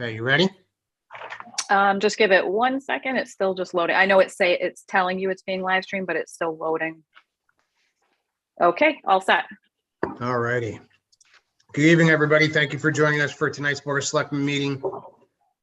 Okay, you ready? Just give it 1 second. It's still just loading. I know it's telling you it's being live streamed, but it's still loading. Okay, all set. All righty. Good evening, everybody. Thank you for joining us for tonight's Board of Selectmen meeting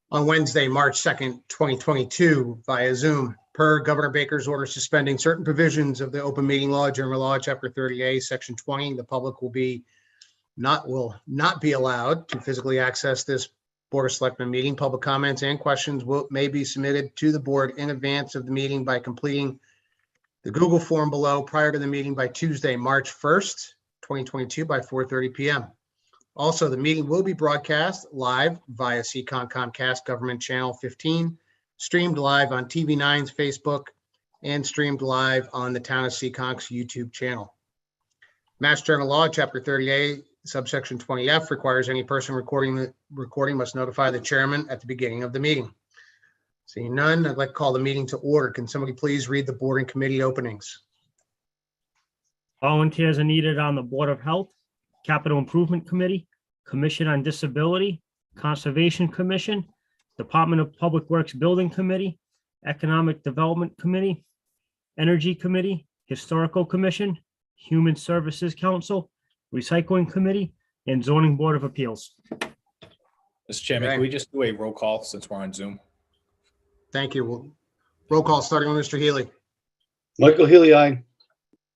on Wednesday, March 2nd, 2022 via Zoom. Per Governor Baker's order suspending certain provisions of the Open Meeting Law, General Law, Chapter 30A, Section 20, the public will not be allowed to physically access this Board of Selectmen meeting. Public comments and questions may be submitted to the board in advance of the meeting by completing the Google form below prior to the meeting by Tuesday, March 1st, 2022 by 4:30 p.m. Also, the meeting will be broadcast live via CCON Comcast Government Channel 15, streamed live on TV9's Facebook, and streamed live on the Town of Seaconk's YouTube channel. Mass General Law, Chapter 30A, subsection 20F requires any person recording must notify the chairman at the beginning of the meeting. Seeing none, I'd like to call the meeting to order. Can somebody please read the board and committee openings? Volunteers are needed on the Board of Health, Capital Improvement Committee, Commission on Disability, Conservation Commission, Department of Public Works Building Committee, Economic Development Committee, Energy Committee, Historical Commission, Human Services Council, Recycling Committee, and Zoning Board of Appeals. Mr. Chairman, Okay. Can we just do a roll call since we're on Zoom? Thank you. We'll roll call starting with Mr. Healy. Michael Healy, aye.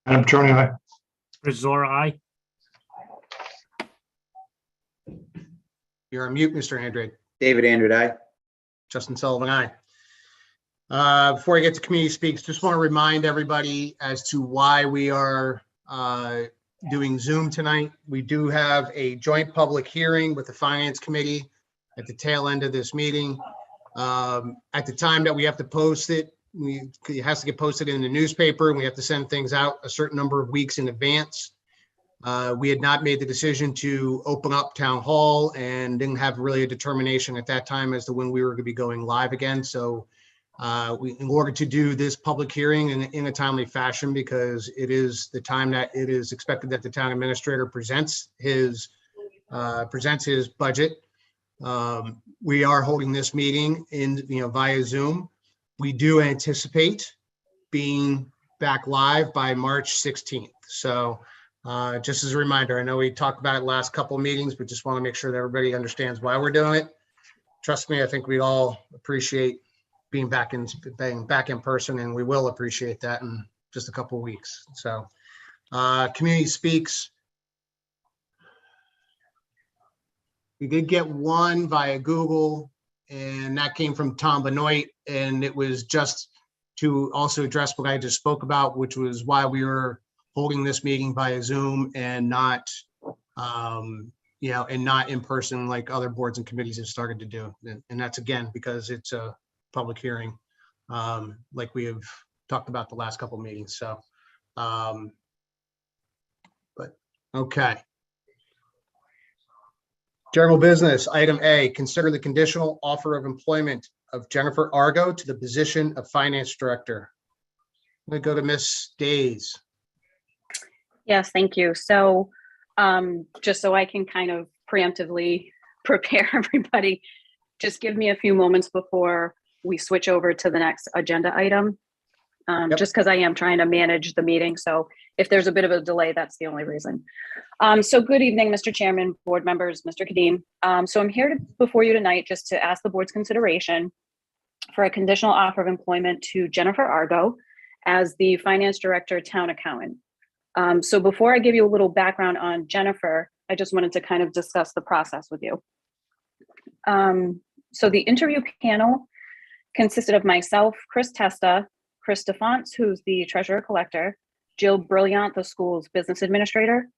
Adam Trony, aye. Chris Zora, aye. You're on mute, Mr. Andrade. David Andrew, aye. Justin Sullivan, aye. Before I get to community speaks, just want to remind everybody as to why we are doing Zoom tonight. We do have a joint public hearing with the Finance Committee at the tail end of this meeting. At the time that we have to post it, it has to get posted in the newspaper, and we have to send things out a certain number of weeks in advance. We had not made the decision to open up town hall and didn't have really a determination at that time as to when we were going to be going live again. So in order to do this public hearing in a timely fashion, because it is the time that it is expected that the town administrator presents his budget. We are holding this meeting via Zoom. We do anticipate being back live by March 16th. So just as a reminder, I know we talked about it last couple of meetings, but just want to make sure that everybody understands why we're doing it. Trust me, I think we all appreciate being back in person, and we will appreciate that in just a couple of weeks. So community speaks. We did get one via Google, and that came from Tom Benoit, and it was just to also address what I just spoke about, which was why we were holding this meeting via Zoom and not, and not in person like other boards and committees have started to do. And that's again because it's a public hearing, like we have talked about the last couple of meetings. So, but okay. General business, item A, consider the conditional offer of employment of Jennifer Argo to the position of Finance Director. I'm going to go to Ms. Days. Yes, thank you. So just so I can kind of preemptively prepare everybody, just give me a few moments before we switch over to the next agenda item, just because I am trying to manage the meeting. So if there's a bit of a delay, that's the only reason. So good evening, Mr. Chairman, board members, Mr. Kadim. So I'm here before you tonight just to ask the board's consideration for a conditional offer of employment to Jennifer Argo as the Finance Director, Town Accountant. So before I give you a little background on Jennifer, I just wanted to kind of discuss the process with you. So the interview panel consisted of myself, Chris Testa, Chris DeFonts, who's the Treasurer Collector, Jill Brilliant, the school's Business Administrator,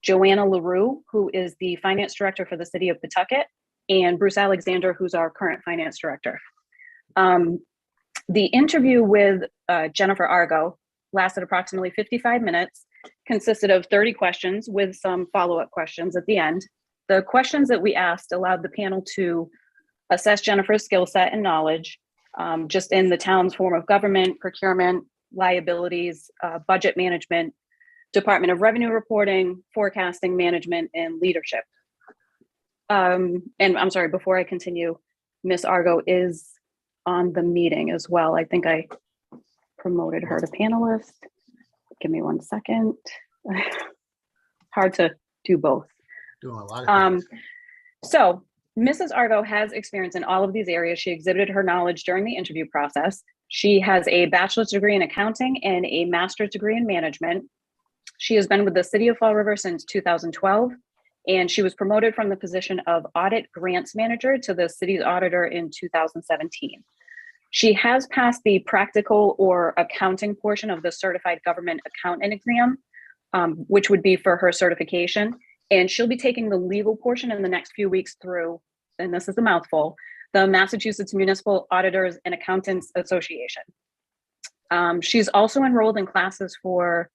Joanna LaRue, who is the Finance Director for the City of Pawtucket, and Bruce Alexander, who's our current Finance Director. The interview with Jennifer Argo lasted approximately 55 minutes, consisted of 30 questions with some follow-up questions at the end. The questions that we asked allowed the panel to assess Jennifer's skill set and knowledge just in the town's form of government, procurement, liabilities, budget management, Department of Revenue reporting, forecasting, management, and leadership. And I'm sorry, before I continue, Miss Argo is on the meeting as well. I think I promoted her to panelist. Give me 1 second. Hard to do both. Doing a lot of things. So Mrs. Argo has experience in all of these areas. She exhibited her knowledge during the interview process. She has a bachelor's degree in accounting and a master's degree in management. She has been with the City of Fall River since 2012, and she was promoted from the position of audit grants manager to the city's auditor in 2017. She has passed the practical or accounting portion of the certified government accountant exam, which would be for her certification. And she'll be taking the legal portion in the next few weeks through, and this is a mouthful, the Massachusetts Municipal Auditors and Accountants Association. She's also enrolled in classes for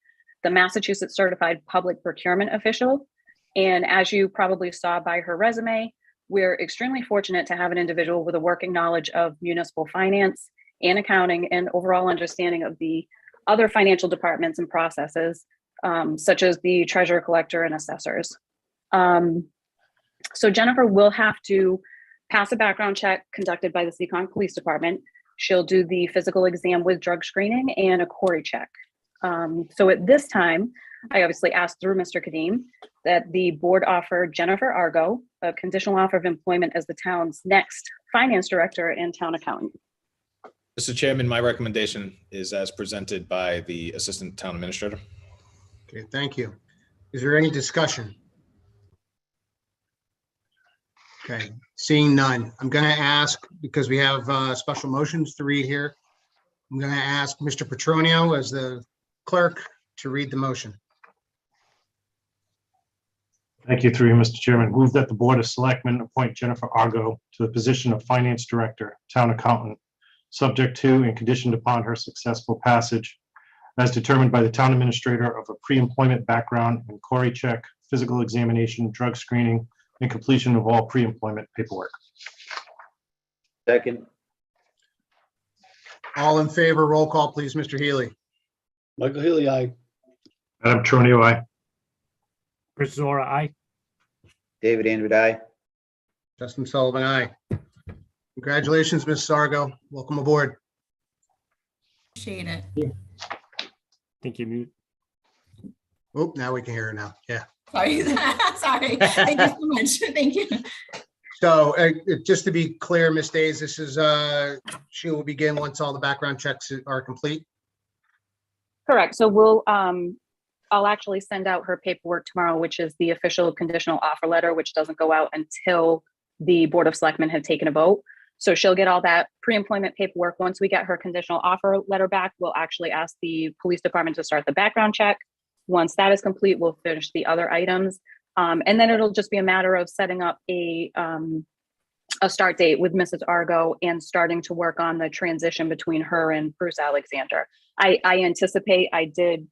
the Massachusetts Certified Public Procurement Official. And as you probably saw by her resume, we're extremely fortunate to have an individual with a working knowledge of municipal finance and accounting and overall understanding of the other financial departments and processes, such as the treasurer, collector, and assessors. So Jennifer will have to pass a background check conducted by the Seekonk Police Department. She'll do the physical exam with drug screening and a Corey check. So at this time, I obviously asked through Mr. Kadim that the board offer Jennifer Argo a conditional offer of employment as the town's next finance director and town accountant. Mr. Chairman, my recommendation is as presented by the Assistant Town Administrator. Okay, thank you. Is there any discussion? Okay, seeing none, I'm going to ask, because we have special motions to read here, I'm going to ask Mr. Petronio as the clerk to read the motion. Thank you, through you, Mr. Chairman. Move that the Board of Selectmen appoint Jennifer Argo to the position of Finance Director, Town Accountant, subject to and conditioned upon her successful passage, as determined by the Town Administrator, of a pre-employment background and Corey check, physical examination, drug screening, and completion of all pre-employment paperwork. Second. All in favor, roll call, please, Mr. Healy. Michael Healy, aye. Adam Tronio, aye. Chris Zora, aye. David Andrew, aye. Justin Sullivan, aye. Congratulations, Ms. Sargo. Welcome aboard. Appreciate it. Think you mute. Oh, now we can hear her now. Yeah. Sorry. Sorry. Thank you so much. Thank you. So just to be clear, Ms. Days, this is, she will begin once all the background checks are complete. Correct. So we'll, I'll actually send out her paperwork tomorrow, which is the official conditional offer letter, which doesn't go out until the Board of Selectmen have taken a vote. So she'll get all that pre-employment paperwork. Once we get her conditional offer letter back, we'll actually ask the police department to start the background check. Once that is complete, we'll finish the other items. And then it'll just be a matter of setting up a start date with Mrs. Argo and starting to work on the transition between her and Bruce Alexander. I anticipate, I did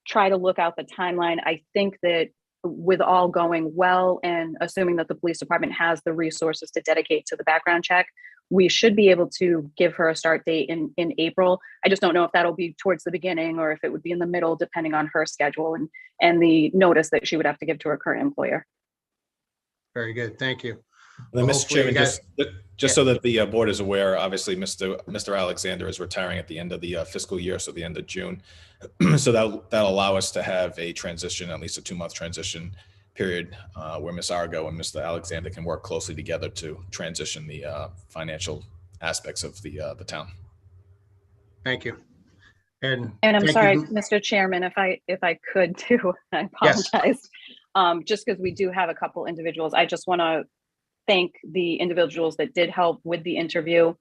try to look out the timeline. I think that with all going well and assuming that the police department has the resources to dedicate to the background check, we should be able to give her a start date in April. I just don't know if that'll be towards the beginning or if it would be in the middle, depending on her schedule and the notice that she would have to give to her current employer. Very good. Thank you. Then, Well, Mr. hopefully you Chairman, guys- just so that the board is aware, obviously, Mr. Alexander is retiring at the end of the fiscal year, so the end of June. So that'll allow us to have a transition, at least a 2-month transition period, where Ms. Argo and Mr. Alexander can work closely together to transition the financial aspects of the town. Thank you. And And I'm thank sorry, you. Mr. Chairman, if I could too, I Yes. apologize. Just because we do have a couple individuals, I just want to thank the individuals that did help with the interview.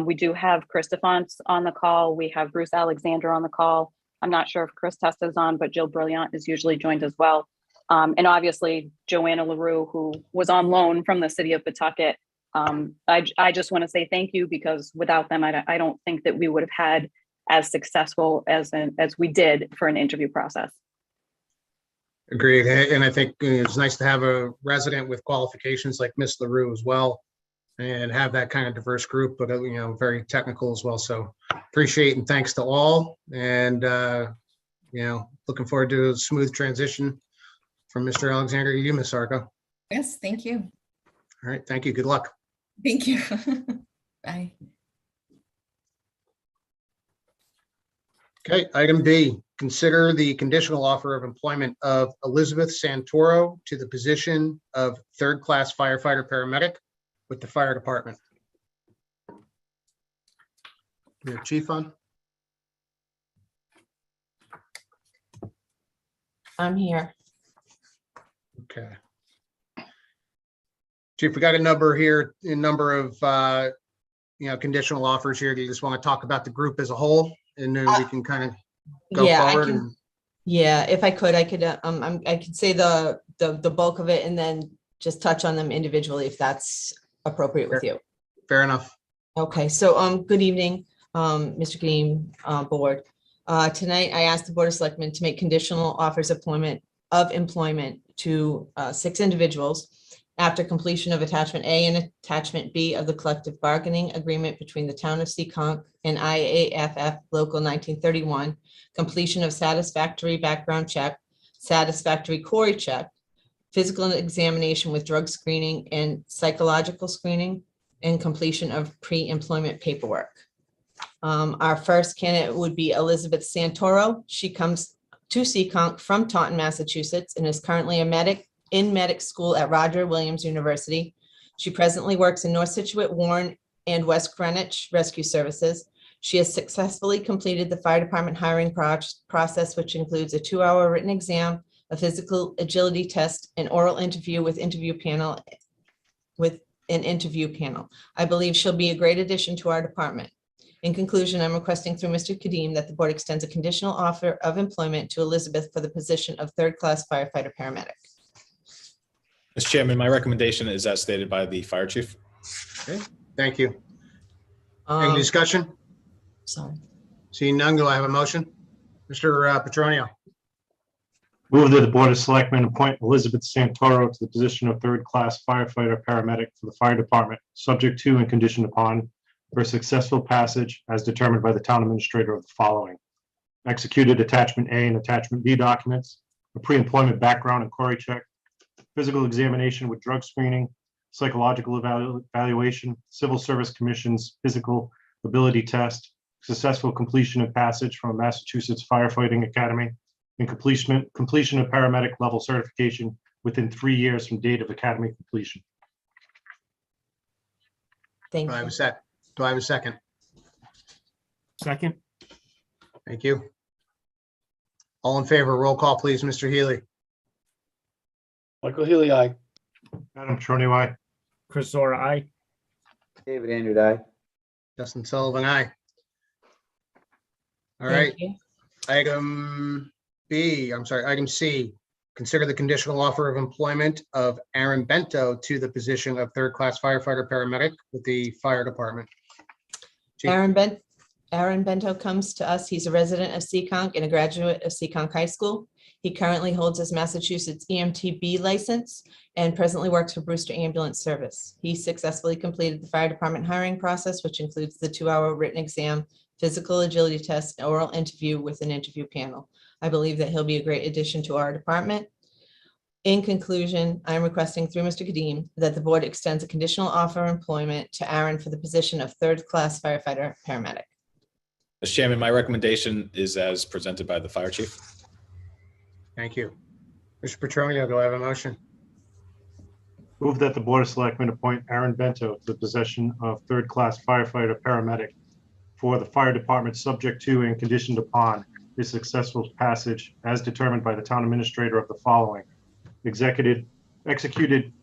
We do have Chris DeFonts on the call. We have Bruce Alexander on the call. I'm not sure if Chris Testa is on, but Jill Brilliant is usually joined as well. And obviously Joanna LaRue, who was on loan from the city of Pawtucket. I just want to say thank you, because without them, I don't think that we would have had as successful as we did for an interview process. Agreed. And I think it's nice to have a resident with qualifications like Miss LaRue as well, and have that kind of diverse group, but very technical as well. So appreciate and thanks to all. And looking forward to a smooth transition from Mr. Alexander to you, Miss Argo. Yes, thank you. All right. Thank you. Good luck. Thank you. Bye. Okay, item B, consider the conditional offer of employment of Elizabeth Santoro to the position of third-class firefighter paramedic with the fire department. We have Chief on. I'm here. Okay. Chief, we got a number here, a number of, conditional offers here. Do you just want to talk about the group as a whole? And then we can kind of go Yeah, forward. I can. And Yeah, if I could, I could. I could say the bulk of it and then just touch on them individually if that's appropriate with you. Fair enough. Okay, so good evening, Mr. Kadeem, board. Tonight, I asked the Board of Selectmen to make conditional offers of employment to 6 individuals after completion of Attachment A and Attachment B of the collective bargaining agreement between the Town of Seekonk and IAFF Local 1931, completion of satisfactory background check, satisfactory Corey check, physical examination with drug screening and psychological screening, and completion of pre-employment paperwork. Our first candidate would be Elizabeth Santoro. She comes to Seekonk from Taunton, Massachusetts, and is currently a medic in medic school at Roger Williams University. She presently works in North Situate, Warren, and West Greenwich Rescue Services. She has successfully completed the fire department hiring process, which includes a 2-hour written exam, a physical agility test, an oral interview with an interview panel. I believe she'll be a great addition to our department. In conclusion, I'm requesting through Mr. Kadeem that the board extends a conditional offer of employment to Elizabeth for the position of third-class firefighter paramedic. Mr. Chairman, my recommendation is as stated by the fire chief. Okay, thank you. Any discussion? Sorry. Seeing none, do I have a motion? Mr. Petronio. Move that the Board of Selectmen appoint Elizabeth Santoro to the position of third-class firefighter paramedic for the fire department, subject to and conditioned upon her successful passage as determined by the town administrator of the following: executed Attachment A and Attachment B documents, a pre-employment background and query check, physical examination with drug screening, psychological evaluation, Civil Service Commission's physical ability test, successful completion and passage from a Massachusetts Firefighting Academy, and completion of paramedic level certification within 3 years from date of academy completion. Thank Do I have you. a sec? Do I have a second? Second, Thank you. All in favor, roll call, please, Mr. Healy. Michael Healy, aye. Adam Trony, aye. Chris Zora, aye. David Andrew, aye. Justin Sullivan, aye. All Thank right, you. item C, consider the conditional offer of employment of Aaron Bento to the position of third-class firefighter paramedic with the fire department. Chief. Aaron Bento comes to us. He's a resident of Seekonk and a graduate of Seekonk High School. He currently holds his Massachusetts EMTB license and presently works for Brewster Ambulance Service. He successfully completed the fire department hiring process, which includes the 2-hour written exam, physical agility test, and oral interview with an interview panel. I believe that he'll be a great addition to our department. In conclusion, I am requesting through Mr. Kadeem that the board extends a conditional offer of employment to Aaron for the position of third-class firefighter paramedic. Mr. Chairman, my recommendation is as presented by the fire chief. Thank you. Mr. Petronio, do I have a motion? Move that the Board of Selectmen appoint Aaron Bento to the position of third-class firefighter paramedic for the fire department, subject to and conditioned upon his successful passage as determined by the town administrator of the following: executed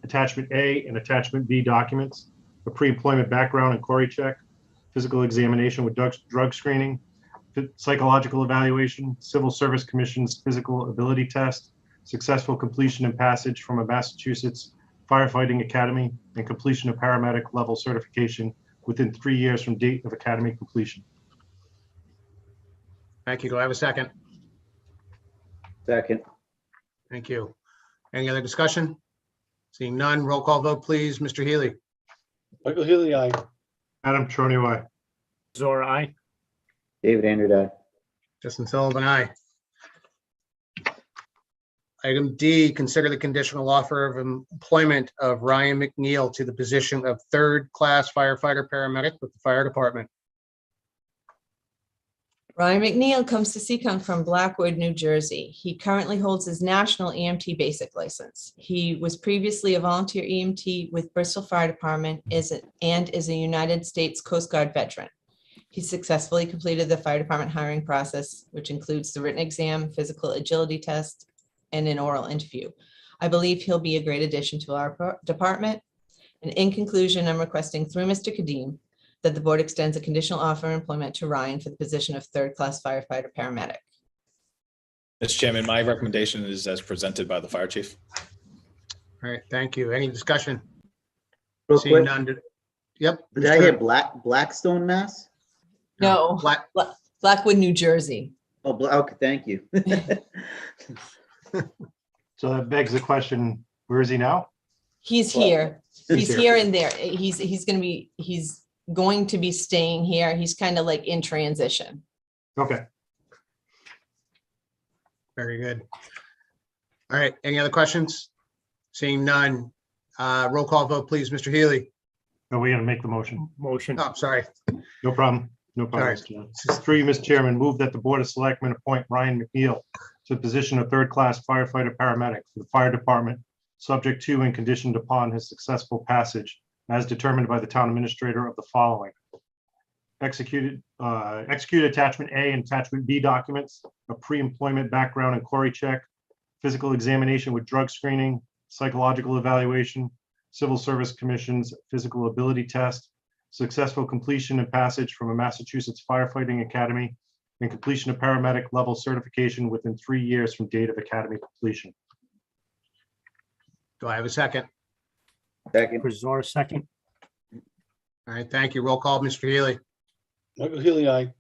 Attachment A and Attachment B documents, a pre-employment background and query check, physical examination with drug screening, psychological evaluation, Civil Service Commission's physical ability test, successful completion and passage from a Massachusetts Firefighting Academy, and completion of paramedic level certification within 3 years from date of academy completion. Thank you. Do I have a second? Second, Thank you. Any other discussion? Seeing none, roll call vote, please. Mr. Healy. Michael Healy, aye. Adam Trony, aye. Zora, aye. David Andrew, aye. Justin Sullivan, aye. Item D, consider the conditional offer of employment of Ryan McNeil to the position of third-class firefighter paramedic with the fire department. Ryan McNeil comes to Seekonk from Blackwood, New Jersey. He currently holds his national EMT basic license. He was previously a volunteer EMT with Bristol Fire Department and is a United States Coast Guard veteran. He successfully completed the fire department hiring process, which includes the written exam, physical agility test, and an oral interview. I believe he'll be a great addition to our department. And in conclusion, I'm requesting through Mr. Kadim that the board extends a conditional offer of employment to Ryan for the position of third-class firefighter paramedic. Mr. Chairman, my recommendation is as presented by the fire chief. All right, thank you. Any discussion? Real Seeing quick, none. Yep. did I hear Blackstone, Mass? No, Black- Blackwood, New Jersey. Oh, okay, thank you. So that begs the question, where is he now? He's Well, here. He's here. here and there. He's going to be staying here. He's kind of like in transition. Okay, Very good. All right, any other questions? Seeing none. Roll call vote, please. Mr. Healy. are we gonna make the motion? Motion. Oh, sorry. No problem. No problem. Sorry. Mr. Chairman. This is through you, Mr. Chairman. Move that the Board of Selectmen appoint Ryan McNeil to the position of third-class firefighter paramedic for the fire department, subject to and conditioned upon his successful passage as determined by the town administrator of the following. Execute attachment A and attachment B documents, a pre-employment background and query check, physical examination with drug screening, psychological evaluation, civil service commission's physical ability test, successful completion and passage from a Massachusetts firefighting academy, and completion of paramedic level certification within 3 years from date of academy completion. Do I have a second? Second, Chryzora, second. All right, thank you. Roll call, Mr. Healy. Michael Healy, aye.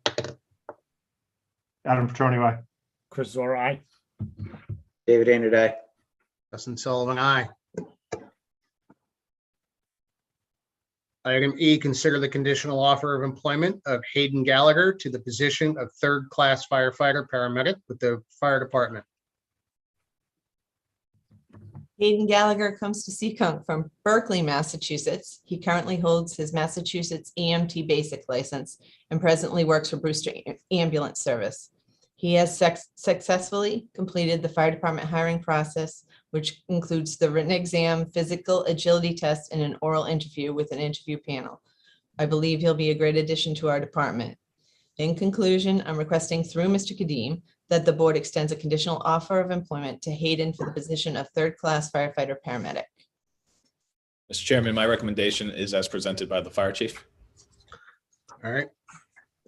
Adam Petroni, aye. Chryzora, aye. David Andrew, aye. Justin Sullivan, aye. Item E, consider the conditional offer of employment of Hayden Gallagher to the position of third-class firefighter paramedic with the fire department. Hayden Gallagher comes to Seekonk from Berkeley, Massachusetts. He currently holds his Massachusetts EMT basic license and presently works for Brewster Ambulance Service. He has successfully completed the fire department hiring process, which includes the written exam, physical agility test, and an oral interview with an interview panel. I believe he'll be a great addition to our department. In conclusion, I'm requesting through Mr. Kadim that the board extends a conditional offer of employment to Hayden for the position of third-class firefighter paramedic. Mr. Chairman, my recommendation is as presented by the fire chief. All right,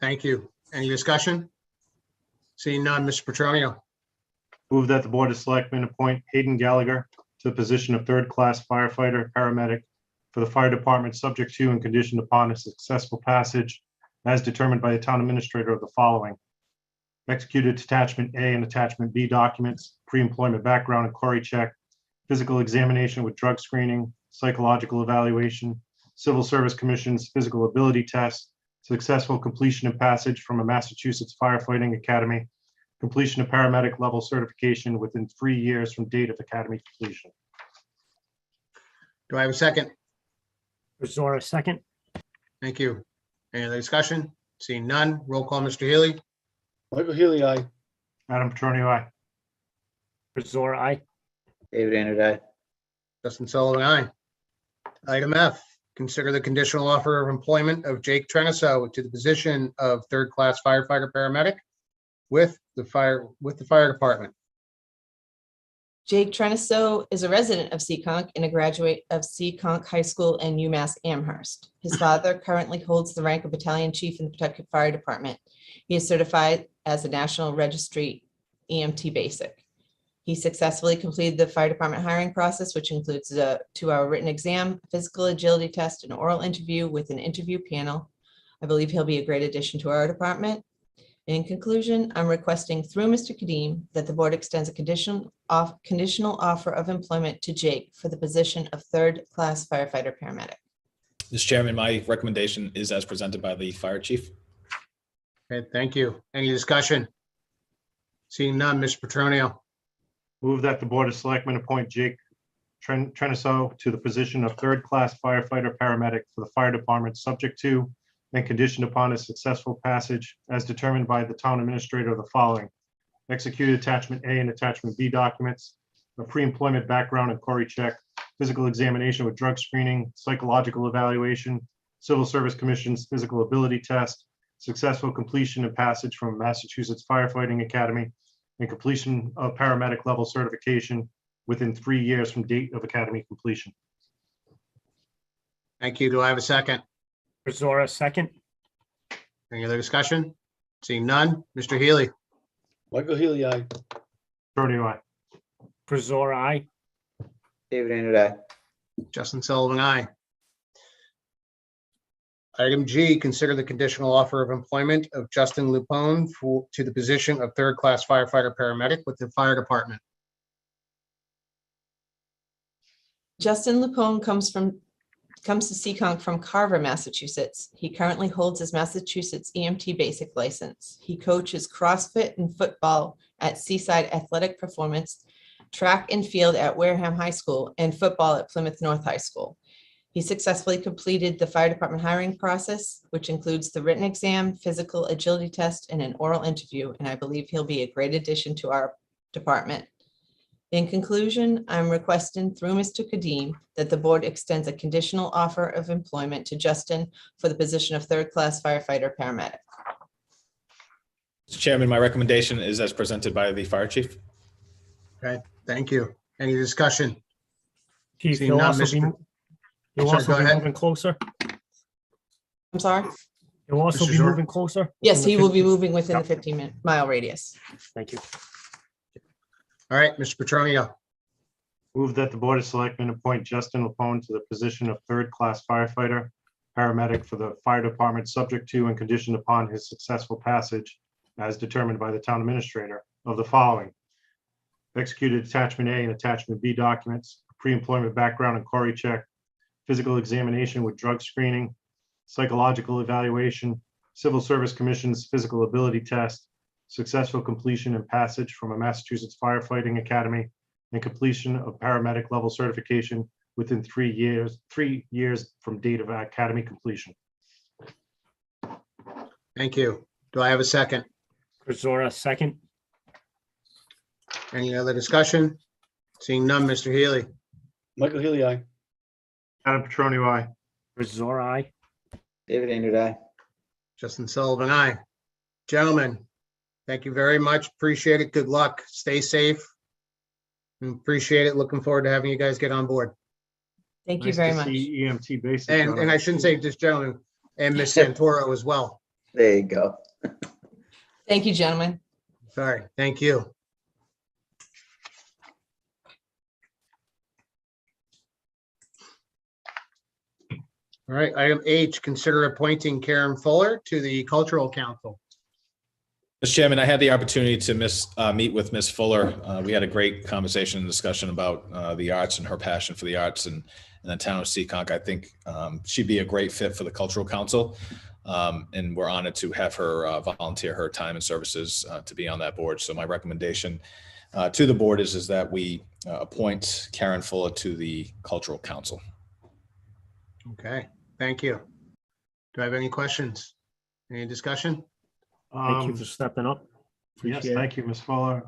thank you. Any discussion? Seeing none, Mr. Petronio. Move that the Board of Selectmen appoint Hayden Gallagher to the position of third-class firefighter paramedic for the fire department, subject to and conditioned upon a successful passage as determined by the town administrator of the following. Executed attachment A and attachment B documents, pre-employment background and query check, physical examination with drug screening, psychological evaluation, civil service commission's physical ability test, successful completion and passage from a Massachusetts firefighting academy, completion of paramedic level certification within 3 years from date of academy completion. Do I have a second? Chryzora, second. Thank you. Any other discussion? Seeing none, roll call, Mr. Healy. Michael Healy, aye. Adam Petroni, aye. Chryzora, aye. David Andrew, aye. Justin Sullivan, aye. Item F, consider the conditional offer of employment of Jake Treniso to the position of third-class firefighter paramedic with the fire department. Jake Treniso is a resident of Seekonk and a graduate of Seekonk High School and UMass Amherst. His father currently holds the rank of battalion chief in the Pawtucket Fire Department. He is certified as a National Registry EMT basic. He successfully completed the fire department hiring process, which includes a 2-hour written exam, physical agility test, and oral interview with an interview panel. I believe he'll be a great addition to our department. In conclusion, I'm requesting through Mr. Kadim that the board extends a conditional offer of employment to Jake for the position of third-class firefighter paramedic. Mr. Chairman, my recommendation is as presented by the fire chief. Okay, thank you. Any discussion? Seeing none, Mr. Petronio. Move that the Board of Selectmen appoint Jake Treniso to the position of third-class firefighter paramedic for the fire department, subject to and conditioned upon his successful passage as determined by the town administrator of the following: executed attachment A and attachment B documents, a pre-employment background and query check, physical examination with drug screening, psychological evaluation, Civil Service Commission's physical ability test, successful completion and passage from Massachusetts Firefighting Academy, and completion of paramedic level certification within 3 years from date of academy completion. Thank you. Do I have a second? Brazora, second. Any other discussion? Seeing none. Mr. Healy, Michael Healy, aye. Attorney, aye. Brazora, aye. David Andrew, aye. Justin Sullivan, aye. Item G, consider the conditional offer of employment of Justin Lupone to the position of third-class firefighter paramedic with the fire department. Justin Lupone comes to Seekonk from Carver, Massachusetts. He currently holds his Massachusetts EMT basic license. He coaches CrossFit and football at Seaside Athletic Performance, track and field at Wareham High School, and football at Plymouth North High School. He successfully completed the fire department hiring process, which includes the written exam, physical agility test, and an oral interview, and I believe he'll be a great addition to our department. In conclusion, I'm requesting through Mr. Kadim that the board extends a conditional offer of employment to Justin for the position of third-class firefighter paramedic. Mr. Chairman, my recommendation is as presented by the fire chief. Okay, thank you. Any discussion? Chief, Seeing you'll none, also be, Mr. you'll Sorry, also go be ahead. moving closer. I'm sorry? You'll also Mr. be Zor- moving closer. Yes, within he the will be 15 moving within the Yep. 15-mile radius. Thank you. All right, Mr. Petronio, Move that the Board of Selectmen appoint Justin Lupone to the position of third-class firefighter paramedic for the fire department, subject to and conditioned upon his successful passage as determined by the town administrator of the following: executed attachment A and attachment B documents, pre-employment background and query check, physical examination with drug screening, psychological evaluation, Civil Service Commission's physical ability test, successful completion and passage from a Massachusetts Firefighting Academy, and completion of paramedic level certification within 3 years from date of academy completion. thank you. Do I have a second? Brazora, second. Any other discussion? Seeing none, Mr. Healy, Michael Healy, aye. Adam Petronio, aye. Brazora, aye. David Andrew, aye. Justin Sullivan, aye. Gentlemen, thank you very much. Appreciate it. Good luck. Stay safe. Appreciate it. Looking forward to having you guys get on board. Thank you Nice very to much. see EMT basic. And I shouldn't say just gentlemen, and Miss Santoro as well. There you go. Thank you, gentlemen. Sorry, thank you. All right, item H, consider appointing Karen Fuller to the Cultural Council. Mr. Chairman, I had the opportunity to meet with Ms. Fuller. We had a great conversation and discussion about the arts and her passion for the arts and the town of Seekonk. I think she'd be a great fit for the Cultural Council. And we're honored to have her volunteer her time and services to be on that board. So my recommendation to the board is that we appoint Karen Fuller to the Cultural Council. Okay, thank you. Do I have any questions? Any discussion? Thank you for stepping up. Yes, Appreciate it. thank you, Ms. Fuller.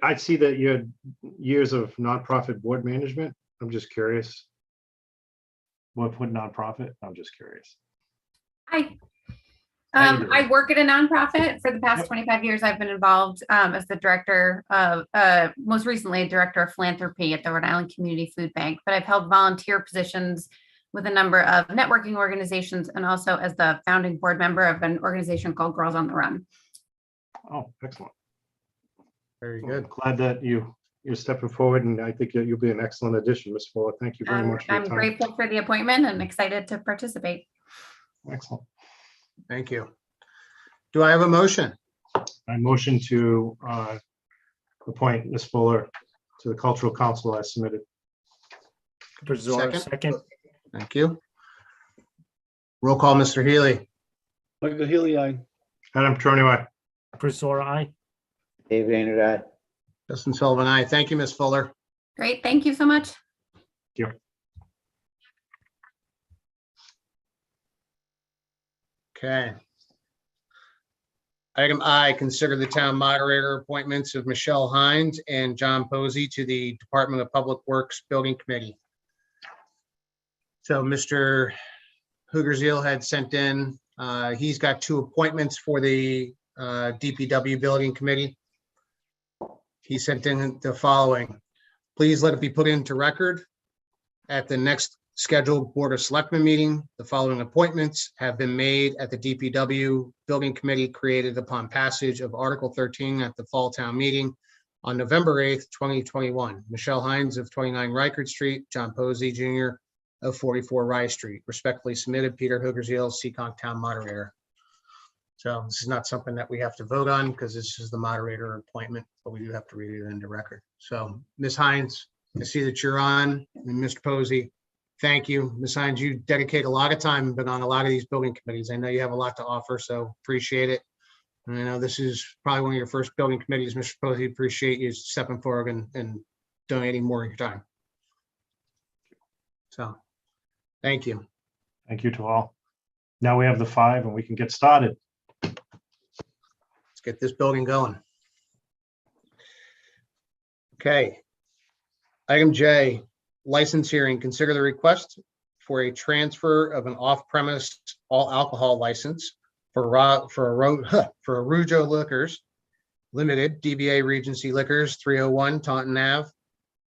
I see that you had years of nonprofit board management. I'm just curious. What nonprofit? I'm just curious. Hi. How you doing? I work at a nonprofit. For the past Yep. 25 years, I've been involved as the director of, most recently, director of philanthropy at the Rhode Island Community Food Bank. But I've held volunteer positions with a number of networking organizations and also as the founding board member of an organization called Girls on the Run. Oh, excellent. Very Well, good. glad that you're stepping forward, and I think you'll be an excellent addition, Ms. Fuller. Thank you very much for your I'm time. grateful for the appointment and excited to participate. Excellent. Thank you. Do I have a motion? I motion to appoint Ms. Fuller to the Cultural Council as submitted. Brazora, second. Thank you. Roll call, Mr. Healy, Michael Healy, aye. Adam Petronio, aye. Brazora, aye. David Andrew, aye. Justin Sullivan, aye. Thank you, Ms. Fuller. Great, thank you so much. Okay. Item I, consider the town moderator appointments of Michelle Hines and John Posey to the Department of Public Works Building Committee. So Mr. Hoogerseel had sent in, he's got 2 appointments for the DPW Building Committee. He sent in the following. Please let it be put into record at the next scheduled Board of Selectmen meeting. The following appointments have been made at the DPW Building Committee created upon passage of Article 13 at the Fall Town Meeting on November 8th, 2021. Michelle Hines of 29 Rikert Street, John Posey Jr. of 44 Rye Street. Respectfully submitted, Peter Hoogerseel, Seekonk Town Moderator. So this is not something that we have to vote on because this is the moderator appointment, but we do have to read it into record. So Ms. Hines, I see that you're on, and Mr. Posey, thank you. Ms. Hines, you dedicate a lot of time and been on a lot of these building committees. I know you have a lot to offer, so appreciate it. And I know this is probably one of your first building committees, Mr. Posey. Appreciate you stepping forward and donating more of your time. So, thank you. Thank you to all. Now we have the 5 and we can get started. Let's get this building going. Okay. Item J, license hearing. Consider the request for a transfer of an off-premise all alcohol license for Arujo Liquors Limited, DBA Regency Liquors, 301 Taunton Ave,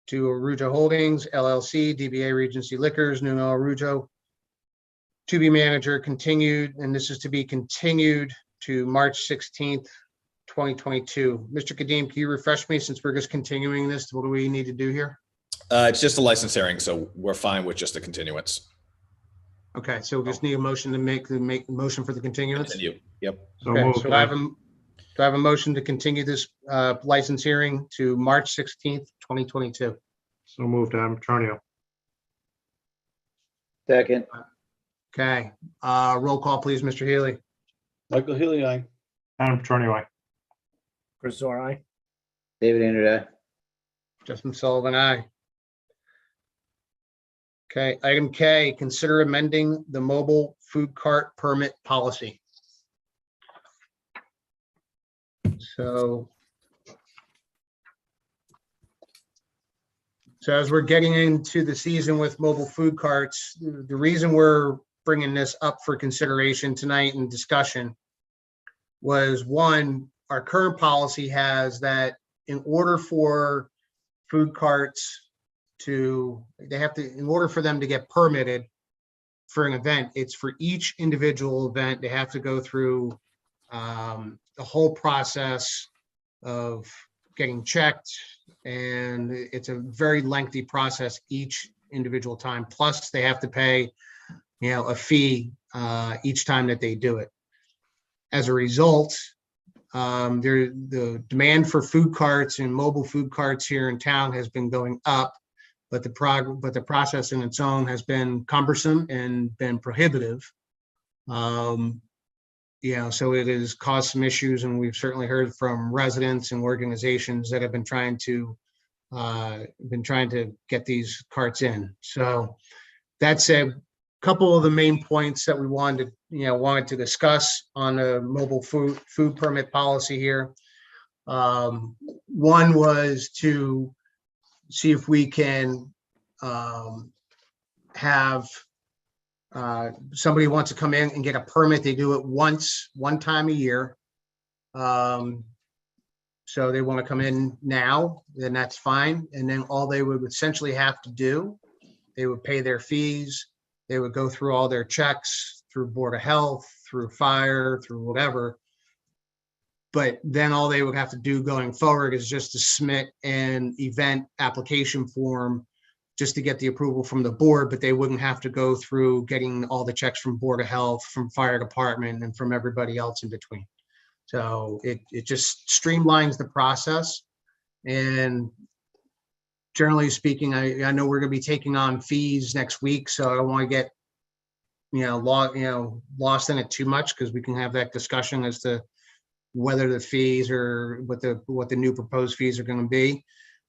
to Arujo Holdings, LLC, DBA Regency Liquors, Nuno Arujo, to be manager, continued, and this is to be continued to March 16th, 2022. Mr. Kadim, can you refresh me since we're just continuing this? What do we need to do here? It's just a license hearing, so we're fine with just a continuance. Okay, so we just need a motion to make the motion for the continuance. Continue. Yep. So Okay, moved. so do I have a motion to continue this license hearing to March 16th, 2022? So moved, Adam Tronio. Second. Okay, roll call, please, Mr. Healy. Michael Healy, aye. Adam Tronio, aye. Chris Zore, aye. David Andrew, aye. Justin Sullivan, aye. Okay, item K, consider amending the mobile food cart permit policy. So as we're getting into the season with mobile food carts, the reason we're bringing this up for consideration tonight and discussion was, one, our current policy has that in order for food carts in order for them to get permitted for an event, it's for each individual event, they have to go through the whole process of getting checked, and it's a very lengthy process each individual time. Plus, they have to pay, a fee each time that they do it. As a result, the demand for food carts and mobile food carts here in town has been going up, but the process in its own has been cumbersome and been prohibitive. So it has caused some issues, and we've certainly heard from residents and organizations that have been trying to get these carts in. So that said, a couple of the main points that we wanted to discuss on the mobile food permit policy here. One was to see if we can have somebody wants to come in and get a permit. They do it one time a year. So they want to come in now, then that's fine. And then all they would essentially have to do, they would pay their fees. They would go through all their checks through Board of Health, through fire, through whatever. But then all they would have to do going forward is just to submit an event application form just to get the approval from the board, but they wouldn't have to go through getting all the checks from Board of Health, from fire department, and from everybody else in between. So it just streamlines the process. And generally speaking, I know we're going to be taking on fees next week, so I don't want to get lost in it too much, because we can have that discussion as to whether the fees or what the new proposed fees are going to be.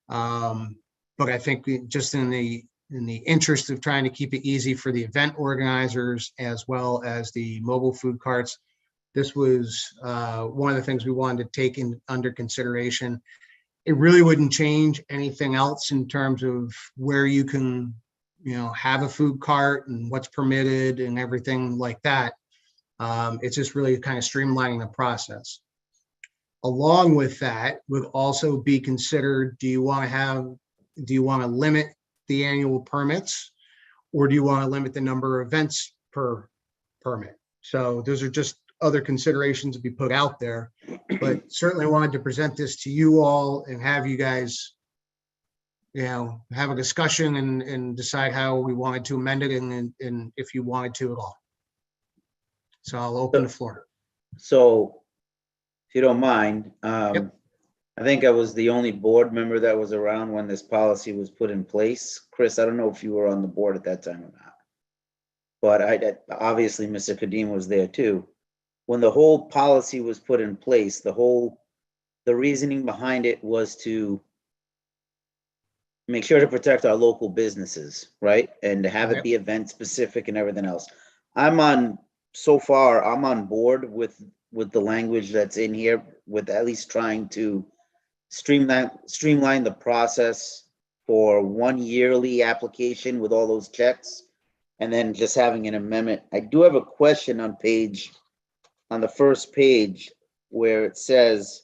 But I think just in the interest of trying to keep it easy for the event organizers as well as the mobile food carts, this was one of the things we wanted to take under consideration. It really wouldn't change anything else in terms of where you can, have a food cart and what's permitted and everything like that. It's just really kind of streamlining the process. Along with that would also be considered, do you want to limit the annual permits, or do you want to limit the number of events per permit? So those are just other considerations to be put out there, but certainly wanted to present this to you all and have you guys, have a discussion and decide how we wanted to amend it and if you wanted to at all. So I'll open the floor. So, if you don't mind, Yep. I think I was the only board member that was around when this policy was put in place. Chris, I don't know if you were on the board at that time or not. But obviously Mr. Kadim was there too. When the whole policy was put in place, the reasoning behind it was to make sure to protect our local businesses, right? And to have it be event specific and everything else. I'm on board with the language that's in here, with at least trying to streamline the process for one yearly application with all those checks, and then just having an amendment. I do have a question on the first page where it says,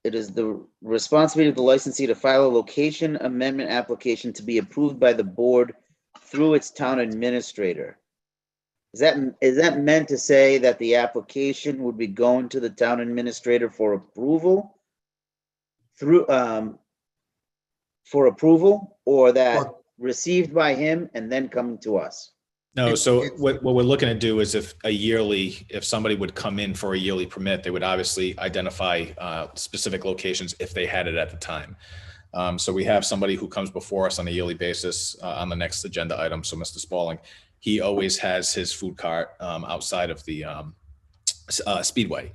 it is the responsibility of the licensee to file a location amendment application to be approved by the board through its town administrator. Is that meant to say that the application would be going to the town administrator for approval or that received by him and then coming to us? No, so what we're looking to do is if somebody would come in for a yearly permit, they would obviously identify specific locations if they had it at the time. So we have somebody who comes before us on a yearly basis on the next agenda item. So Mr. Spaulding, he always has his food cart outside of the Speedway.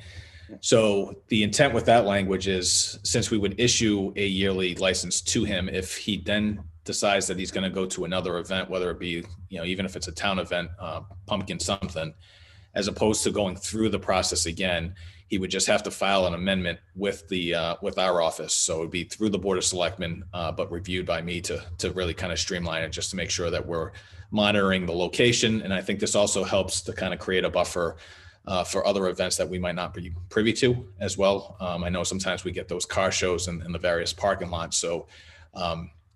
So the intent with that language is, since we would issue a yearly license to him, if he then decides that he's going to go to another event, whether it be, even if it's a town event, pumpkin something, as opposed to going through the process again, he would just have to file an amendment with our office. So it would be through the Board of Selectmen, but reviewed by me to really kind of streamline it, just to make sure that we're monitoring the location. And I think this also helps to kind of create a buffer for other events that we might not be privy to as well. I know sometimes we get those car shows in the various parking lots. So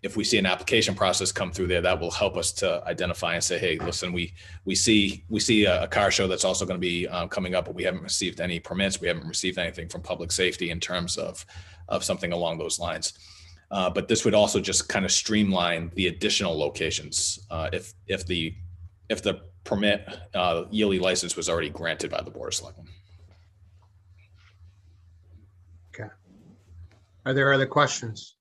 if we see an application process come through there, that will help us to identify and say, hey, listen, we see a car show that's also going to be coming up, but we haven't received any permits. We haven't received anything from public safety in terms of something along those lines. But this would also just kind of streamline the additional locations if the permit yearly license was already granted by the Board of Selectmen. Okay. Are there other questions?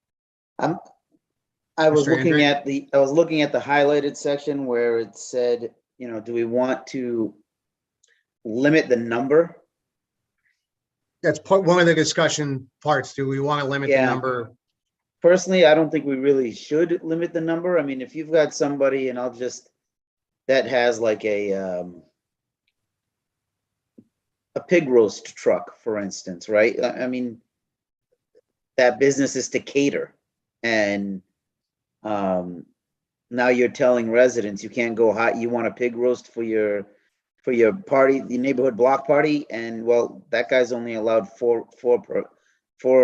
I was Mr. looking Hendrick? at the highlighted section where it said, do we want to limit the number? That's one of the discussion parts. Do we want to limit the number? Personally, I don't think we really should limit the number. I mean, if you've got somebody, and that has like a pig roast truck, for instance, right? I mean, that business is to cater, and now you're telling residents you can't go hot. You want a pig roast for your party, the neighborhood block party, and well, that guy's only allowed four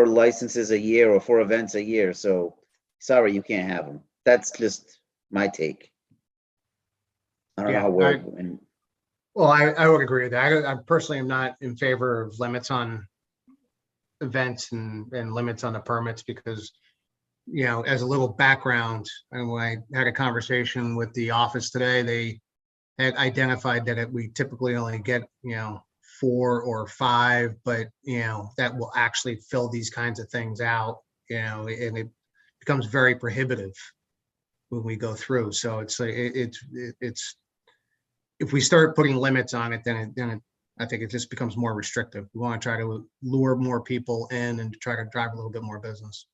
licenses a year or 4 events a year. So sorry, you can't have them. That's just my take. I don't know how we're. Well, I would agree with that. I personally am not in favor of limits on events and limits on the permits because, as a little background, and when I had a conversation with the office today, they had identified that we typically only get, 4 or 5, but, that will actually fill these kinds of things out, and it becomes very prohibitive when we go through. So it's if we start putting limits on it, then I think it just becomes more restrictive. We want to try to lure more people in and try to drive a little bit more business.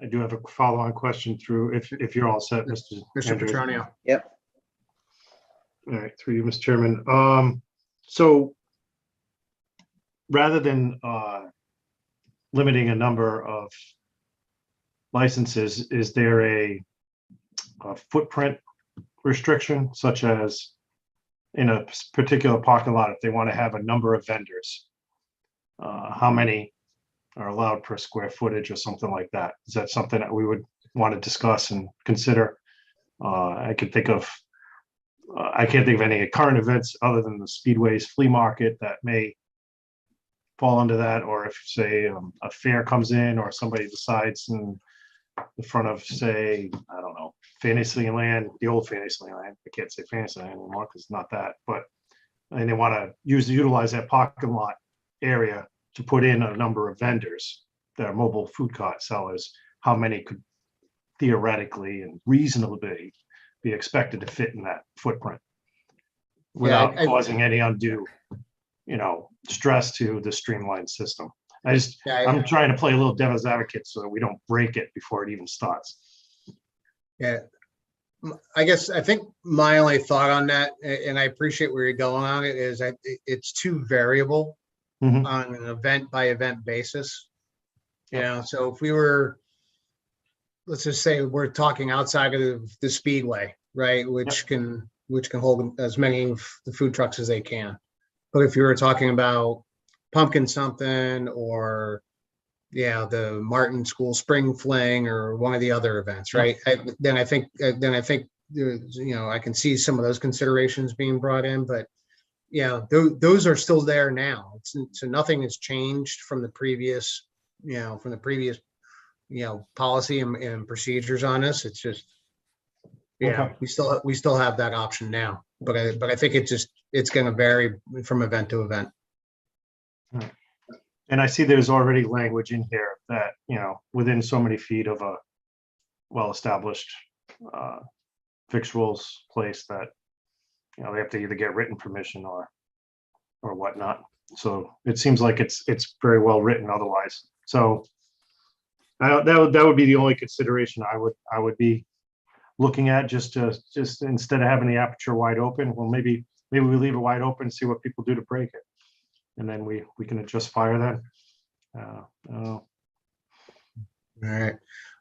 I do have a follow-on question through, if you're all set, Mr. Mr. Andrews. Petronio. Yep. All right, through you, Mr. Chairman. So rather than limiting a number of licenses, is there a footprint restriction, such as in a particular parking lot, if they want to have a number of vendors, how many are allowed per square footage or something like that? Is that something that we would want to discuss and consider? I can't think of any current events other than the Speedway's flea market that may fall under that, or if, say, a fair comes in, or somebody decides in the front of, say, I don't know, Fantasyland, the old Fantasyland. I can't say Fantasyland anymore because it's not that, but and they want to utilize that parking lot area to put in a number of vendors that are mobile food cart sellers. How many could theoretically and reasonably be expected to fit in that footprint without causing any undue, stress to the streamlined system? I'm trying to play a little devil's advocate so that we don't break it before it even starts. Yeah, I think my only thought on that, and I appreciate where you're going on it, is it's too variable Mhm. on an event by event basis. So if we were, let's just say we're talking outside of the Speedway, right, which can hold as many of the food trucks as they can. But if you were talking about pumpkin something, or the Martin School Spring Fling, or one of the other events, right? Then I think I can see some of those considerations being brought in, but those are still there now. So nothing has changed from the previous policy and procedures on this. It's just we still have that option now, but I think it's going to vary from event to event. And I see there's already language in here that, within so many feet of a well-established victuals place, that, they have to either get written permission or whatnot. So it seems like it's very well written otherwise. So that would be the only consideration I would be looking at, just instead of having the aperture wide open. Well, maybe we leave it wide open and see what people do to break it, and then we can adjust fire then. All right.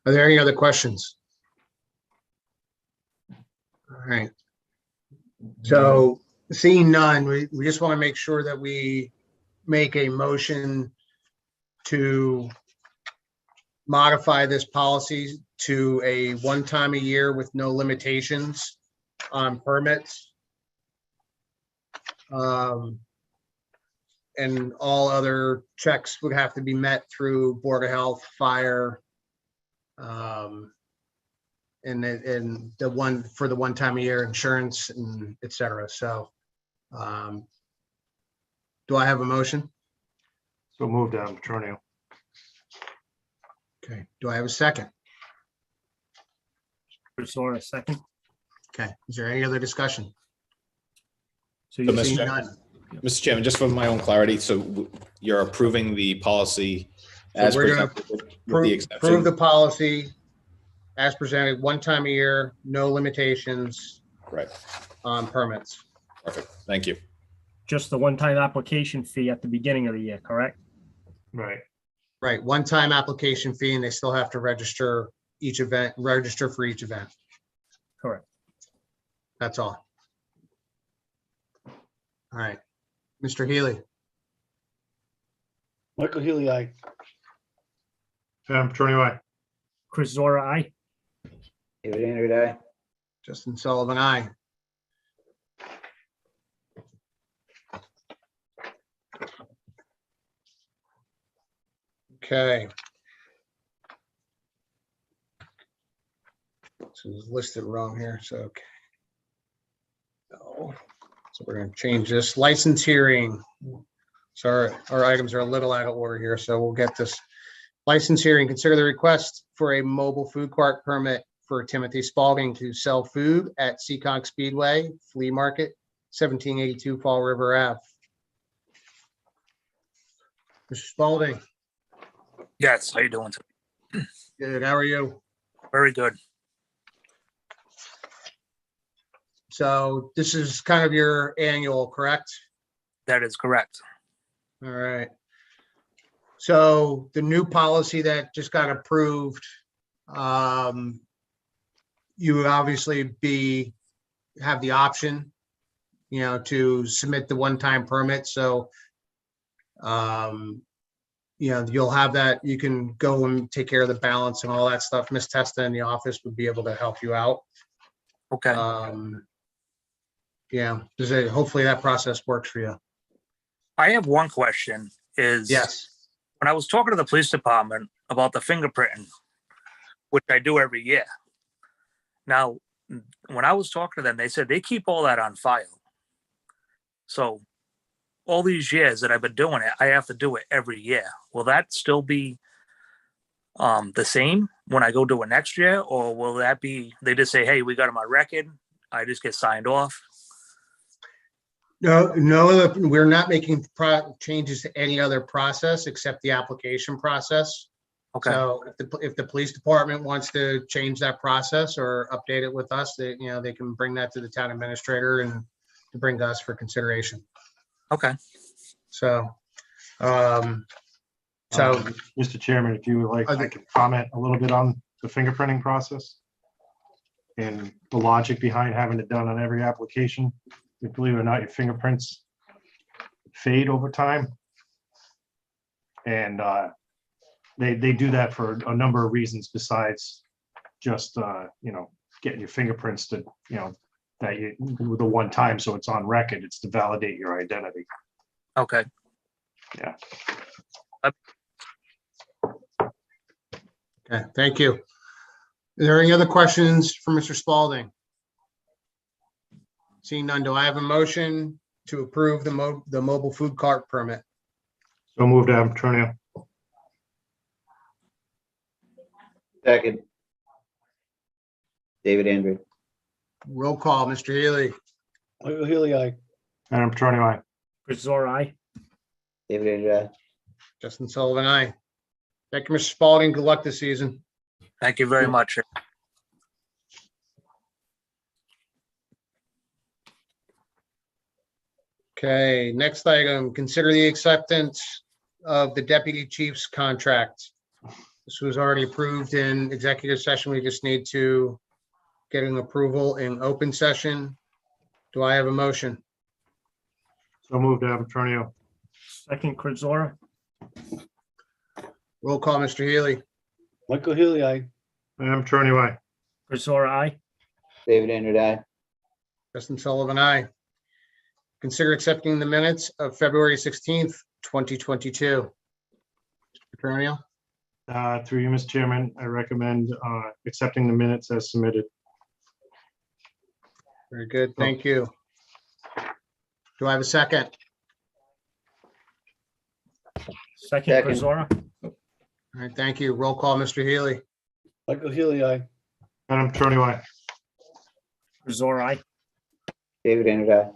Are there any other questions? All right. So seeing none, we just want to make sure that we make a motion to modify this policy to a one-time a year with no limitations on permits. And all other checks would have to be met through Board of Health, fire, and the one for the one time a year insurance, and et cetera. So do I have a motion? So moved, Petronio. Okay. Do I have a second? Persona, second. Okay. Is there any other discussion? So So, you Mr. see, Chairman, Mr. Chairman, just for my own clarity, so you're approving the policy as So we're gonna presented with the exception? Approve the policy as presented, one time a year, no limitations Right. on permits. Perfect. Thank you. just the one-time application fee at the beginning of the year, correct? Right. Right, one-time application fee, and they still have to register for each event. Correct. That's all. All right, Mr. Healy. Michael Healy, aye. Petronio, aye. Chris Zora, aye. David Andrew, aye. Justin Sullivan, aye. Okay. So it's listed wrong here, so, okay. No. So we're gonna change this license hearing. So our items are a little out of order here, so we'll get this. License hearing, consider the request for a mobile food cart permit for Timothy Spalding to sell food at Seekonk Speedway Flea Market, 1782 Fall River Ave. Mr. Spalding, Yes, how you doing? good, how are you? Very good. So this is kind of your annual, correct? That is correct. All right. So the new policy that just got approved, you would obviously have the option, to submit the one-time permit. So, you'll have that. You can go and take care of the balance and all that stuff. Miss Testa in the office would be able to help you out. Okay. Yeah, hopefully that process works for you. I have one question is, Yes. when I was talking to the police department about the fingerprinting, which I do every year. Now, when I was talking to them, they said they keep all that on file. So all these years that I've been doing it, I have to do it every year. Will that still be the same when I go do it next year? Or will that be, they just say, hey, we got it on record, I just get signed off? No, we're not making changes to any other process except the application process. Okay. So if the police department wants to change that process or update it with us, they can bring that to the town administrator and to bring to us for consideration. Okay. So, Mr. Chairman, if you would like, I could comment a little bit on the fingerprinting process and the logic behind having it done on every application. Believe it or not, your fingerprints fade over time. And they do that for a number of reasons besides just, getting your fingerprints to, that you with the one time, so it's on record. It's to validate your identity. Okay. Yeah. okay, thank you. Are there any other questions for Mr. Spalding? Seeing none, do I have a motion to approve the mobile food cart permit? So moved, Antonio. Second. David Andrew. Roll call, Mr. Healy. Michael Healy, aye. Adam Petroni, aye. Chris Zora, aye. David Andrew, aye. Justin Sullivan, aye. Thank you, Mr. Spalding. Good luck this season. Thank you very much. Okay, next item, consider the acceptance of the deputy chief's contract. This was already approved in executive session. We just need to get an approval in open session. Do I have a motion? So moved, Adam Petroni. Second, Chris Zora. Roll call, Mr. Healy. Michael Healy, aye. Adam Petroni, aye. Chris Zora, aye. David Andrew, aye. Justin Sullivan, aye. Consider accepting the minutes of February 16th, 2022. Mr. Petronio? Through you, Mr. Chairman, I recommend accepting the minutes as submitted. Very good, thank you. Do I have a second? Second, Chris Zora. All right, thank you. Roll call, Mr. Healy. Michael Healy, aye. Adam Petroni, aye. Chris Zora, aye. David Andrew, aye.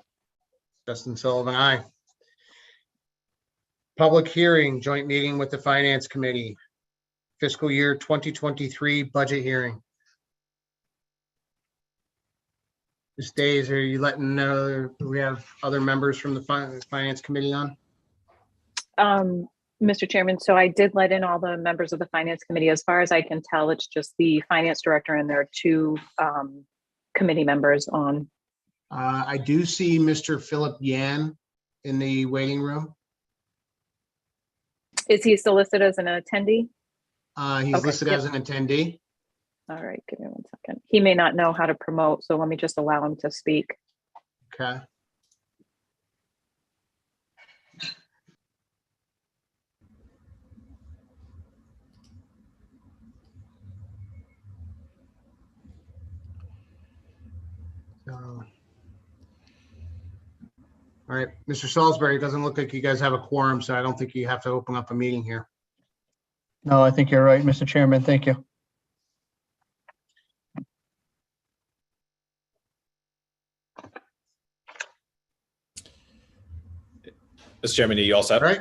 Justin Sullivan, aye. Public hearing, joint meeting with the Finance Committee. Fiscal year 2023 budget hearing. Ms. Days, are you letting know we have other members from the Finance Committee on? Mr. Chairman, so I did let in all the members of the Finance Committee. As far as I can tell, it's just the Finance Director and there are two committee members on. I do see Mr. Philip Yan in the waiting room. Is he still listed as an attendee? He's Okay, listed yep. as an attendee. All right, give me 1 second. He may not know how to promote, so let me just allow him to speak. Okay. So, all right, Mr. Salisbury, it doesn't look like you guys have a quorum, so I don't think you have to open up a meeting here. No, I think you're right, Mr. Chairman. Thank you. Mr. Chairman, are you all All set? right.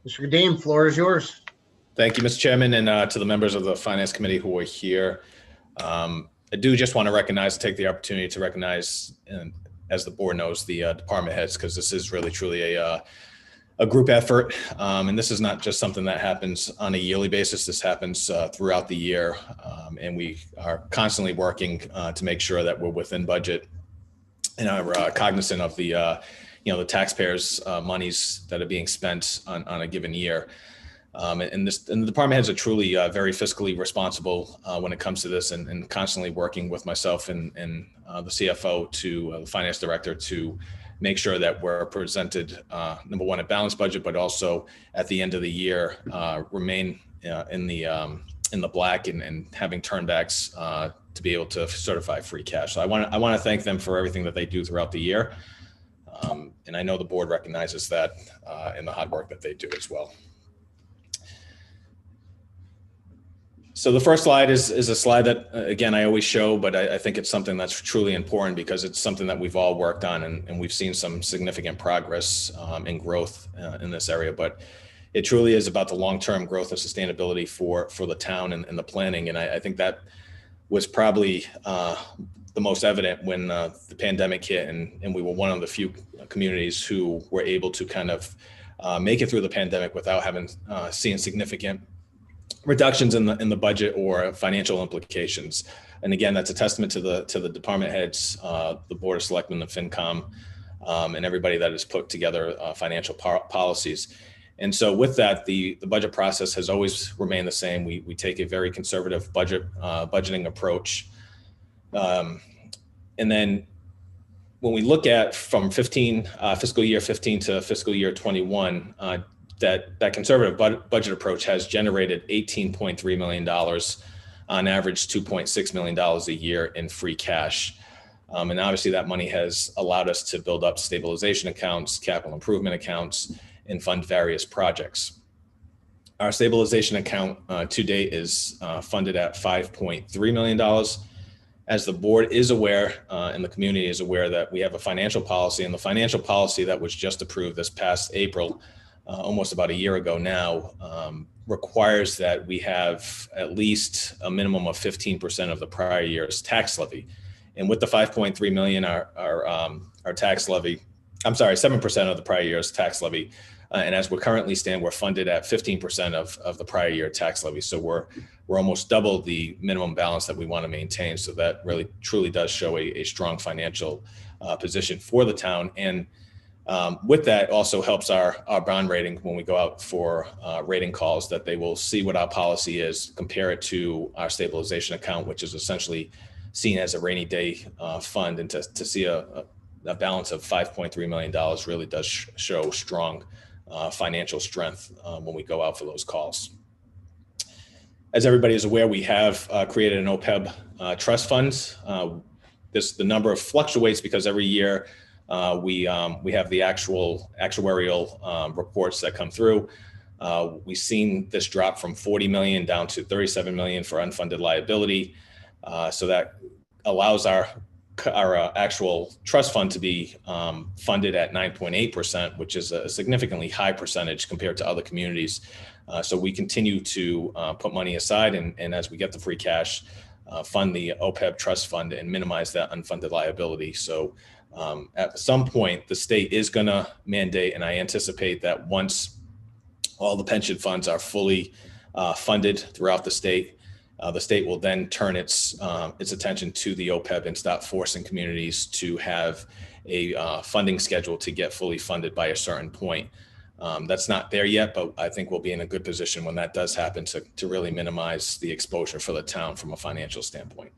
Mr. Kadim, floor is yours. Thank you, Mr. Chairman, and to the members of the Finance Committee who are here. I do just want to take the opportunity to recognize, and as the board knows, the department heads, because this is really truly a group effort. And this is not just something that happens on a yearly basis. This happens throughout the year. And we are constantly working to make sure that we're within budget and are cognizant of the the taxpayers' monies that are being spent on a given year. And the department heads are truly very fiscally responsible when it comes to this, and constantly working with myself and the CFO to the finance director to make sure that we're presented, number one, a balanced budget, but also at the end of the year remain in the black and having turnbacks to be able to certify free cash. So I want to thank them for everything that they do throughout the year, and I know the board recognizes that in the hard work that they do as well. So the first slide is a slide that, again, I always show, but I think it's something that's truly important because it's something that we've all worked on, and we've seen some significant progress and growth in this area. But it truly is about the long-term growth and sustainability for the town and the planning. And I think that was probably the most evident when the pandemic hit, and we were one of the few communities who were able to kind of make it through the pandemic without having seen significant reductions in the budget or financial implications. And again, that's a testament to the department heads, the Board of Selectmen, the FinCom, and everybody that has put together financial policies. And so with that, the budget process has always remained the same. We take a very conservative budgeting approach. And then when we look at from fiscal year 15 to fiscal year 21, that conservative budget approach has generated $18.3 million, on average $2.6 million a year in free cash. And obviously that money has allowed us to build up stabilization accounts, capital improvement accounts, and fund various projects. Our stabilization account to date is funded at $5.3 million. As the board is aware and the community is aware that we have a financial policy, and the financial policy that was just approved this past April, almost about a year ago now, requires that we have at least a minimum of 15% of the prior year's tax levy. And with the 5.3 million, our tax levy, 7% of the prior year's tax levy. And as we currently stand, we're funded at 15% of the prior year tax levy. So we're almost double the minimum balance that we want to maintain. So that really truly does show a strong financial position for the town. And with that also helps our bond rating when we go out for rating calls, that they will see what our policy is, compare it to our stabilization account, which is essentially seen as a rainy day fund. And to see a balance of $5.3 million really does show strong financial strength when we go out for those calls. As everybody is aware, we have created an OPEB trust fund. The number fluctuates because every year we have the actuarial reports that come through. We've seen this drop from 40 million down to 37 million for unfunded liability. So that allows our actual trust fund to be funded at 9.8%, which is a significantly high percentage compared to other communities. So we continue to put money aside, and as we get the free cash, fund the OPEB trust fund and minimize that unfunded liability. So at some point, the state is going to mandate, and I anticipate that once all the pension funds are fully funded throughout the state will then turn its attention to the OPEB and start forcing communities to have a funding schedule to get fully funded by a certain point. That's not there yet, but I think we'll be in a good position when that does happen to really minimize the exposure for the town from a financial standpoint.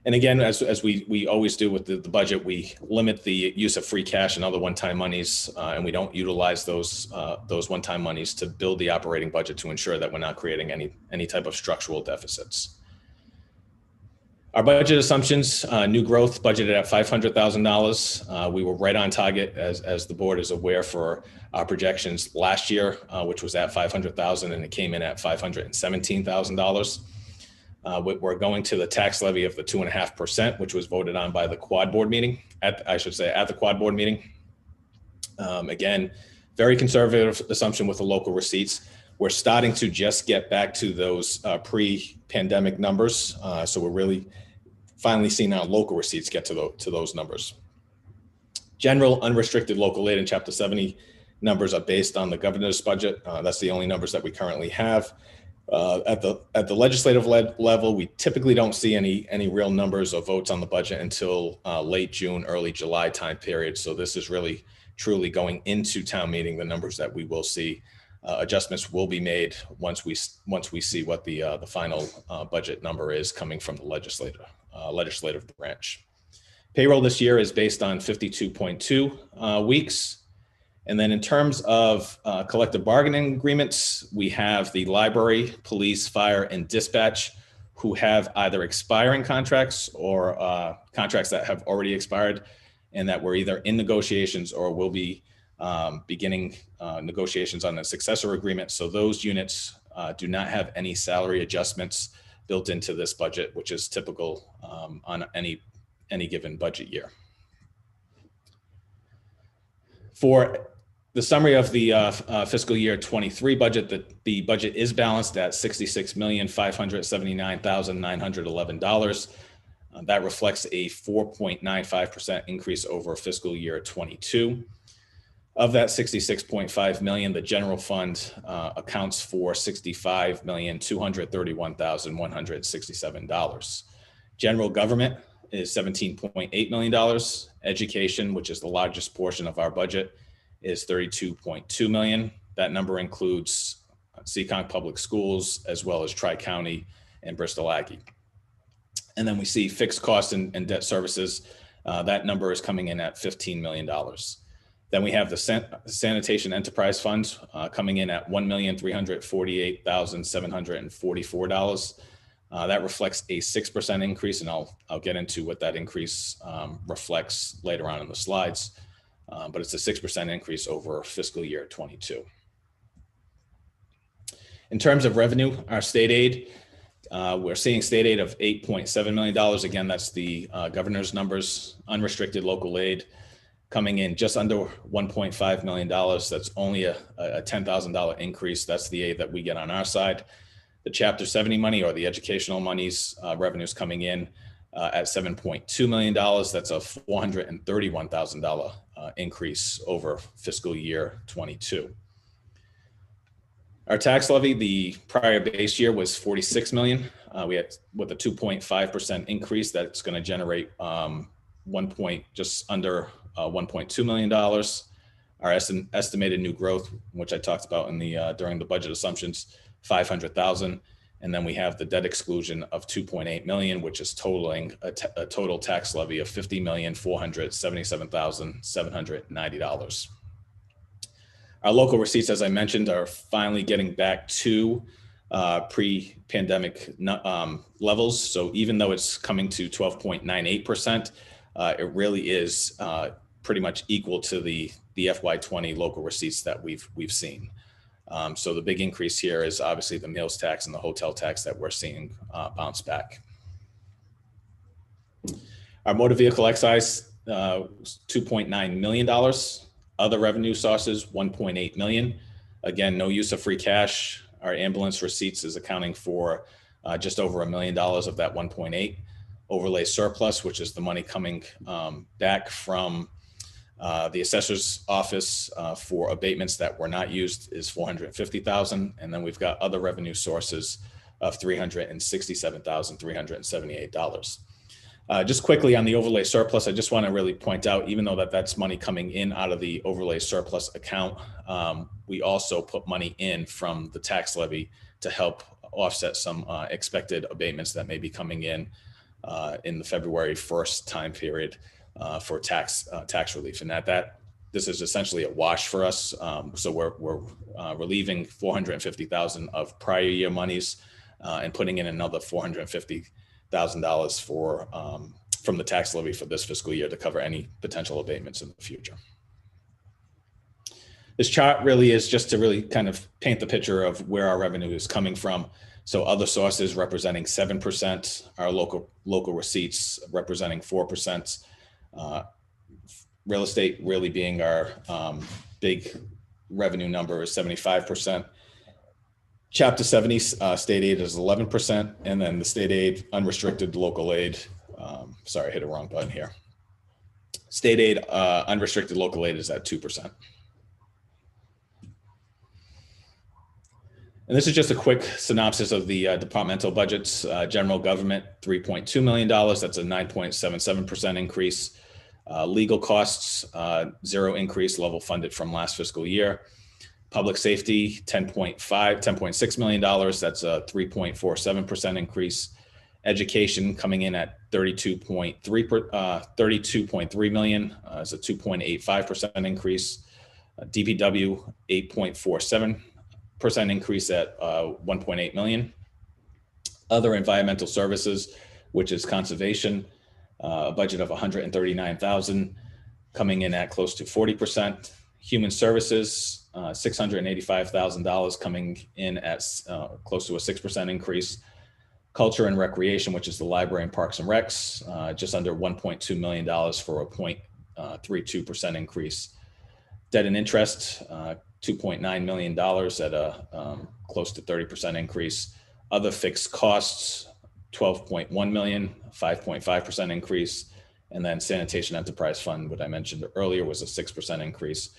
And again, as we always do with the budget, we limit the use of free cash and other one-time monies, and we don't utilize those one-time monies to build the operating budget to ensure that we're not creating any type of structural deficits. Our budget assumptions, new growth budgeted at $500,000. We were right on target, as the board is aware, for our projections last year, which was at $500,000, and it came in at $517,000. We're going to the tax levy of the 2.5%, which was voted on by the quad board meeting, at the quad board meeting. Again, very conservative assumption with the local receipts. We're starting to just get back to those pre-pandemic numbers. So we're really finally seeing our local receipts get to those numbers. General unrestricted local aid in Chapter 70 numbers are based on the governor's budget. That's the only numbers that we currently have. At the legislative level, we typically don't see any real numbers or votes on the budget until late June, early July time period. So this is really truly going into town meeting, the numbers that we will see. Adjustments will be made once we see what the final budget number is coming from the legislative branch. Payroll this year is based on 52.2 weeks. And then in terms of collective bargaining agreements, we have the library, police, fire, and dispatch who have either expiring contracts or contracts that have already expired and that we're either in negotiations or will be beginning negotiations on a successor agreement. So those units do not have any salary adjustments built into this budget, which is typical on any given budget year. For the summary of the fiscal year 23 budget, the budget is balanced at $66,579,911. That reflects a 4.95% increase over fiscal year 22. Of that 66.5 million, the general fund accounts for $65,231,167. General government is $17.8 million. Education, which is the largest portion of our budget, is $32.2 million. That number includes Seekonk Public Schools, as well as Tri-County and Bristol Aggie. And then we see fixed costs and debt services. That number is coming in at $15 million. Then we have the Sanitation Enterprise Fund coming in at $1,348,744. That reflects a 6% increase, and I'll get into what that increase reflects later on in the slides. But it's a 6% increase over fiscal year 22. In terms of revenue, our state aid, we're seeing state aid of $8.7 million. Again, that's the governor's numbers. Unrestricted local aid coming in just under $1.5 million. That's only a $10,000 increase. That's the aid that we get on our side. The Chapter 70 money, or the educational monies, revenues coming in at $7.2 million. That's a $431,000 increase over fiscal year 22. Our tax levy, the prior base year was 46 million. We had, with a 2.5% increase, that's going to generate just under $1.2 million. Our estimated new growth, which I talked about in the during the budget assumptions, 500,000. And then we have the debt exclusion of 2.8 million, which is totaling a total tax levy of $50,477,790. Our local receipts, as I mentioned, are finally getting back to pre-pandemic levels. So even though it's coming to 12.98%, it really is pretty much equal to the FY20 local receipts that we've seen. So the big increase here is obviously the meals tax and the hotel tax that we're seeing bounce back. Our motor vehicle excise, $2.9 million. Other revenue sources, $1.8 million. Again, no use of free cash. Our ambulance receipts is accounting for just over $1 million of that 1.8. Overlay surplus, which is the money coming back from the assessor's office for abatements that were not used, is $450,000. And then we've got other revenue sources of $367,378. Just quickly on the overlay surplus, I just want to really point out, even though that's money coming in out of the overlay surplus account, we also put money in from the tax levy to help offset some expected abatements that may be coming in the February 1st time period for tax relief. And this is essentially a wash for us. So we're relieving $450,000 of prior year monies and putting in another $450,000 from the tax levy for this fiscal year to cover any potential abatements in the future. This chart really is just to really kind of paint the picture of where our revenue is coming from. So other sources representing 7%, our local receipts representing 4%, real estate really being our big revenue number is 75%. Chapter 70 state aid is 11%, and then the state aid, unrestricted local aid. Sorry, I hit a wrong button here. State aid, unrestricted local aid is at 2%. And this is just a quick synopsis of the departmental budgets. General government, $3.2 million. That's a 9.77% increase. Legal costs, 0 increase, level funded from last fiscal year. Public safety, $10.6 million. That's a 3.47% increase. Education coming in at 32.3 million. It's a 2.85% increase. DPW, 8.47% increase at 1.8 million. Other environmental services, which is conservation, a budget of 139,000, coming in at close to 40%. Human services, $685,000, coming in at close to a 6% increase. Culture and recreation, which is the library and parks and recs, just under $1.2 million for a 0.32% increase. Debt and interest, $2.9 million at a close to 30% increase. Other fixed costs, $12.1 million, 5.5% increase. And then sanitation enterprise fund, what I mentioned earlier, was a 6% increase.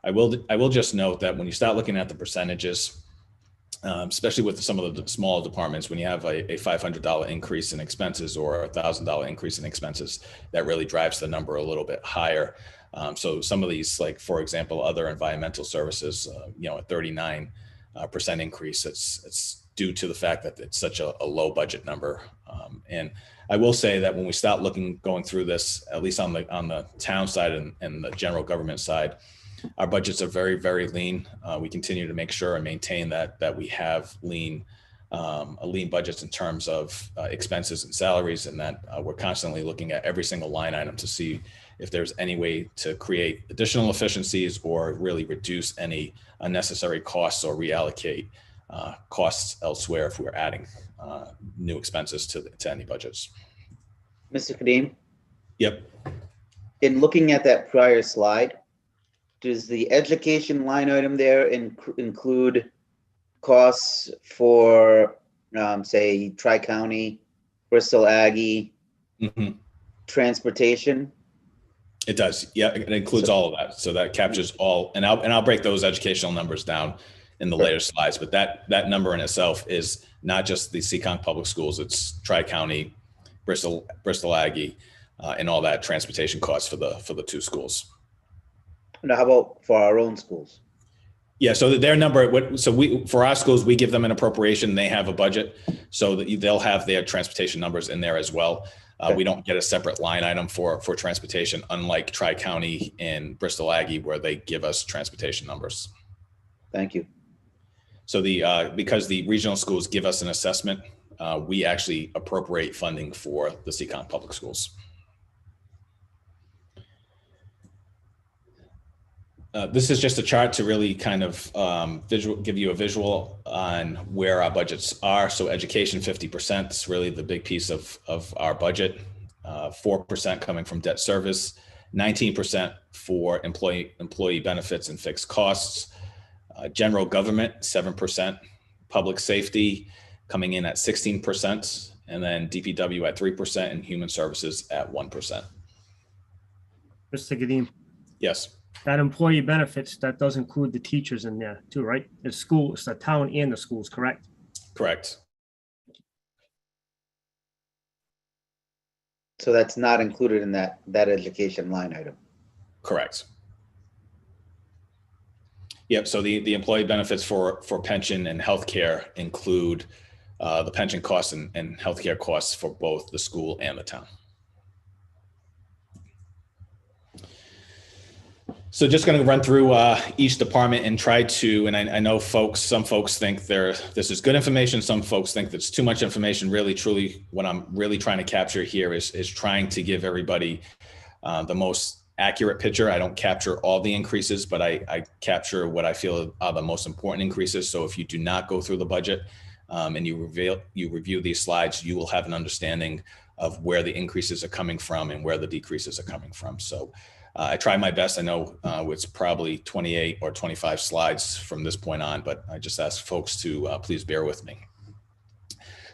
I will just note that when you start looking at the percentages, especially with some of the smaller departments, when you have a $500 increase in expenses or a $1,000 increase in expenses, that really drives the number a little bit higher. So some of these, like for example, other environmental services, a 39% increase. It's due to the fact that it's such a low budget number. And I will say that when we start going through this, at least on the town side and the general government side, our budgets are very, very lean. We continue to make sure and maintain that we have lean budgets in terms of expenses and salaries, and that we're constantly looking at every single line item to see if there's any way to create additional efficiencies or really reduce any unnecessary costs or reallocate costs elsewhere if we're adding new expenses to any budgets. Mr. Kadim, Yep. in looking at that prior slide, does the education line item there include costs for, say, Tri-County, Bristol Aggie, transportation? It does. Yeah, it includes all of that. So that captures all, and I'll break those educational numbers down in the later slides. But that number in itself is not just the Seekonk Public Schools. It's Tri-County, Bristol Aggie, and all that transportation costs for the two schools. Now, how about for our own schools? Yeah, so their number, for our schools, we give them an appropriation. They have a budget, so that they'll have their transportation numbers in there as well. We don't get a separate line item for transportation, unlike Tri-County and Bristol Aggie, where they give us transportation numbers. Thank you. So because the regional schools give us an assessment, we actually appropriate funding for the Seekonk Public Schools. This is just a chart to really kind of give you a visual on where our budgets are. So education, 50% is really the big piece of our budget. 4% coming from debt service, 19% for employee benefits and fixed costs. General government, 7%. Public safety coming in at 16%, and then DPW at 3%, and human services at 1%. Mr. Kadim, Yes. that employee benefits, that does include the teachers in there too, right? It's the town and the schools, correct? Correct. So that's not included in that education line item. Correct. Yep. So the employee benefits for pension and healthcare include the pension costs and healthcare costs for both the school and the town. So just going to run through each department and try to, and I know some folks think this is good information. Some folks think that's too much information. Really, truly, what I'm really trying to capture here is trying to give everybody the most accurate picture. I don't capture all the increases, but I capture what I feel are the most important increases. So if you do not go through the budget and you review these slides, you will have an understanding of where the increases are coming from and where the decreases are coming from. So I tried my best. I know it's probably 28 or 25 slides from this point on, but I just ask folks to please bear with me.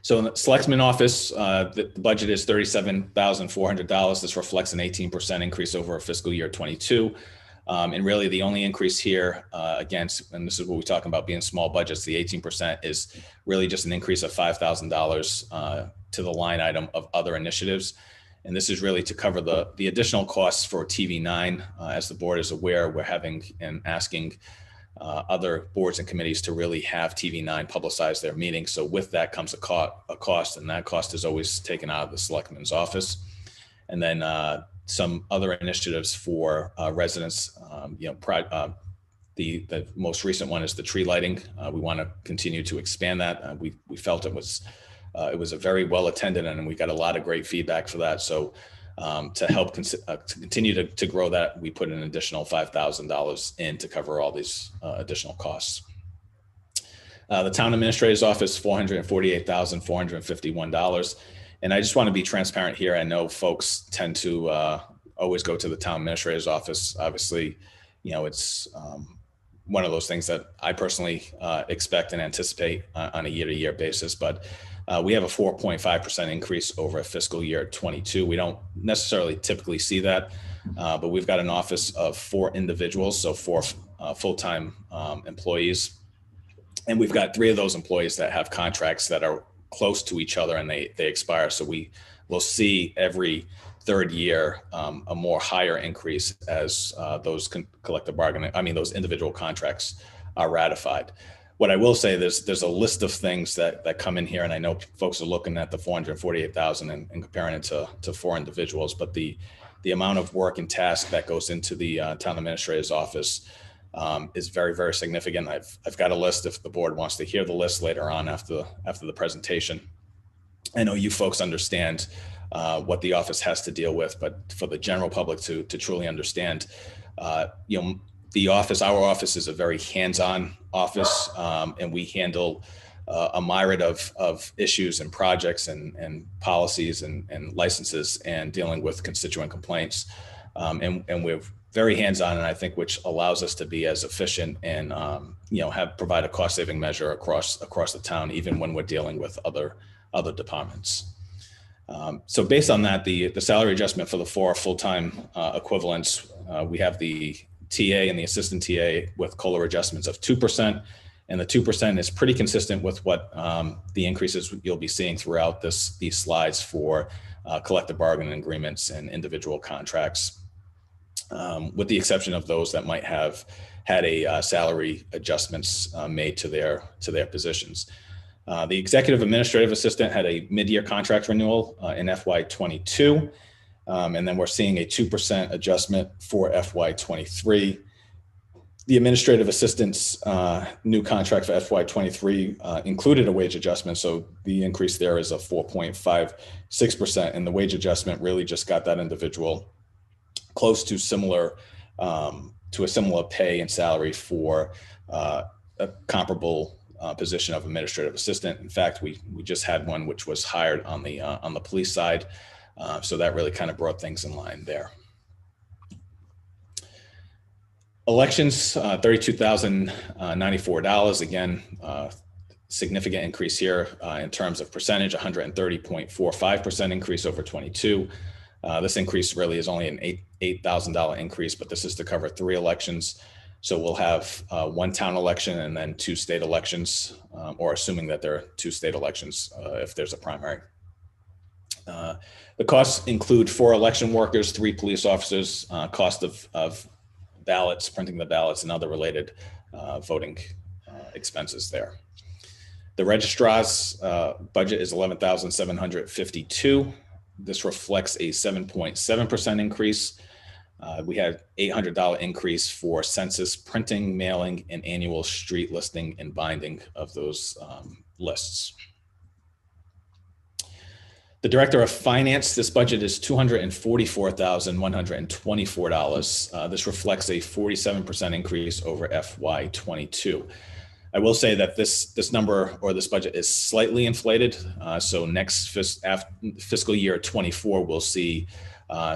So in the Selectmen office, the budget is $37,400. This reflects an 18% increase over fiscal year 22. And really the only increase here against, and this is what we're talking about being small budgets, the 18% is really just an increase of $5,000 to the line item of other initiatives. And this is really to cover the additional costs for TV9. As the board is aware, we're having and asking other boards and committees to really have TV9 publicize their meetings. So with that comes a cost, and that cost is always taken out of the Selectman's office. And then some other initiatives for residents. The most recent one is the tree lighting. We want to continue to expand that. We felt it was a very well attended, and we got a lot of great feedback for that. So to help to continue to grow that, we put an additional $5,000 in to cover all these additional costs. The town administrator's office, $448,451. And I just want to be transparent here. I know folks tend to always go to the town administrator's office. Obviously, it's one of those things that I personally expect and anticipate on a year-to-year basis. But we have a 4.5% increase over fiscal year 22. We don't necessarily typically see that, but we've got an office of 4 individuals, so 4 full-time employees. And we've got 3 of those employees that have contracts that are close to each other and they expire. So we will see every third year a more higher increase as those collective bargaining, those individual contracts are ratified. What I will say, there's a list of things that come in here, and I know folks are looking at the 448,000 and comparing it to 4 individuals, but the amount of work and task that goes into the town administrator's office is very, very significant. I've got a list if the board wants to hear the list later on after the presentation. I know you folks understand what the office has to deal with, but for the general public to truly understand, our office is a very hands-on office, and we handle a myriad of issues and projects and policies and licenses and dealing with constituent complaints. And we're very hands-on, and I think which allows us to be as efficient and provide a cost-saving measure across the town, even when we're dealing with other departments. So based on that, the salary adjustment for the 4 full-time equivalents, we have the TA and the assistant TA with COLA adjustments of 2%, and the 2% is pretty consistent with what the increases you'll be seeing throughout these slides for collective bargaining agreements and individual contracts. With the exception of those that might have had a salary adjustments made to their positions. The executive administrative assistant had a mid-year contract renewal in FY22, and then we're seeing a 2% adjustment for FY23. The administrative assistant's new contract for FY23 included a wage adjustment, so the increase there is a 4.56%, and the wage adjustment really just got that individual close to a similar pay and salary for a comparable position of administrative assistant. In fact, we just had one which was hired on the police side, so that really kind of brought things in line there. Elections, $32,094. Again, significant increase here in terms of percentage, 130.45% increase over 22. This increase really is only an $8,000 increase, but this is to cover 3 elections. So we'll have 1 town election and then 2 state elections, or assuming that there are 2 state elections if there's a primary. The costs include 4 election workers, 3 police officers, cost of ballots, printing the ballots, and other related voting expenses there. The registrar's budget is $11,752. This reflects a 7.7% increase. We had $800 increase for census printing, mailing, and annual street listing and binding of those lists. The Director of Finance, this budget is $244,124. This reflects a 47% increase over FY22. I will say that this number or this budget is slightly inflated. So next fiscal year 24, we'll see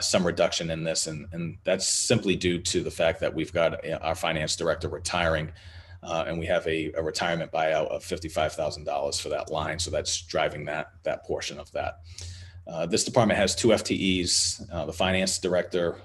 some reduction in this, and that's simply due to the fact that we've got our finance director retiring, and we have a retirement buyout of $55,000 for that line. So that's driving that portion of that. This department has 2 FTEs. The finance director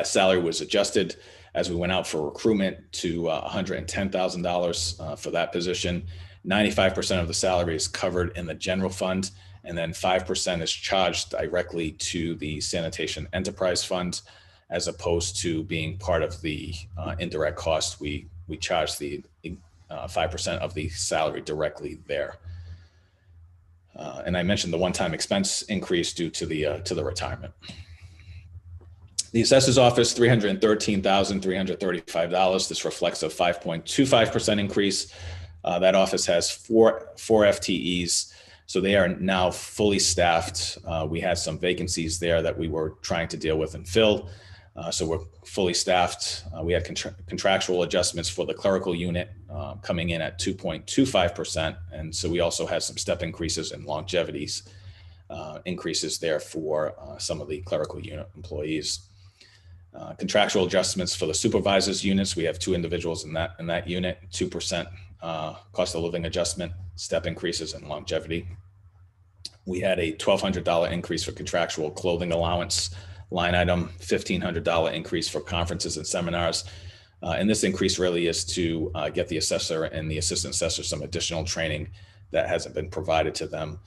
salary was adjusted as we went out for recruitment to $110,000 for that position. 95% of the salary is covered in the general fund, and then 5% is charged directly to the sanitation enterprise fund, as opposed to being part of the indirect cost. We charge the 5% of the salary directly there. And I mentioned the one-time expense increase due to the retirement. The assessor's office, $313,335. This reflects a 5.25% increase. That office has four FTEs, so they are now fully staffed. We had some vacancies there that we were trying to deal with and fill. So we're fully staffed. We had contractual adjustments for the clerical unit coming in at 2.25%. And so we also had some step increases and longevities increases there for some of the clerical unit employees. Contractual adjustments for the supervisors units. We have 2 individuals in that unit, 2% cost of living adjustment, step increases, and longevity. We had a $1,200 increase for contractual clothing allowance line item, $1,500 increase for conferences and seminars. And this increase really is to get the assessor and the assistant assessor some additional training that hasn't been provided to them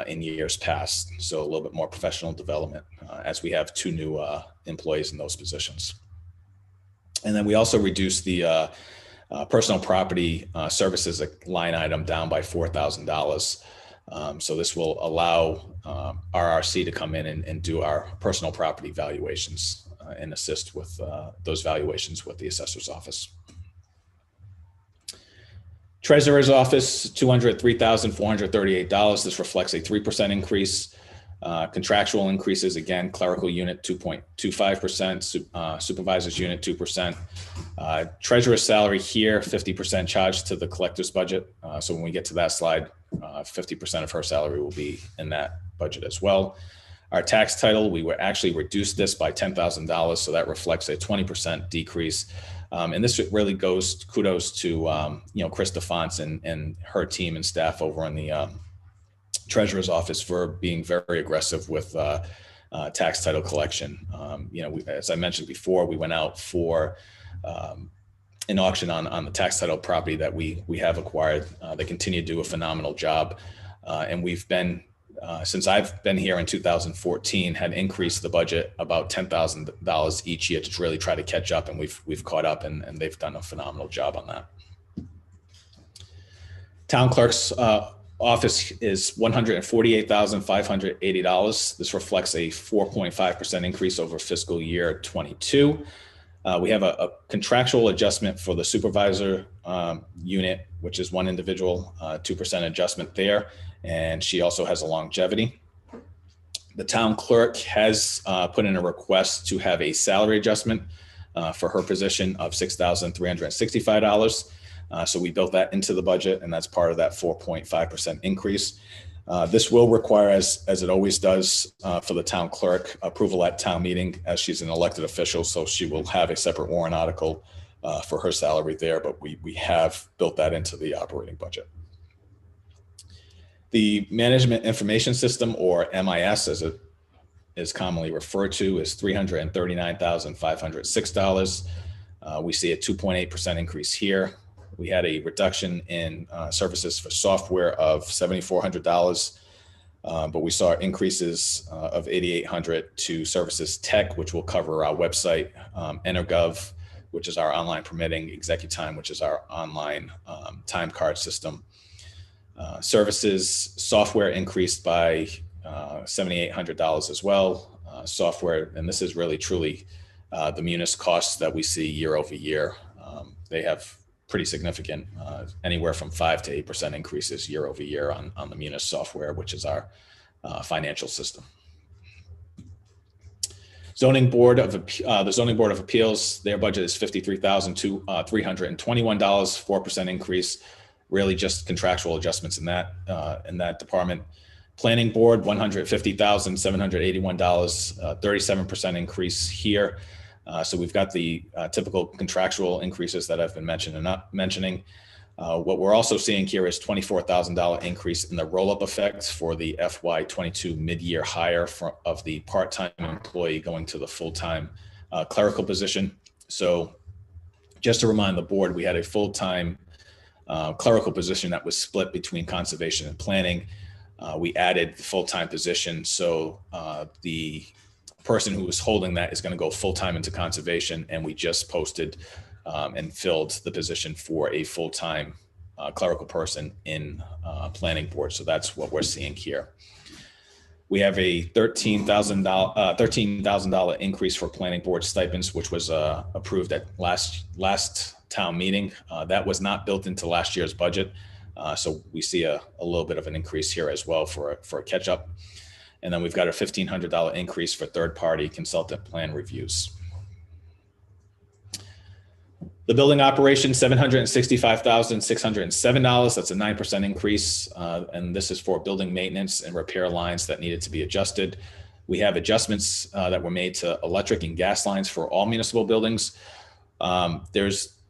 in years past. So a little bit more professional development as we have 2 new employees in those positions. And then we also reduced the personal property services line item down by $4,000. So this will allow RRC to come in and do our personal property valuations and assist with those valuations with the assessor's office. Treasurer's office, $203,438. This reflects a 3% increase. Contractual increases, again, clerical unit 2.25%, supervisor's unit 2%. Treasurer's salary here, 50% charged to the collector's budget. So when we get to that slide, 50% of her salary will be in that budget as well. Our tax title, we were actually reduced this by $10,000, so that reflects a 20% decrease. And this really goes kudos to Chris DeFonts and her team and staff over in the Treasurer's office for being very aggressive with tax title collection. As I mentioned before, we went out for an auction on the tax title property that we have acquired. They continue to do a phenomenal job, and we've been since I've been here in 2014, had increased the budget about $10,000 each year to really try to catch up, and we've caught up, and they've done a phenomenal job on that. Town clerk's office is $148,580. This reflects a 4.5% increase over fiscal year 22. We have a contractual adjustment for the supervisor unit, which is 1 individual, 2% adjustment there. And she also has a longevity. The town clerk has put in a request to have a salary adjustment for her position of $6,365. So we built that into the budget, and that's part of that 4.5% increase. This will require, as it always does for the town clerk, approval at town meeting, as she's an elected official. So she will have a separate warrant article for her salary there, but we have built that into the operating budget. The Management Information System, or MIS, as it is commonly referred to, is $339,506. We see a 2.8% increase here. We had a reduction in services for software of $7,400, but we saw increases of $8,800 to services tech, which will cover our website, Energov, which is our online permitting, ExecuTime, which is our online time card system. Services software increased by $7,800 as well. Software, and this is really truly the munis costs that we see year over year. They have pretty significant, anywhere from 5 to 8% increases year over year on the munis software, which is our financial system. The Zoning Board of Appeals, their budget is $53,321, 4% increase. Really just contractual adjustments in that department. Planning Board, $150,781, 37% increase here. So we've got the typical contractual increases that I've been mentioning. What we're also seeing here is $24,000 increase in the roll-up effect for the FY22 mid-year hire of the part-time employee going to the full-time clerical position. So just to remind the board, we had a full-time clerical position that was split between conservation and planning. We added the full-time position, so the person who was holding that is going to go full-time into conservation, and we just posted and filled the position for a full-time clerical person in planning board. So that's what we're seeing here. We have a $13,000 increase for planning board stipends, which was approved at last town meeting. That was not built into last year's budget. So we see a little bit of an increase here as well for a catch up. And then we've got a $1,500 increase for third-party consultant plan reviews. The building operation, $765,607. That's a 9% increase. And this is for building maintenance and repair lines that needed to be adjusted. We have adjustments that were made to electric and gas lines for all municipal buildings. There's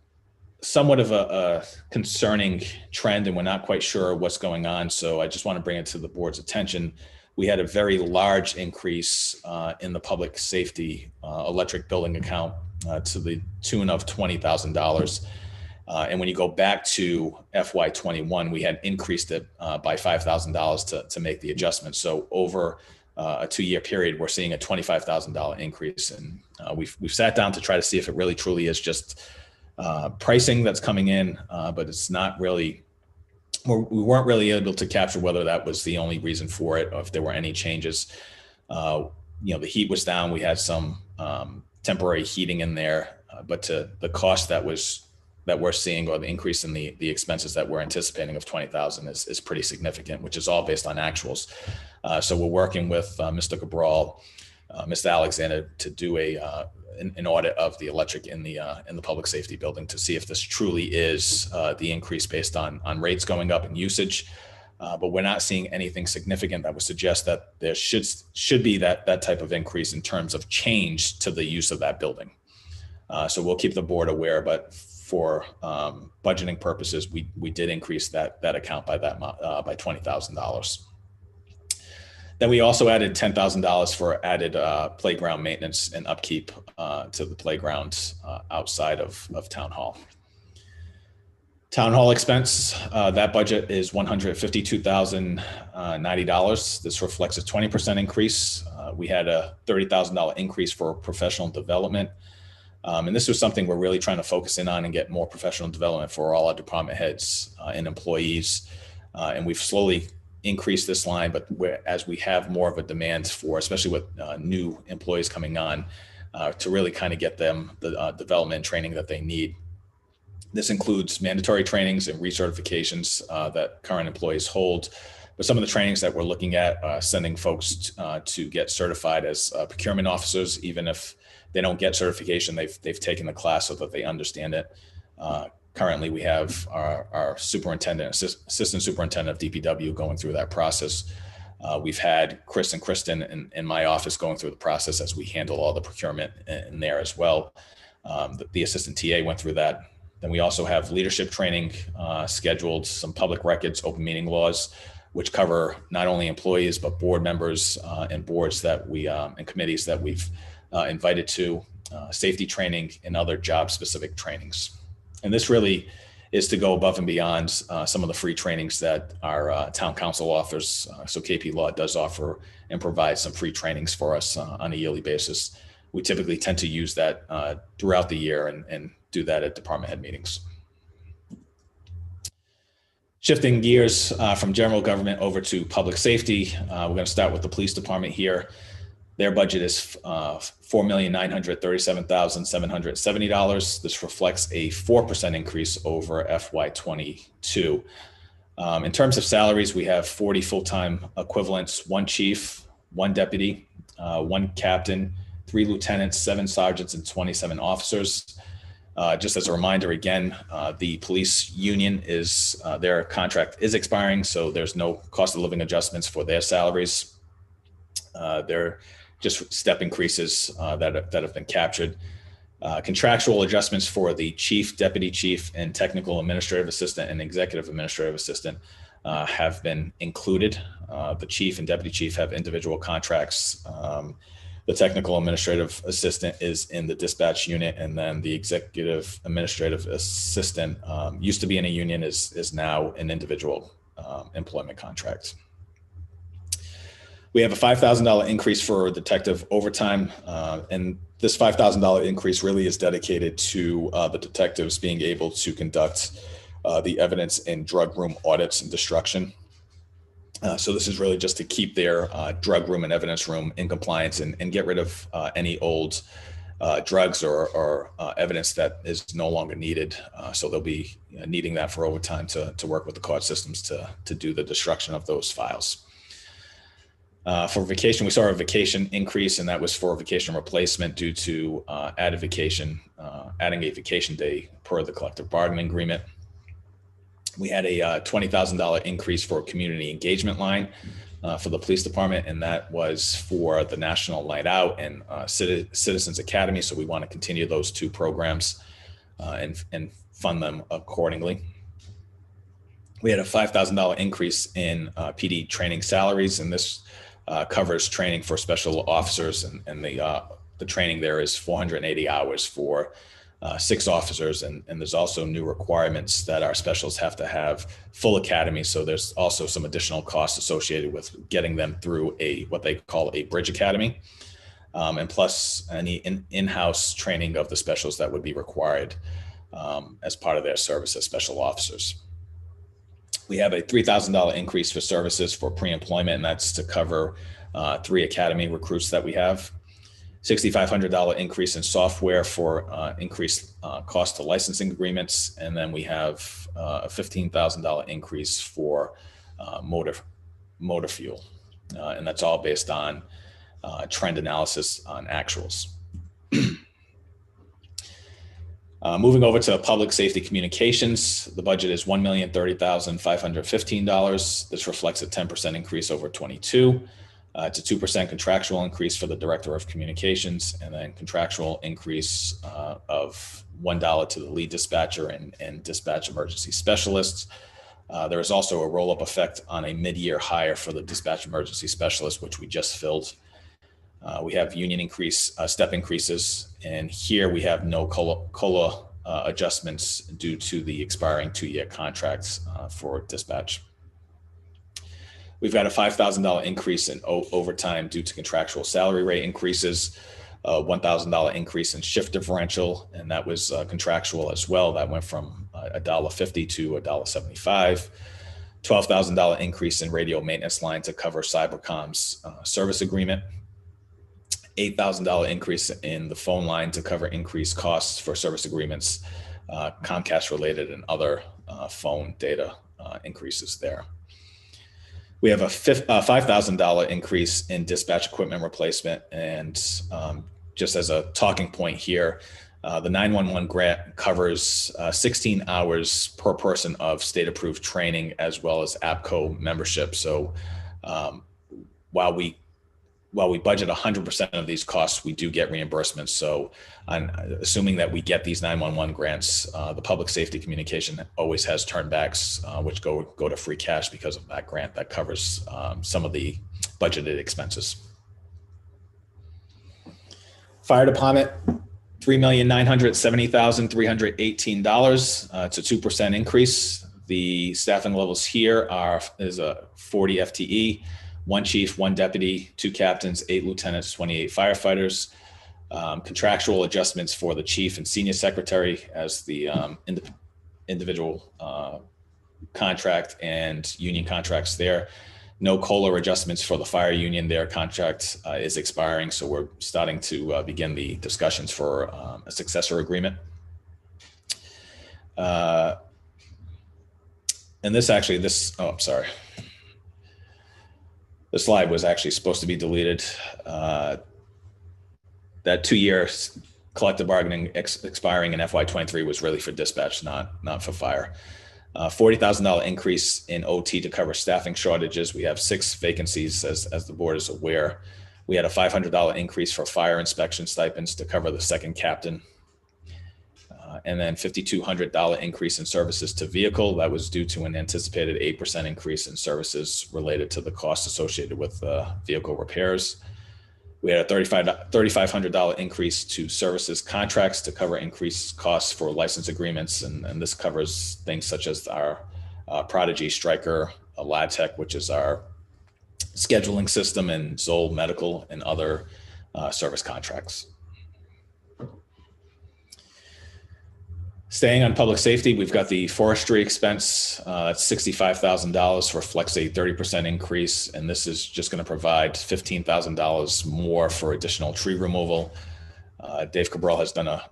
somewhat of a concerning trend, and we're not quite sure what's going on. So I just want to bring it to the board's attention. We had a very large increase in the public safety electric building account to the tune of $20,000. And when you go back to FY21, we had increased it by $5,000 to make the adjustment. So over a 2-year period, we're seeing a $25,000 increase. And we've sat down to try to see if it really truly is just pricing that's coming in, but it's not really. We weren't really able to capture whether that was the only reason for it, or if there were any changes. The heat was down. We had some temporary heating in there, but the cost that we're seeing, or the increase in the expenses that we're anticipating of $20,000 is pretty significant, which is all based on actuals. So we're working with Mr. Cabral, Mr. Alexander, to do an audit of the electric in the public safety building to see if this truly is the increase based on rates going up and usage. But we're not seeing anything significant that would suggest that there should be that type of increase in terms of change to the use of that building. So we'll keep the board aware, but for budgeting purposes, we did increase that account by $20,000. Then we also added $10,000 for added playground maintenance and upkeep to the playground outside of Town Hall. Town Hall expense, that budget is $152,090. This reflects a 20% increase. We had a $30,000 increase for professional development. And this was something we're really trying to focus in on and get more professional development for all our department heads and employees. And we've slowly increase this line, but as we have more of a demand for, especially with new employees coming on, to really kind of get them the development and training that they need. This includes mandatory trainings and recertifications that current employees hold, but some of the trainings that we're looking at sending folks to get certified as procurement officers, even if they don't get certification, they've taken the class so that they understand it. Currently, we have our superintendent, assistant superintendent of DPW going through that process. We've had Chris and Kristen in my office going through the process as we handle all the procurement in there as well. The assistant TA went through that. Then we also have leadership training scheduled, some public records, open meeting laws, which cover not only employees, but board members and boards that we and committees that we've invited to, safety training and other job specific trainings. And this really is to go above and beyond some of the free trainings that our town council offers. So KP Law does offer and provide some free trainings for us on a yearly basis. We typically tend to use that throughout the year and do that at department head meetings. Shifting gears from general government over to public safety, we're going to start with the police department here. Their budget is $4,937,770. This reflects a 4% increase over FY22. In terms of salaries, we have 40 full-time equivalents, 1 chief, 1 deputy, 1 captain, 3 lieutenants, 7 sergeants, and 27 officers. Just as a reminder, again, the police union is, their contract is expiring, so there's no cost of living adjustments for their salaries. They're just step increases that have been captured. Contractual adjustments for the chief, deputy chief, and technical administrative assistant and executive administrative assistant have been included. The chief and deputy chief have individual contracts. The technical administrative assistant is in the dispatch unit, and then the executive administrative assistant used to be in a union, is now an individual employment contract. We have a $5,000 increase for detective overtime, and this $5,000 increase really is dedicated to the detectives being able to conduct the evidence in drug room audits and destruction. So this is really just to keep their drug room and evidence room in compliance and get rid of any old drugs or evidence that is no longer needed. So they'll be needing that for overtime to work with the court systems to do the destruction of those files. For vacation, we saw a vacation increase, and that was for vacation replacement due to adding a vacation day per the collective bargaining agreement. We had a $20,000 increase for a community engagement line for the police department, and that was for the National Night Out and Citizens Academy. So we want to continue those two programs and fund them accordingly. We had a $5,000 increase in PD training salaries, and this covers training for special officers, and the training there is 480 hours for 6 officers, and there's also new requirements that our specialists have to have full academy. So there's also some additional costs associated with getting them through what they call a bridge academy, and plus any in-house training of the specialists that would be required as part of their service as special officers. We have a $3,000 increase for services for pre-employment, and that's to cover 3 academy recruits that we have. $6,500 increase in software for increased cost to licensing agreements. And then we have a $15,000 increase for motor fuel. And that's all based on trend analysis on actuals. Moving over to public safety communications, the budget is $1,030,515. This reflects a 10% increase over 22. It's a 2% contractual increase for the director of communications, and then contractual increase of $1 to the lead dispatcher and dispatch emergency specialists. There is also a roll-up effect on a mid-year hire for the dispatch emergency specialist, which we just filled. We have union step increases, and here we have no COLA adjustments due to the expiring 2-year contracts for dispatch. We've got a $5,000 increase in overtime due to contractual salary rate increases, $1,000 increase in shift differential, and that was contractual as well. That went from $1.50 to $1.75. $12,000 increase in radio maintenance line to cover Cybercom's service agreement. $8,000 increase in the phone line to cover increased costs for service agreements, Comcast related and other phone data increases there. We have a $5,000 increase in dispatch equipment replacement. And just as a talking point here, the 911 grant covers 16 hours per person of state approved training as well as APCO membership. So while we budget 100% of these costs, we do get reimbursements. So I'm assuming that we get these 911 grants, the public safety communication always has turnbacks, which go to free cash because of that grant that covers some of the budgeted expenses. Fire department, $3,970,318. It's a 2% increase. The staffing levels here is a 40 FTE. 1 chief, 1 deputy, 2 captains, 8 lieutenants, 28 firefighters. Contractual adjustments for the chief and senior secretary as the individual contract and union contracts there. No COLA adjustments for the fire union. Their contract is expiring, so we're starting to begin the discussions for a successor agreement. And I'm sorry. The slide was actually supposed to be deleted. That 2-year collective bargaining expiring in FY23 was really for dispatch, not for fire. $40,000 increase in OT to cover staffing shortages. We have 6 vacancies, as the board is aware. We had a $500 increase for fire inspection stipends to cover the second captain. And then $5,200 increase in services to vehicle. That was due to an anticipated 8% increase in services related to the cost associated with vehicle repairs. We had a $3,500 increase to services contracts to cover increased costs for license agreements. And this covers things such as our Prodigy, Stryker, LabTech, which is our scheduling system, and Zoll Medical and other service contracts. Staying on public safety, we've got the forestry expense. It's $65,000, reflects a 30% increase, and this is just going to provide $15,000 more for additional tree removal. Dave Cabral has done a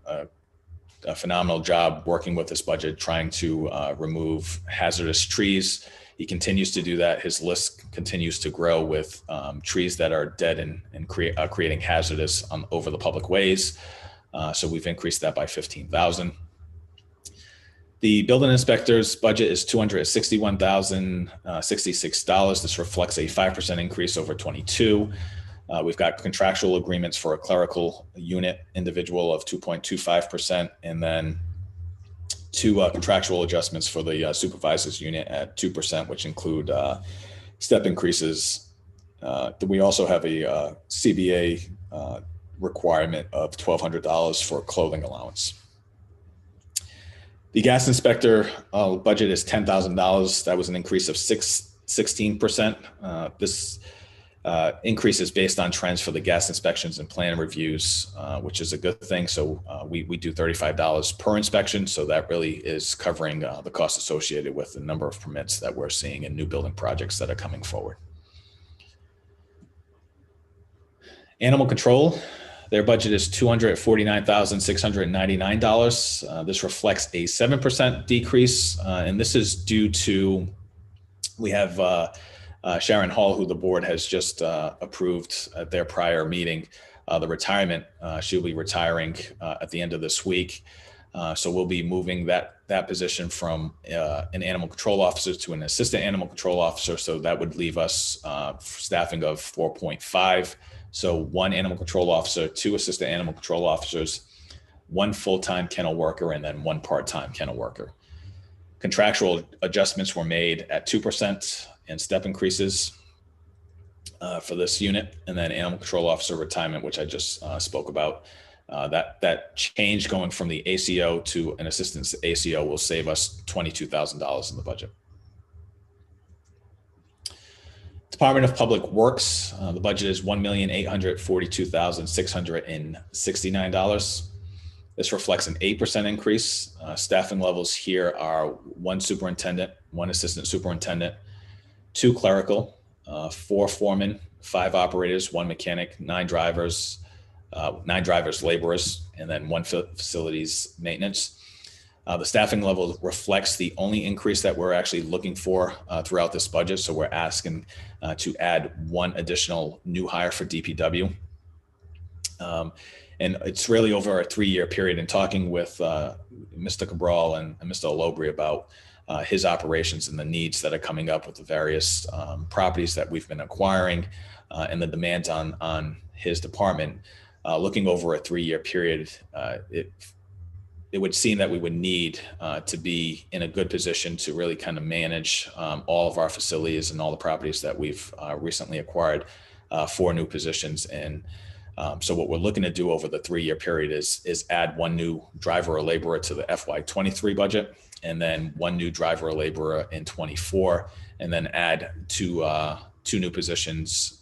phenomenal job working with this budget, trying to remove hazardous trees. He continues to do that. His list continues to grow with trees that are dead and creating hazardous over the public ways. So we've increased that by $15,000. The building inspector's budget is $261,066. This reflects a 5% increase over 22. We've got contractual agreements for a clerical unit individual of 2.25%, and then 2 contractual adjustments for the supervisor's unit at 2%, which include step increases. We also have a CBA requirement of $1,200 for clothing allowance. The gas inspector budget is $10,000. That was an increase of 16%. This increase is based on trends for the gas inspections and plan reviews, which is a good thing. So we do $35 per inspection. So that really is covering the cost associated with the number of permits that we're seeing in new building projects that are coming forward. Animal control. Their budget is $249,699. This reflects a 7% decrease, and this is due to, we have Sharon Hall, who the board has just approved at their prior meeting, the retirement. She'll be retiring at the end of this week. So we'll be moving that position from an animal control officer to an assistant animal control officer. So that would leave us staffing of 4.5. So 1 animal control officer, 2 assistant animal control officers, 1 full-time kennel worker, and then 1 part-time kennel worker. Contractual adjustments were made at 2% and step increases for this unit. And then animal control officer retirement, which I just spoke about. That change going from the ACO to an assistant ACO will save us $22,000 in the budget. Department of Public Works, the budget is $1,842,669. This reflects an 8% increase. Staffing levels here are 1 superintendent, 1 assistant superintendent, 2 clerical, 4 foremen, 5 operators, 1 mechanic, 9 drivers, laborers, and then 1 facilities maintenance. The staffing level reflects the only increase that we're actually looking for throughout this budget. So we're asking to add 1 additional new hire for DPW. And it's really over a 3-year period. And talking with Mr. Cabral and Mr. Olobri about his operations and the needs that are coming up with the various properties that we've been acquiring and the demands on his department, looking over a 3-year period, it would seem that we would need to be in a good position to really kind of manage all of our facilities and all the properties that we've recently acquired for new positions. And so what we're looking to do over the 3-year period is add 1 new driver or laborer to the FY23 budget, and then 1 new driver or laborer in 24, and then add 2 new positions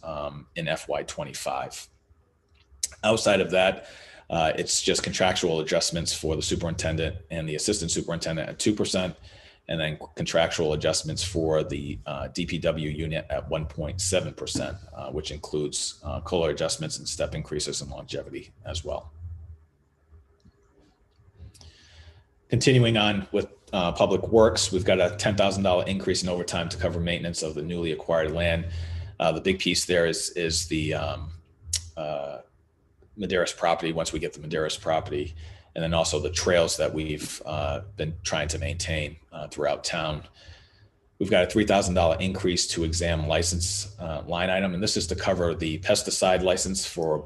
in FY25. Outside of that, it's just contractual adjustments for the superintendent and the assistant superintendent at 2%, and then contractual adjustments for the DPW unit at 1.7%, which includes COLA adjustments and step increases and longevity as well. Continuing on with Public Works, we've got a $10,000 increase in overtime to cover maintenance of the newly acquired land. The big piece there is the Madeira's property once we get the Madeira's property, and then also the trails that we've been trying to maintain throughout town. We've got a $3,000 increase to exam license line item, and this is to cover the pesticide license for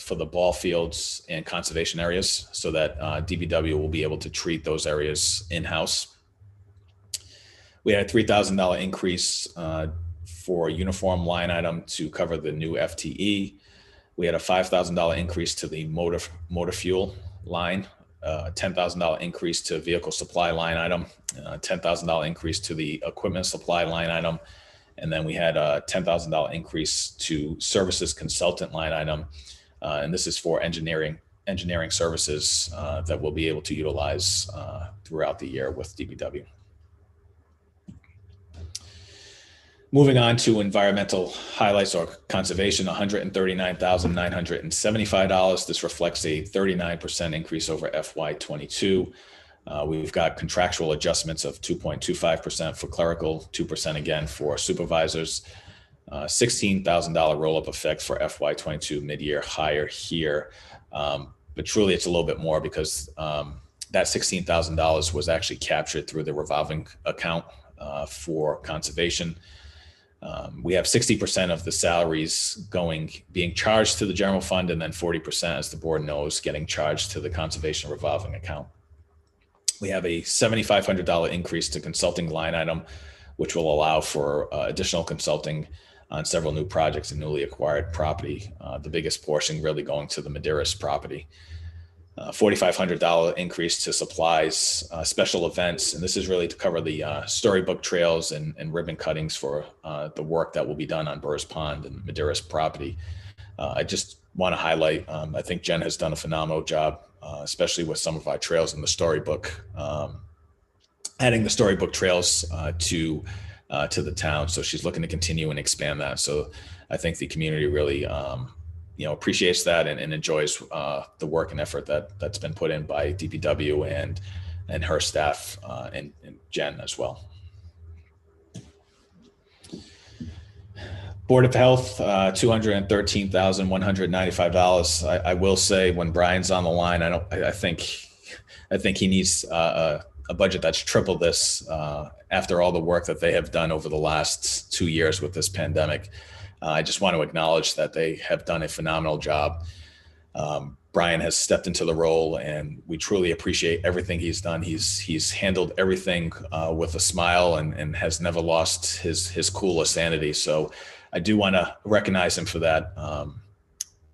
the ball fields and conservation areas, so that DPW will be able to treat those areas in-house. We had a $3,000 increase for uniform line item to cover the new FTE. We had a $5,000 increase to the motor fuel line, $10,000 increase to vehicle supply line item, $10,000 increase to the equipment supply line item, and then we had a $10,000 increase to services consultant line item, and this is for engineering services that we'll be able to utilize throughout the year with DPW. Moving on to environmental highlights or conservation, $139,975. This reflects a 39% increase over FY22. We've got contractual adjustments of 2.25% for clerical, 2% again for supervisors, $16,000 roll-up effect for FY22 mid-year hire here. But truly it's a little bit more because that $16,000 was actually captured through the revolving account for conservation. We have 60% of the salaries being charged to the general fund, and then 40%, as the board knows, getting charged to the conservation revolving account. We have a $7,500 increase to consulting line item, which will allow for additional consulting on several new projects and newly acquired property. The biggest portion really going to the Madeira's property. $4,500 increase to supplies, special events, and this is really to cover the storybook trails and ribbon cuttings for the work that will be done on Burrs Pond and Madeira's property. I just want to highlight, I think Jen has done a phenomenal job, especially with some of our trails in the storybook, adding the storybook trails to the town. So she's looking to continue and expand that. So I think the community really appreciates that and enjoys the work and effort that's been put in by DPW and her staff and Jen as well. Board of Health, $213,195. I will say, when Brian's on the line, I think he needs a budget that's triple this after all the work that they have done over the last 2 years with this pandemic. I just want to acknowledge that they have done a phenomenal job. Brian has stepped into the role, and we truly appreciate everything he's done. He's handled everything with a smile and has never lost his cool or sanity. So I do want to recognize him for that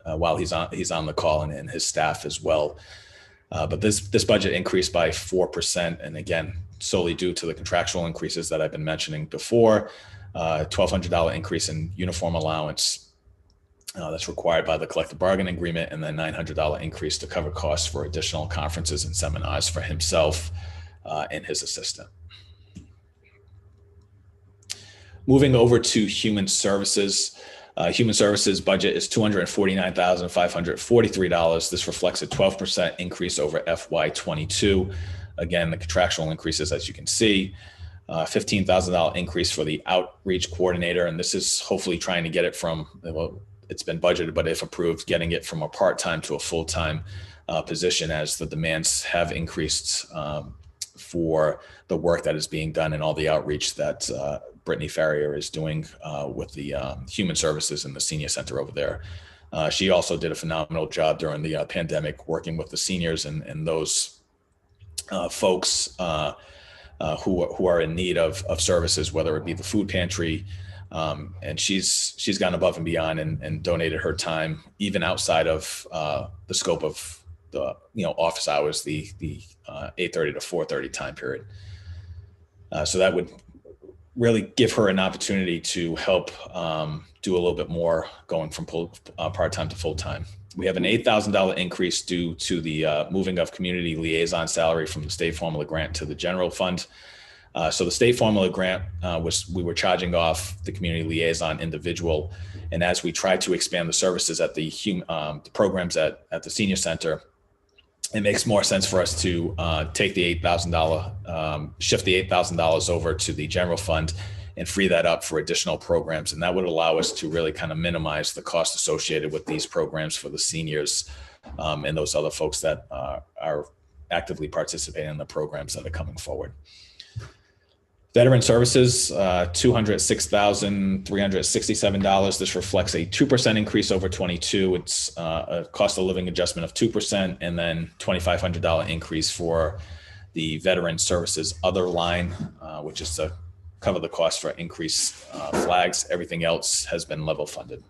while he's on the call, and his staff as well. But this budget increased by 4%, and again, solely due to the contractual increases that I've been mentioning before. $1,200 increase in uniform allowance that's required by the collective bargaining agreement, and then $900 increase to cover costs for additional conferences and seminars for himself and his assistant. Moving over to human services. Human services budget is $249,543. This reflects a 12% increase over FY22. Again, the contractual increases, as you can see. $15,000 increase for the outreach coordinator. And this is hopefully trying to get it from, well, it's been budgeted, but if approved, getting it from a part-time to a full-time position, as the demands have increased for the work that is being done and all the outreach that Brittany Farrier is doing with the human services in the senior center over there. She also did a phenomenal job during the pandemic, working with the seniors and those folks who are in need of services, whether it be the food pantry, and she's gone above and beyond and donated her time even outside of the scope of the office hours, the 8:30 to 4:30 time period. So that would really give her an opportunity to help do a little bit more, going from part-time to full-time. We have an $8,000 increase due to the moving of community liaison salary from the state formula grant to the general fund. So the state formula grant we were charging off the community liaison individual. And as we try to expand the services at the programs at the senior center, it makes more sense for us to take the $8,000, shift the $8,000 over to the general fund and free that up for additional programs. And that would allow us to really kind of minimize the cost associated with these programs for the seniors and those other folks that are actively participating in the programs that are coming forward. Veteran services, $206,367. This reflects a 2% increase over 22. It's a cost of living adjustment of 2%, and then $2,500 increase for the veteran services other line, which is to cover the cost for increased flags. Everything else has been level funded.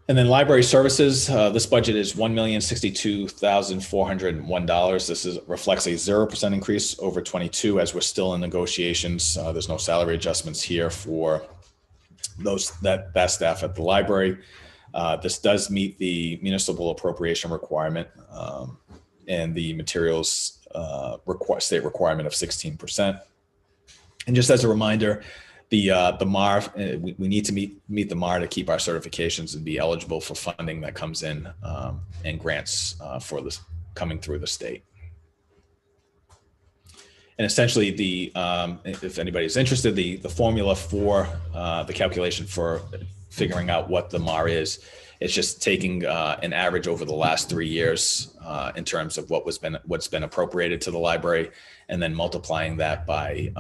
And then library services, this budget is $1,062,401. This reflects a 0% increase over 22 as we're still in negotiations. There's no salary adjustments here for that staff at the library. This does meet the municipal appropriation requirement and the materials state requirement of 16%. And just as a reminder, the MAR, we need to meet the MAR to keep our certifications and be eligible for funding that comes in and grants for this coming through the state. And essentially, if anybody's interested, the formula for the calculation for figuring out what the MAR is, it's just taking an average over the last 3 years in terms of what's been appropriated to the library, and then multiplying that by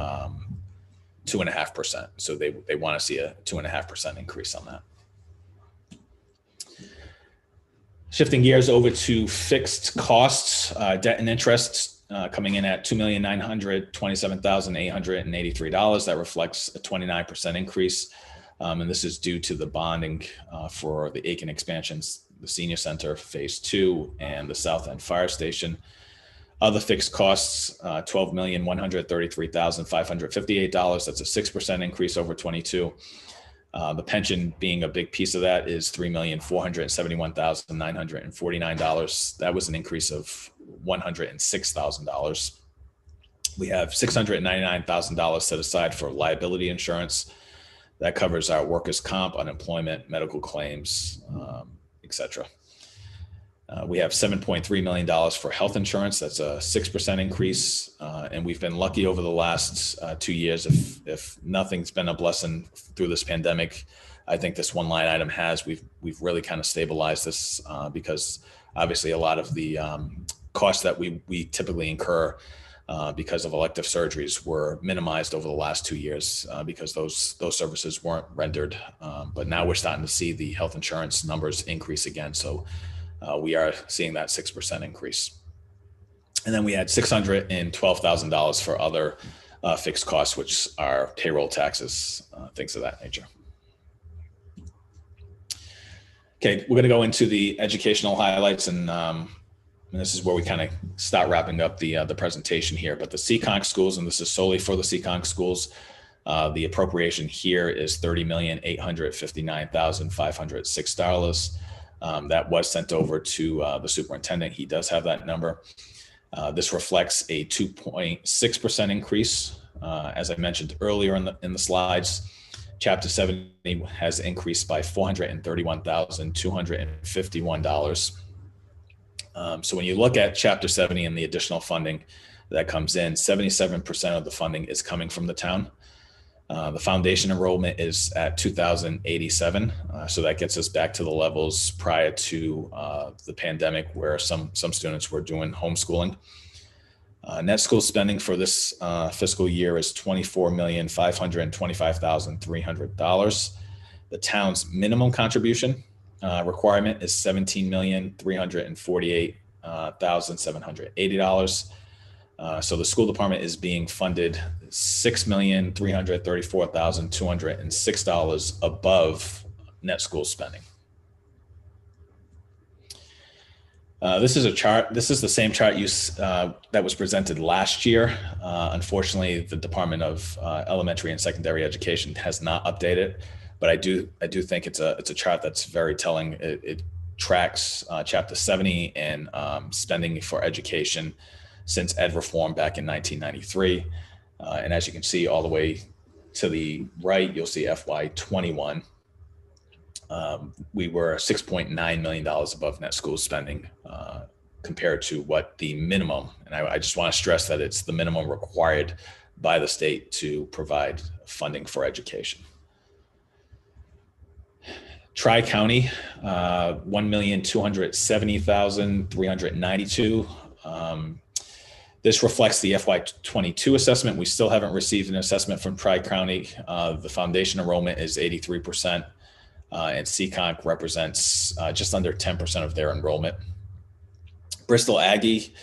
2.5%. So they want to see a 2.5% increase on that. Shifting gears over to fixed costs, debt and interest coming in at $2,927,883. That reflects a 29% increase. And this is due to the bonding for the Aiken expansions, the Senior Center Phase 2 and the South End Fire Station. Other fixed costs, $12,133,558. That's a 6% increase over 22. The pension being a big piece of that is $3,471,949. That was an increase of $106,000. We have $699,000 set aside for liability insurance. That covers our workers' comp, unemployment, medical claims, et cetera. We have $7.3 million for health insurance. That's a 6% increase. And we've been lucky over the last 2 years. If nothing's been a blessing through this pandemic, I think this one line item we've really kind of stabilized this because obviously a lot of the costs that we typically incur because of elective surgeries were minimized over the last 2 years because those services weren't rendered. But now we're starting to see the health insurance numbers increase again. So we are seeing that 6% increase. And then we had $612,000 for other fixed costs, which are payroll taxes, things of that nature. Okay, we're going to go into the educational highlights, and this is where we kind of start wrapping up the presentation here. But the Seekonk schools, and this is solely for the Seekonk schools, the appropriation here is $30,859,506. That was sent over to the superintendent. He does have that number. This reflects a 2.6% increase. As I mentioned earlier in the slides, Chapter 70 has increased by $431,251. So when you look at Chapter 70 and the additional funding that comes in, 77% of the funding is coming from the town. The foundation enrollment is at 2,087. So that gets us back to the levels prior to the pandemic where some students were doing homeschooling. Net school spending for this fiscal year is $24,525,300. The town's minimum contribution requirement is $17,348,780. So the school department is being funded $6,334,206 above net school spending. This is a chart. This is the same chart that was presented last year. Unfortunately, the Department of Elementary and Secondary Education has not updated, but I do think it's a chart that's very telling. It tracks Chapter 70 and spending for education since ed reform back in 1993. And as you can see all the way to the right, you'll see FY21. We were $6.9 million above net school spending compared to what the minimum, and I just want to stress that it's the minimum required by the state to provide funding for education. Tri-County, 1,270,392. This reflects the FY22 assessment. We still haven't received an assessment from Tri-County. The foundation enrollment is 83%, and CCONC represents just under 10% of their enrollment. Bristol Aggie,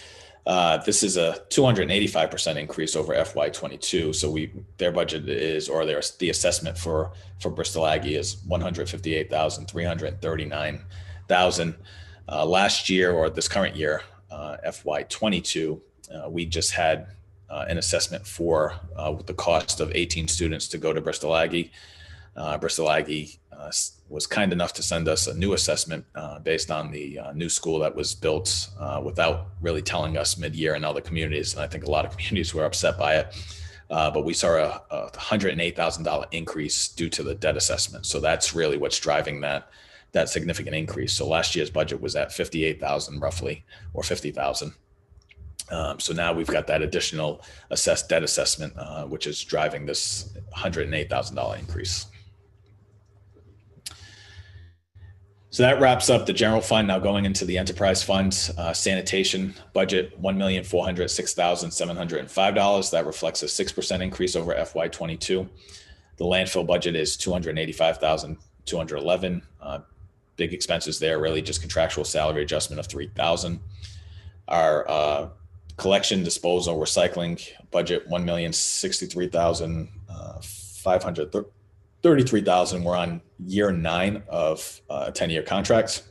this is a 285% increase over FY22. So their budget is, or the assessment for Bristol Aggie is 158,339,000. Last year, or this current year, FY22, we just had an assessment for the cost of 18 students to go to Bristol Aggie. Bristol Aggie was kind enough to send us a new assessment based on the new school that was built without really telling us mid-year in other communities. And I think a lot of communities were upset by it. But we saw a $108,000 increase due to the debt assessment. So that's really what's driving that significant increase. So last year's budget was at 58,000 roughly, or 50,000. So now we've got that additional debt assessment, which is driving this $108,000 increase. So that wraps up the general fund. Now going into the enterprise funds, sanitation budget, $1,406,705. That reflects a 6% increase over FY22. The landfill budget is $285,211. Big expenses there, really just contractual salary adjustment of $3,000. Our collection, disposal, recycling budget, $1,063,533. We're on year 9 of a 10-year contract.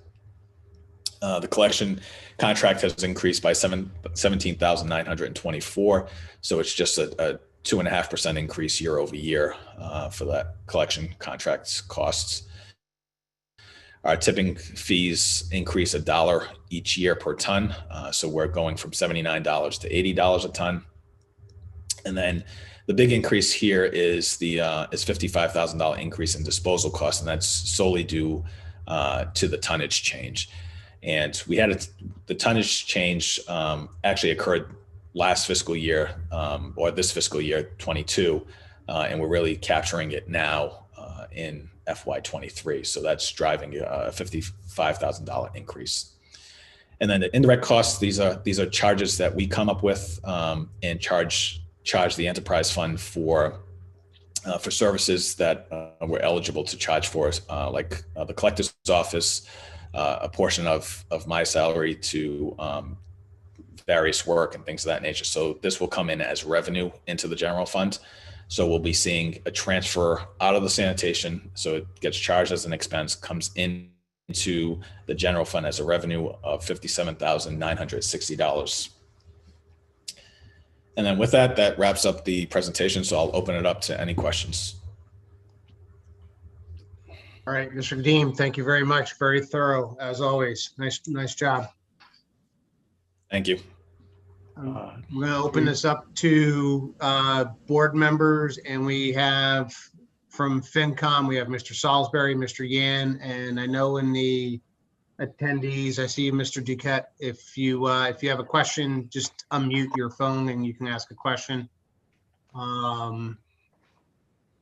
The collection contract has increased by 17,924. So it's just a 2.5% increase year over year for that collection contract costs. Our tipping fees increase $1 each year per ton. So we're going from $79 to $80 a ton. And then the big increase here is the $55,000 increase in disposal costs, and that's solely due to the tonnage change. And we had the tonnage change actually occurred last fiscal year, or this fiscal year 22, and we're really capturing it now in FY23. So that's driving a $55,000 increase. And then the indirect costs, these are charges that we come up with and charge the enterprise fund for services that we're eligible to charge for, like the collector's office, a portion of my salary to various work and things of that nature. So this will come in as revenue into the general fund. So we'll be seeing a transfer out of the sanitation. So it gets charged as an expense, comes into the general fund as a revenue of $57,960. And then with that wraps up the presentation. So I'll open it up to any questions. All right, Mr. Kadim, thank you very much. Very thorough, as always. Nice job. Thank you. We're going to open this up to board members, and we have from FinCom, we have Mr. Salisbury, Mr. Yan, and I know in the attendees, I see Mr. Duquette. If you have a question, just unmute your phone and you can ask a question. But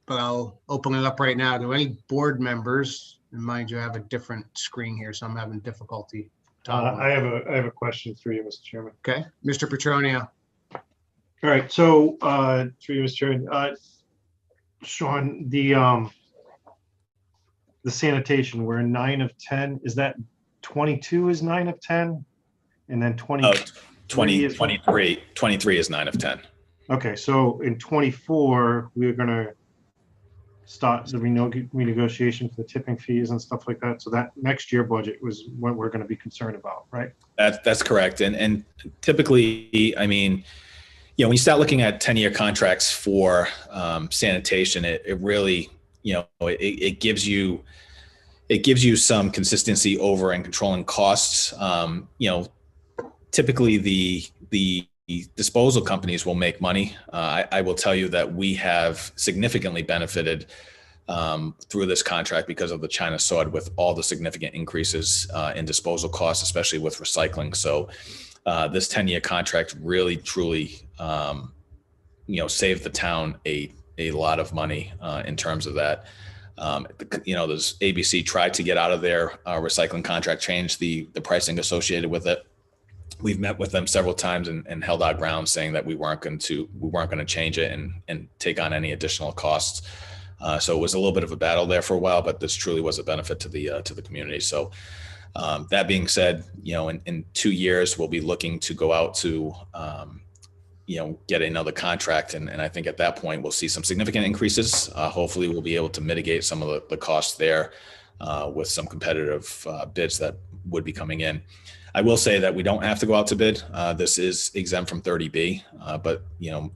I'll open it up right now to any board members. And mind you, I have a different screen here, so I'm having difficulty. I have a question through you, Mr. Chairman. Okay, Mr. Petronio. All right, so through you, Mr. Chairman, Sean, the sanitation, we're 9 of 10. Is that 22 is 9 of 10, and then 23 is 9 of 10. Okay, so in 24, we're going to start the renegotiation for the tipping fees and stuff like that. So that next year budget was what we're going to be concerned about, right? That's correct. And typically, I mean, when you start looking at 10-year contracts for sanitation, it really, it gives you some consistency over and controlling costs. Typically the disposal companies will make money. I will tell you that we have significantly benefited through this contract because of the China sword, with all the significant increases in disposal costs, especially with recycling. So this 10-year contract really truly save the town a lot of money in terms of that. There's ABC tried to get out of their recycling contract, change the pricing associated with it. We've met with them several times and held our ground, saying that we weren't going to change it and take on any additional costs. So it was a little bit of a battle there for a while, but this truly was a benefit to the community. So that being said, in 2 years we'll be looking to go out to get another contract, and I think at that point we'll see some significant increases. Hopefully we'll be able to mitigate some of the costs there with some competitive bids that would be coming in. I will say that we don't have to go out to bid. This is exempt from 30B, but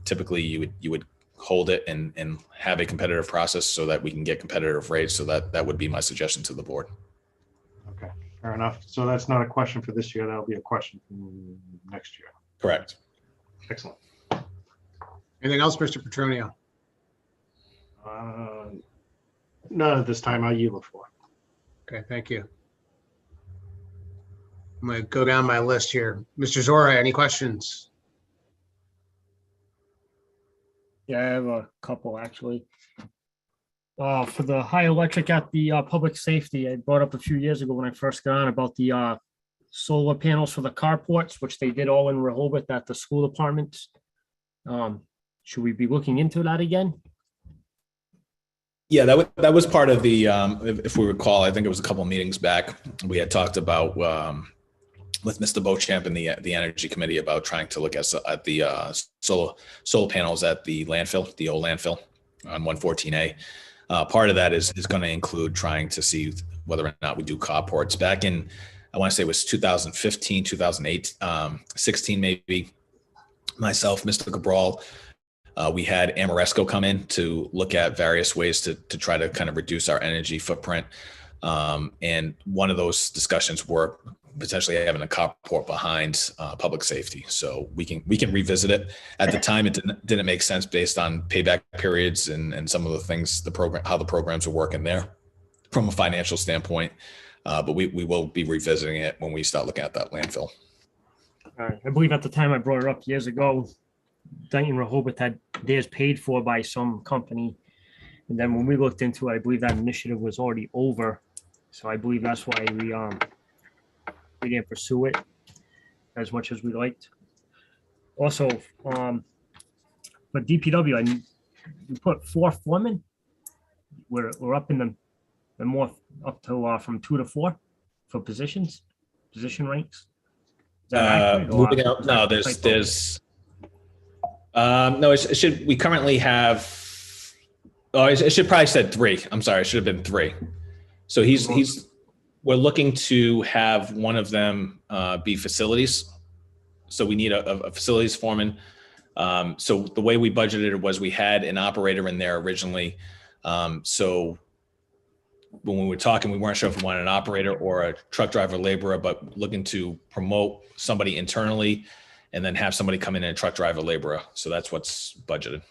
typically you would hold it and have a competitive process so that we can get competitive rates. So that would be my suggestion to the board. Okay, fair enough. So that's not a question for this year. That'll be a question for next year. Correct. Excellent. Anything else, Mr. Petronio? None at this time. I yield the floor. Okay, thank you. I'm going to go down my list here. Mr. Zora, any questions? Yeah, I have a couple actually. For the high electric at the public safety, I brought up a few years ago when I first got on about the solar panels for the carports, which they did all in Rehoboth at the school departments. Should we be looking into that again? Yeah, that was part of the, if we recall, I think it was a couple of meetings back, we had talked about with Mr. Beauchamp and the Energy Committee about trying to look at the solar panels at the landfill, the old landfill on 114A. Part of that is going to include trying to see whether or not we do carports. Back in, I want to say it was 2015, 2008, 16 maybe, myself, Mr. Cabral, we had Amoresco come in to look at various ways to try to kind of reduce our energy footprint. And one of those discussions were potentially having a carport behind public safety. So we can revisit it. At the time, it didn't make sense based on payback periods and some of the things, how the programs are working there from a financial standpoint. But we will be revisiting it when we start looking at that landfill. I believe at the time I brought it up years ago, Dayton Rehoboth had theirs paid for by some company. And then when we looked into it, I believe that initiative was already over. So I believe that's why we didn't pursue it as much as we liked. Also, for DPW, we put 4 foremen. We're up in the more up to from 2 to 4 for position ranks. Is that accurate, or moving out, no, there's no, it should, we currently have, it should probably said 3. I'm sorry, it should have been 3. So we're looking to have one of them be facilities. So we need a facilities foreman. So the way we budgeted it was we had an operator in there originally. So when we were talking, we weren't sure if we wanted an operator or a truck driver laborer, but looking to promote somebody internally and then have somebody come in and truck driver laborer. So that's what's budgeted.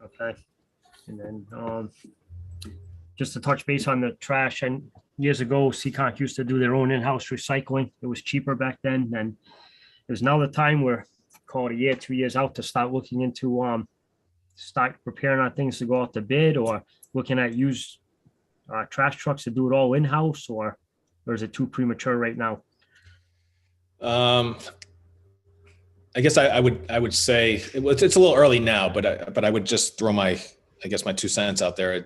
Okay. And then just to touch base on the trash, and years ago, Seekonk used to do their own in-house recycling. It was cheaper back then. And there's now the time where, call it a year, 2 years out, to start looking into start preparing our things to go out to bid, or looking at used trash trucks to do it all in-house, or is it too premature right now? I guess I would say it's a little early now, but I would just throw my 2 cents out there.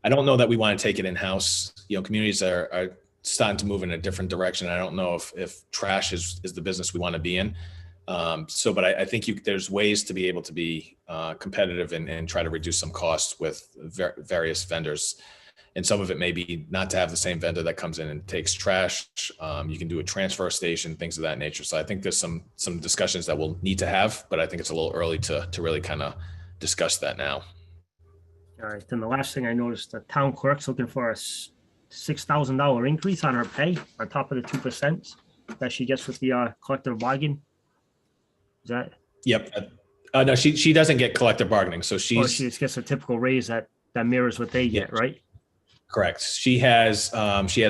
I don't know that we want to take it in-house. Communities are starting to move in a different direction. I don't know if trash is the business we want to be in. But I think there's ways to be able to be competitive and try to reduce some costs with various vendors. And some of it may be not to have the same vendor that comes in and takes trash. You can do a transfer station, things of that nature. So I think there's some discussions that we'll need to have, but I think it's a little early to really kind of discuss that now. All right. Then the last thing I noticed, the town clerk's looking for a $6,000 increase on her pay on top of the 2% that she gets with the collective bargain. Is that? Yep. No, she doesn't get collective bargaining. So she just gets a typical raise that mirrors what they get, right? Correct. She has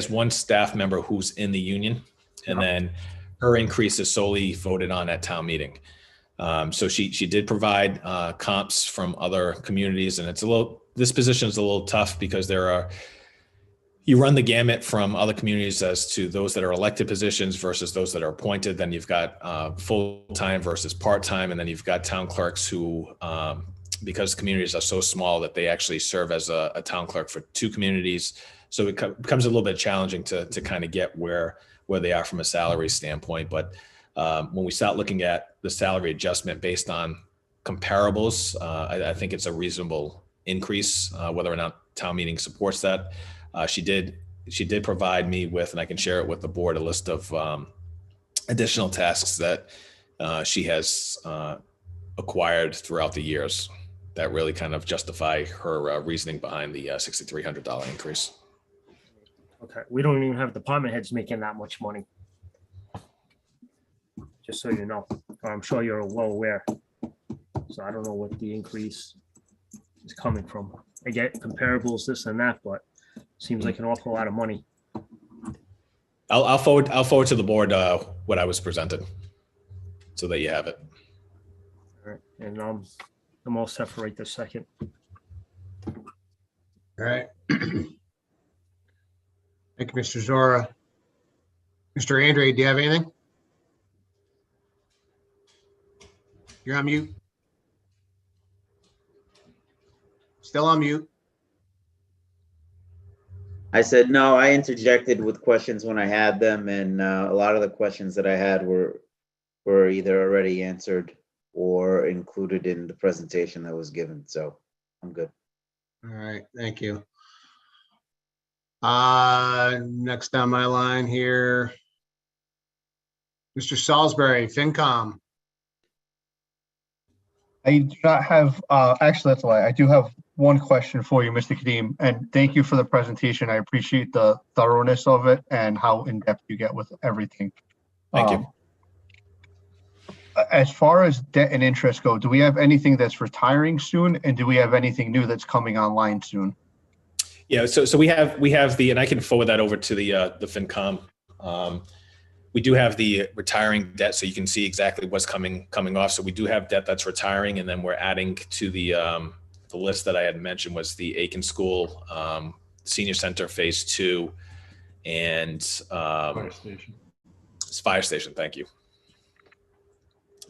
one staff member who's in the union, and then her increase is solely voted on at town meeting. So she did provide comps from other communities, and this position is a little tough because you run the gamut from other communities as to those that are elected positions versus those that are appointed. Then you've got full-time versus part-time, and then you've got town clerks who, because communities are so small that they actually serve as a town clerk for 2 communities. So it becomes a little bit challenging to kind of get where they are from a salary standpoint. But when we start looking at the salary adjustment based on comparables, I think it's a reasonable increase, whether or not town meeting supports that. She did provide me with, and I can share it with the board, a list of additional tasks that she has acquired throughout the years that really kind of justify her reasoning behind the $6,300 increase. Okay, we don't even have department heads making that much money. Just so you know, I'm sure you're well aware. So I don't know what the increase is coming from. I get comparables, this and that, but seems like an awful lot of money. I'll forward to the board what I was presented, so that you have it. All right, and I'm all set for right this second. All right. Thank you, Mr. Zora. Mr. Andre, do you have anything? You're on mute. Still on mute. I said, no, I interjected with questions when I had them, and a lot of the questions that I had were either already answered or included in the presentation that was given, so I'm good. All right, thank you. Next on my line here, Mr. Salisbury, FinCom. I do not have, actually, that's a lie. I do have one question for you, Mr. Kadim, and thank you for the presentation. I appreciate the thoroughness of it and how in-depth you get with everything. Thank you. As far as debt and interest go, do we have anything that's retiring soon? And do we have anything new that's coming online soon? Yeah, so we have the, and I can forward that over to the FinCom. We do have the retiring debt, so you can see exactly what's coming off. So we do have debt that's retiring, and then we're adding to the list that I had mentioned was the Aiken School Senior Center Phase 2 and Fire Station. Thank you.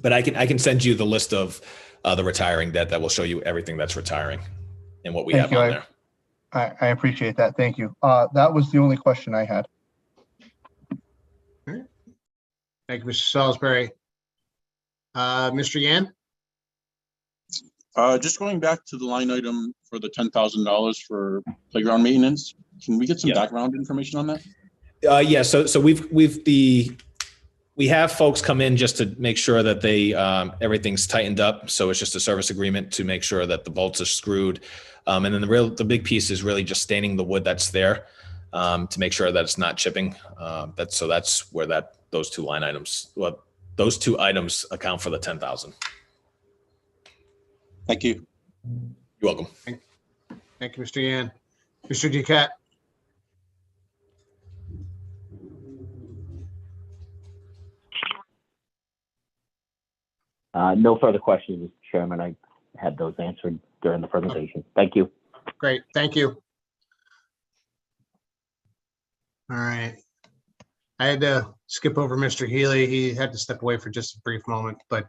But I can send you the list of the retiring debt that will show you everything that's ritiring and what we have on there. I appreciate that. Thank you. That was the only question I had. Thank you, Mr. Salisbury. Mr. Yan? Just going back to the line item for the $10,000 for playground maintenance, can we get some background information on that? Yeah, so we have folks come in just to make sure that they everything's tightened up. So it's just a service agreement to make sure that the bolts are screwed. And then the big piece is really just staining the wood that's there to make sure that it's not chipping. That's where those two line items, well, those two items account for the 10,000. Thank you. You're welcome. Thank you, Mr. Yan. Mr. Duquette? No further questions, Mr. Chairman. I had those answered during the presentation. Thank you. Great, thank you. All right. I had to skip over Mr. Healy. He had to step away for just a brief moment, but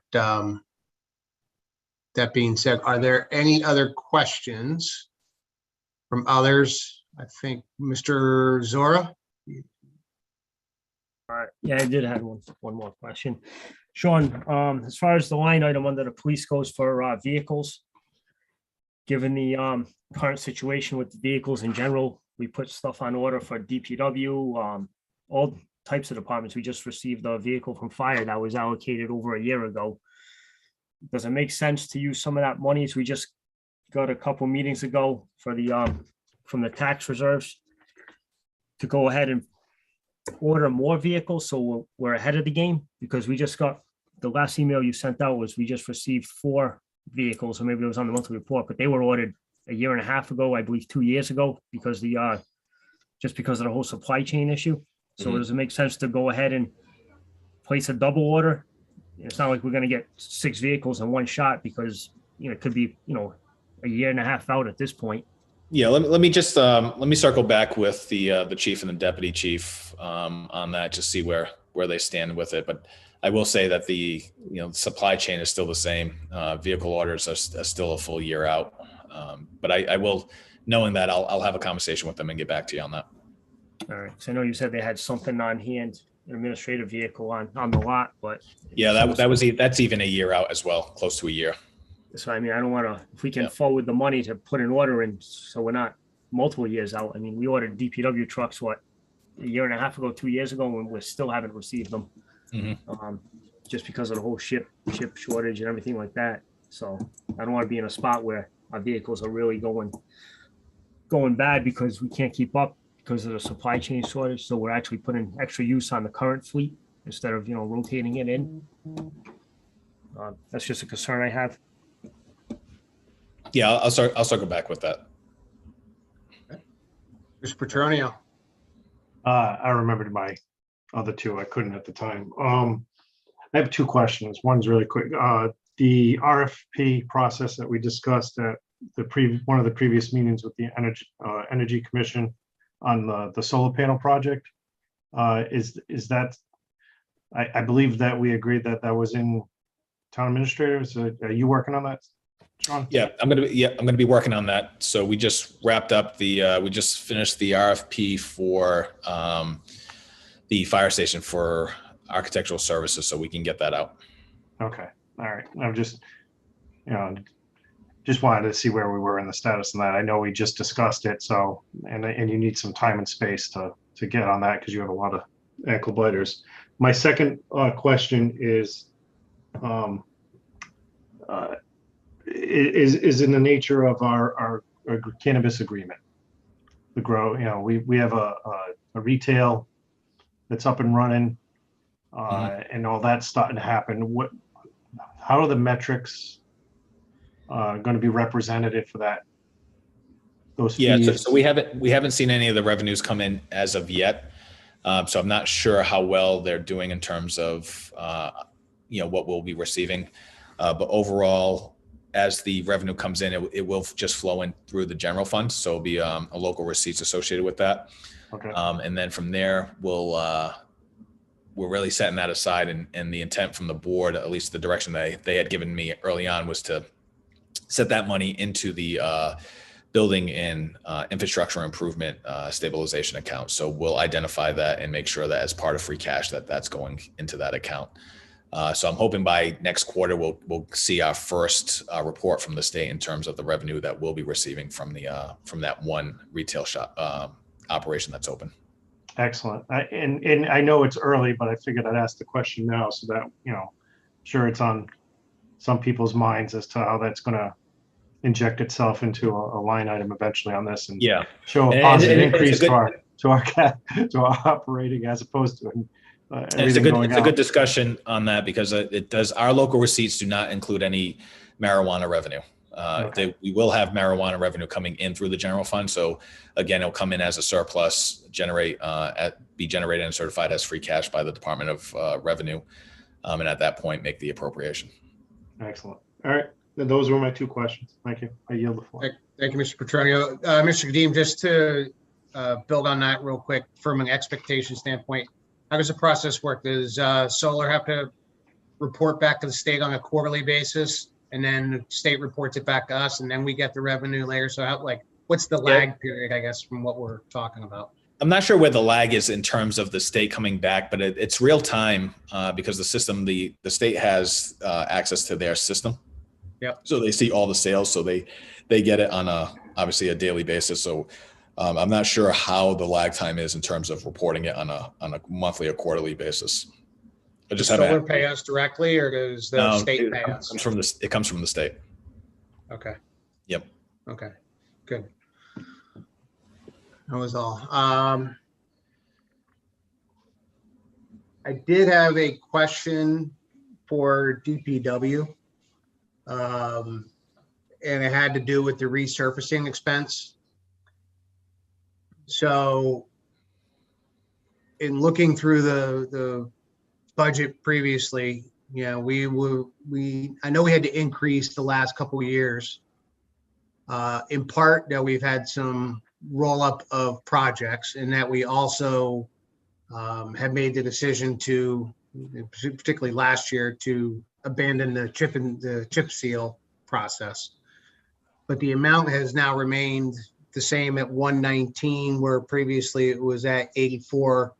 that being said, are there any other questions from others? I think Mr. Zora? All right, yeah, I did have one more question. Sean, as far as the line item under the police goes for vehicles, given the current situation with the vehicles in general, we put stuff on order for DPW, all types of departments. We just received a vehicle from fire that was allocated over a year ago. Does it make sense to use some of that money as we just got a couple meetings ago for the from the tax reserves to go ahead and order more vehicles so we're ahead of the game? Because we just got, the last email you sent out was we just received 4 vehicles, or maybe it was on the monthly report, but they were ordered a year and a half ago, I believe 2 years ago, because just because of the whole supply chain issue. So does it make sense to go ahead and place a double order It's not like we're gonna get 6 vehicles in one shot because, it could be, a year and a half out at this point. Yeah, let me just let me circle back with the chief and the deputy chief on that, just see where they stand with it. But I will say that the supply chain is still the same. Vehicle orders are still a full year out. But I will, knowing that, I'll have a conversation with them and get back to you on that. All right. So I know you said they had something on hand, an administrative vehicle on the lot, but Yeah, that's even a year out as well, close to a year. so I mean, I don't want to, if we can Yeah. forward the money to put an order in, so we're not multiple years out. I mean, we ordered DPW trucks, what, a year and a half ago, 2 years ago, and we still haven't received them. Just because of the whole chip shortage and everything like that. So I don't want to be in a spot where our vehicles are really going bad because we can't keep up because of the supply chain shortage. So we're actually putting extra use on the current fleet instead of, rotating it in. That's just a concern I have. Yeah, I'll circle back with that. Mr. Petronio. I remembered my other two. I couldn't at the time. I have two questions. One's really quick. The RFP process that we discussed at one of the previous meetings with the Energy Commission on the solar panel project, is that, I believe that we agreed that was in town administrators. Are you working on that, Sean? Yeah, I'm gonna be working on that. So we just wrapped up we just finished the RFP for the fire station for architectural services, so we can get that out. Okay, all right. I'm just wanted to see where we were in the status of that. I know we just discussed it, so and you need some time and space to get on that because you have a lot of ankle biters. My second question is in the nature of our cannabis agreement. The grow, we have a retail that's up and running, and all that's starting to happen. How are the metrics going to be representative for that? Those fees? Yeah, so we haven't seen any of the revenues come in as of yet. So I'm not sure how well they're doing in terms of what we'll be receiving. But overall, as the revenue comes in, it will just flow in through the general fund. So it'll be a local receipts associated with that. Okay. And then from there, we're really setting that aside, and the intent from the board, at least the direction they had given me early on, was to set that money into the building and infrastructure improvement stabilization account. So we'll identify that and make sure that as part of free cash that's going into that account. So I'm hoping by next quarter we'll see our first report from the state in terms of the revenue that we'll be receiving from that one retail shop operation that's open. Excellent. And I know it's early, but I figured I'd ask the question now so that, sure it's on some people's minds as to how that's going to inject itself into a line item eventually on this and show a positive increase to our operating as opposed to it's a good discussion on that because our local receipts do not include any marijuana revenue. We will have marijuana revenue coming in through the general fund. So again, it'll come in as a surplus, be generated and certified as free cash by the Department of Revenue. And at that point, make the appropriation. Excellent. All right. Those were my two questions. Thank you. I yield the floor. Thank you, Mr. Petronio. Mr. Kadim, just to build on that real quick, from an expectation standpoint, how does the process work? Does Solar have to report back to the state on a quarterly basis, and then the state reports it back to us, and then we get the revenue later? So what's the lag period, I guess, from what we're talking about? I'm not sure where the lag is in terms of the state coming back, but it's real time because the system, the state has access to their system. Yep. So they see all the sales, so they get it on obviously a daily basis. So I'm not sure how the lag time is in terms of reporting it on a monthly or quarterly basis. Does Solar pay us directly, or does the state pay us? It comes from the state. Okay. Yep. Okay. Good. That was all. I did have a question for DPW. And it had to do with the resurfacing expense. So in looking through the budget previously, Yeah, I know we had to increase the last couple of years. In part that we've had some roll up of projects and that we also have made the decision to, particularly last year, to abandon the chip seal process. But the amount has now remained the same at 119, where previously it was at 84.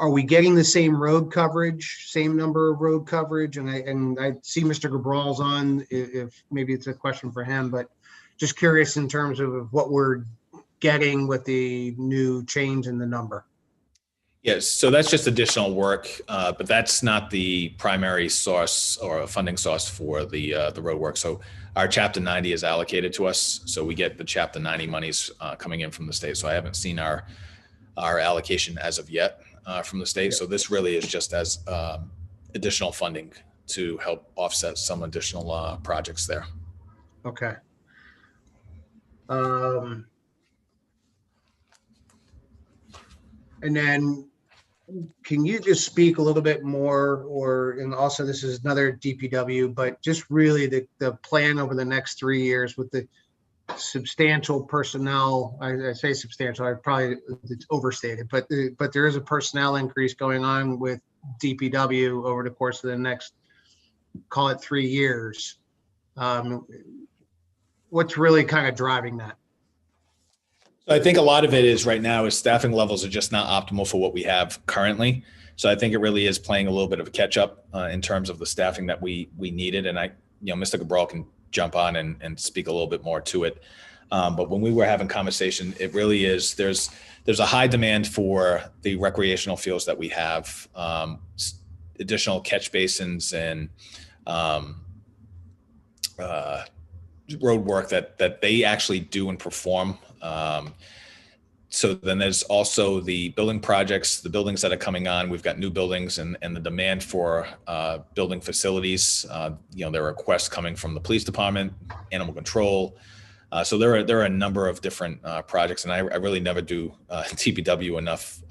Are we getting the same road coverage, same number of road coverage? And I see Mr. Gabral's on, if maybe it's a question for him, but just curious in terms of what we're getting with the new change in the number. Yes, so that's just additional work, but that's not the primary source or funding source for the road work. So our Chapter 90 is allocated to us, so we get the Chapter 90 monies coming in from the state. So I haven't seen our allocation as of yet from the state. So this really is just as additional funding to help offset some additional projects there. Okay. And then can you just speak a little bit more, and also this is another DPW, but just really the plan over the next 3 years with the substantial personnel. I say substantial, I probably it's overstated, but there is a personnel increase going on with DPW over the course of the next, call it 3 years. What's really kind of driving that? So I think a lot of it is right now is staffing levels are just not optimal for what we have currently. So I think it really is playing a little bit of a catch up in terms of the staffing that we needed. And Mr. Cabral can jump on and speak a little bit more to it. But when we were having conversation, it really is, there's a high demand for the recreational fields that we have, additional catch basins and road work that they actually do and perform. So then there's also the building projects, the buildings that are coming on. We've got new buildings and the demand for building facilities. There are requests coming from the police department, animal control. So there are a number of different projects, and I really never do TPW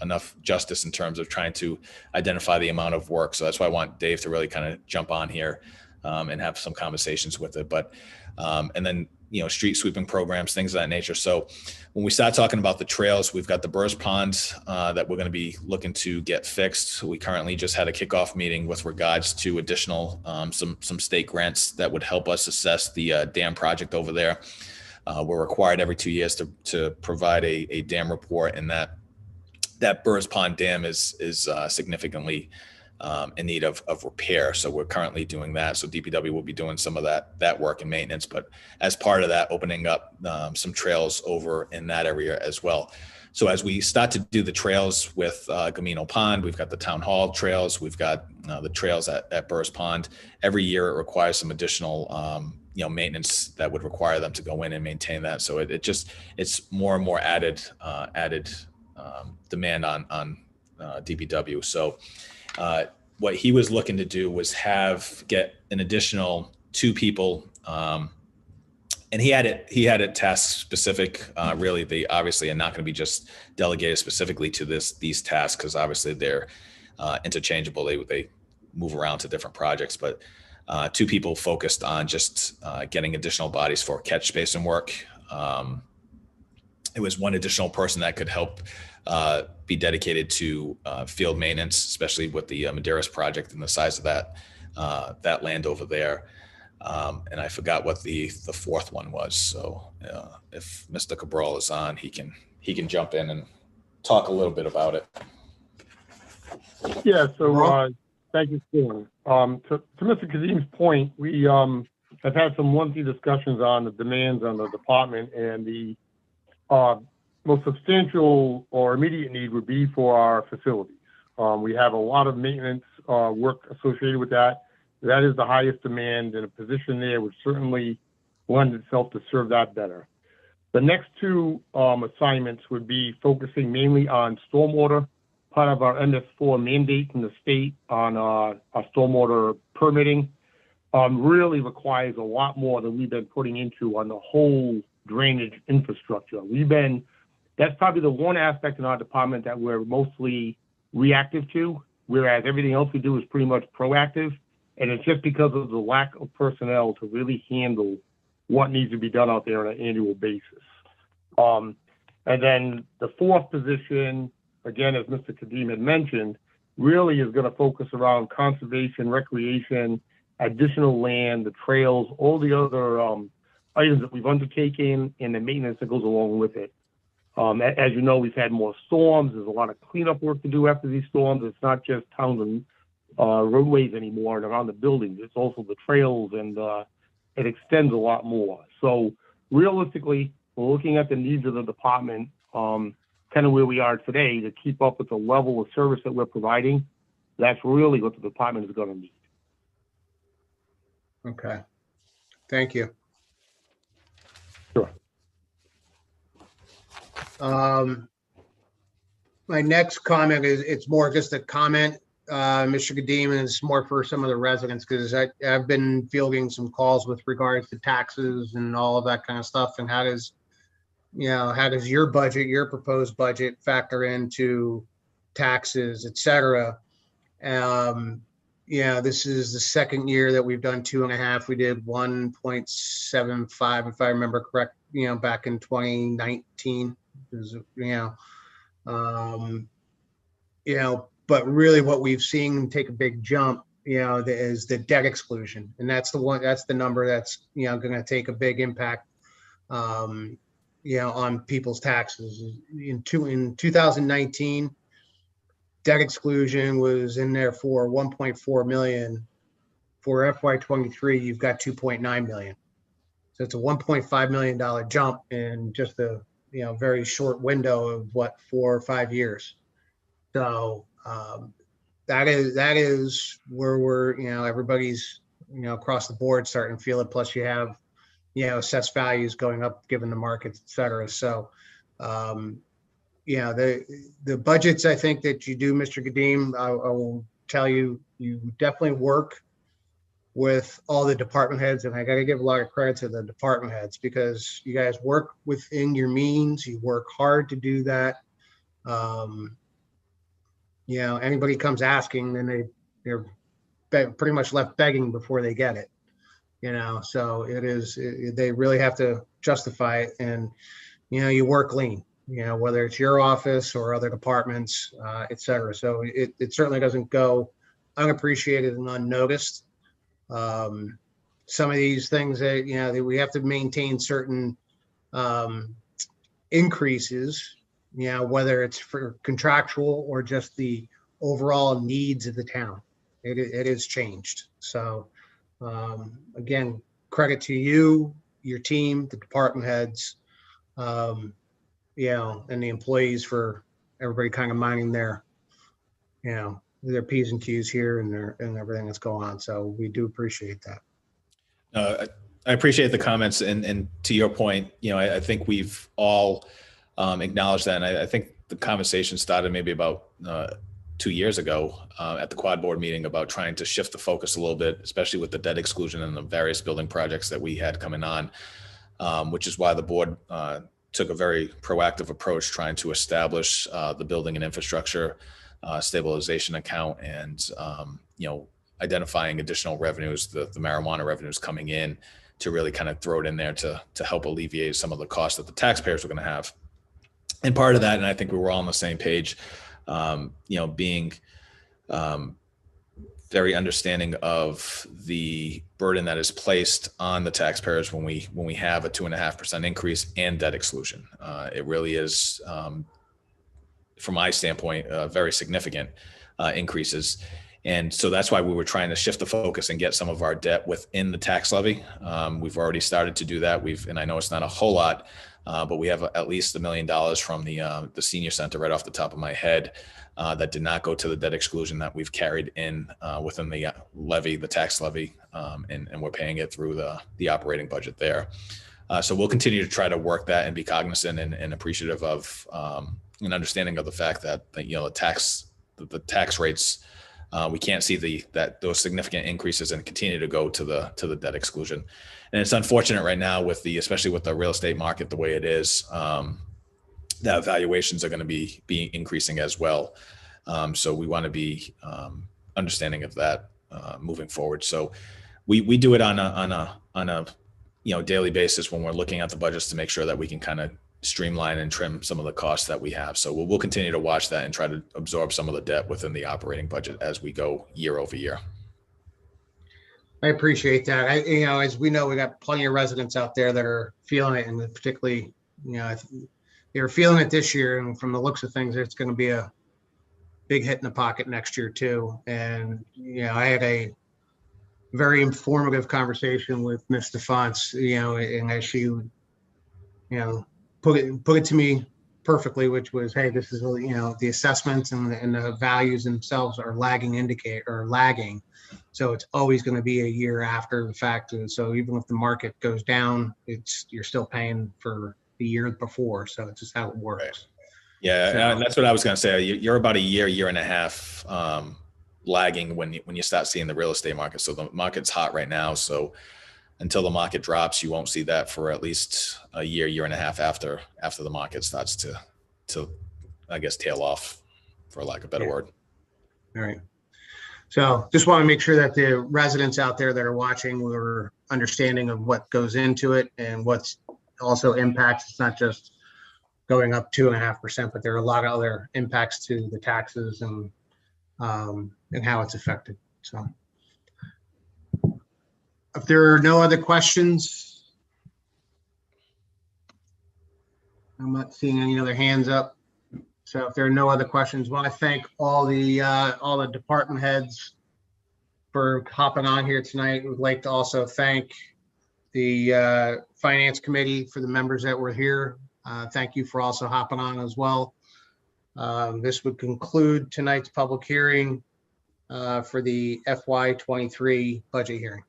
enough justice in terms of trying to identify the amount of work. So that's why I want Dave to really kind of jump on here and have some conversations with it. But and then street sweeping programs, things of that nature. So when we start talking about the trails, we've got the Burrs Pond that we're going to be looking to get fixed. We currently just had a kickoff meeting with regards to additional some state grants that would help us assess the dam project over there. We're required every 2 years to provide a dam report, and that Burrs Pond Dam is significantly in need of repair. So we're currently doing that. So DPW will be doing some of that work and maintenance, but as part of that, opening up some trails over in that area as well. So as we start to do the trails with Gamino Pond, we've got the town hall trails, we've got the trails at Burrs Pond. Every year it requires some additional maintenance that would require them to go in and maintain that. So it's more and more added demand on DPW. So what he was looking to do was get an additional 2 people, and he had it task specific. Really, they obviously are not going to be just delegated specifically to these tasks, because obviously they're interchangeable. They move around to different projects, but 2 people focused on just getting additional bodies for catch basin work. It was 1 additional person that could help be dedicated to field maintenance, especially with the Madeiras project and the size of that land over there. And I forgot what the 4th one was. So if Mr. Cabral is on, he can jump in and talk a little bit about it. Yeah. So thank you, Stephen. To Mr. Kazim's point, we have had some lengthy discussions on the demands on the department, and the most substantial or immediate need would be for our facilities. We have a lot of maintenance work associated with that. That is the highest demand, and a position there would certainly lend itself to serve that better. The next 2 assignments would be focusing mainly on stormwater, part of our MS4 mandate from the state on our stormwater permitting. Really requires a lot more than we've been putting into on the whole drainage infrastructure. That's probably the one aspect in our department that we're mostly reactive to. whereas everything else we do is pretty much proactive. And it's just because of the lack of personnel to really handle what needs to be done out there on an annual basis. And then the fourth position, again, as Mr. Kadim had mentioned, really is going to focus around conservation, recreation, additional land, the trails, all the other items that we've undertaken, and the maintenance that goes along with it. As you know, we've had more storms. There's a lot of cleanup work to do after these storms. It's not just towns and roadways anymore and around the buildings. It's also the trails, and it extends a lot more. So realistically, we're looking at the needs of the department, kind of where we are today, to keep up with the level of service that we're providing. That's really what the department is going to need. Okay. Thank you. Sure. My next comment is, it's more just a comment, Mr. Kadim, and it's more for some of the residents, because I've been fielding some calls with regards to taxes and all of that kind of stuff. And how does your budget, your proposed budget, factor into taxes, et cetera? This is the second year that we've done 2.5. We did 1.75, if I remember correct, back in 2019. But really what we've seen take a big jump, is the debt exclusion. And that's the number that's, going to take a big impact, on people's taxes. In 2019, debt exclusion was in there for 1.4 million. For FY23, you've got 2.9 million. So it's a $1.5 million jump in just a very short window of 4 or 5 years. So that is where we're everybody's across the board starting to feel it. Plus you have assessed values going up given the markets, et cetera. So the budgets, I think, that you do, Mr. Kadim, I will tell you, you definitely work with all the department heads, and I got to give a lot of credit to the department heads, because you guys work within your means. You work hard to do that. Anybody comes asking, then they're pretty much left begging before they get it. So they really have to justify it, and you work lean. Whether it's your office or other departments, et cetera. So it certainly doesn't go unappreciated and unnoticed. Some of these things that, that we have to maintain certain increases, whether it's for contractual or just the overall needs of the town. It has changed. So again, credit to you, your team, the department heads, and the employees for everybody kind of minding their P's and Q's here and everything that's going on. So we do appreciate that. I appreciate the comments, and to your point, I think we've all acknowledged that. And I think the conversation started maybe about 2 years ago at the quad board meeting about trying to shift the focus a little bit, especially with the debt exclusion and the various building projects that we had coming on, which is why the board took a very proactive approach trying to establish the building and infrastructure stabilization account, and identifying additional revenues, the marijuana revenues coming in, to really kind of throw it in there to help alleviate some of the costs that the taxpayers were going to have. And part of that, and I think we were all on the same page, being very understanding of the burden that is placed on the taxpayers when we have a 2.5% increase and debt exclusion. It really is, from my standpoint, very significant increases. And so that's why we were trying to shift the focus and get some of our debt within the tax levy. We've already started to do that. And I know it's not a whole lot, but we have at least $1 million from the senior center right off the top of my head that did not go to the debt exclusion that we've carried in within the levy, the tax levy, and we're paying it through the operating budget there. So we'll continue to try to work that and be cognizant and appreciative of an understanding of the fact that the tax rates, we can't see those significant increases and continue to go to the debt exclusion. And it's unfortunate right now especially with the real estate market the way it is, that valuations are going to be increasing as well. So we want to be understanding of that moving forward. So we do it on a daily basis when we're looking at the budgets to make sure that we can kind of streamline and trim some of the costs that we have. So we'll continue to watch that and try to absorb some of the debt within the operating budget as we go year over year. I appreciate that. As we know, we got plenty of residents out there that are feeling it, and particularly, they're feeling it this year. And from the looks of things, it's going to be a big hit in the pocket next year too. And I had a very informative conversation with Ms. DeFonts, and as she, put it to me perfectly, which was, hey, this is the assessments and the values themselves are lagging. So it's always going to be a year after the fact. And so even if the market goes down, you're still paying for the year before. So it's just how it works. Right. Yeah, So, and that's what I was going to say. You're about a year and a half lagging when you start seeing the real estate market. So the market's hot right now. So until the market drops, you won't see that for at least a year and a half after the market starts to I guess tail off, for lack of a better word. All right. So just want to make sure that the residents out there that are watching were understanding of what goes into it and what's also impacts. It's not just going up 2.5%, but there are a lot of other impacts to the taxes and how it's affected. So if there are no other questions, I'm not seeing any other hands up. So if there are no other questions, I want to thank all the department heads for hopping on here tonight. We'd like to also thank the finance committee for the members that were here. Thank you for also hopping on as well. This would conclude tonight's public hearing for the FY23 budget hearing.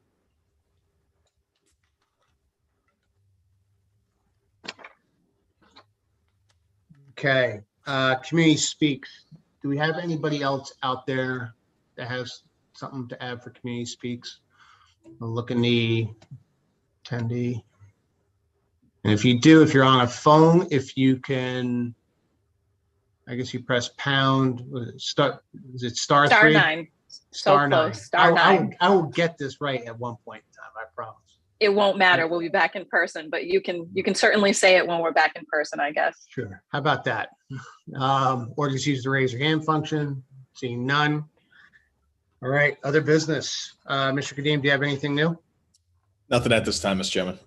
Okay, community speaks. Do we have anybody else out there that has something to add for community speaks? I'll look in the attendee. And if you do, if you're on a phone, if you can, I guess you press pound, is it star Star three? 9. Star So 9. close. Star 9. I will get this right at one point in time, I promise. It won't matter. We'll be back in person, but you can certainly say it when we're back in person, I guess. Sure. How about that? Or just use the raise your hand function. Seeing none. All right. Other business. Mr. Kadim, do you have anything new? Nothing at this time, Mr. Chairman.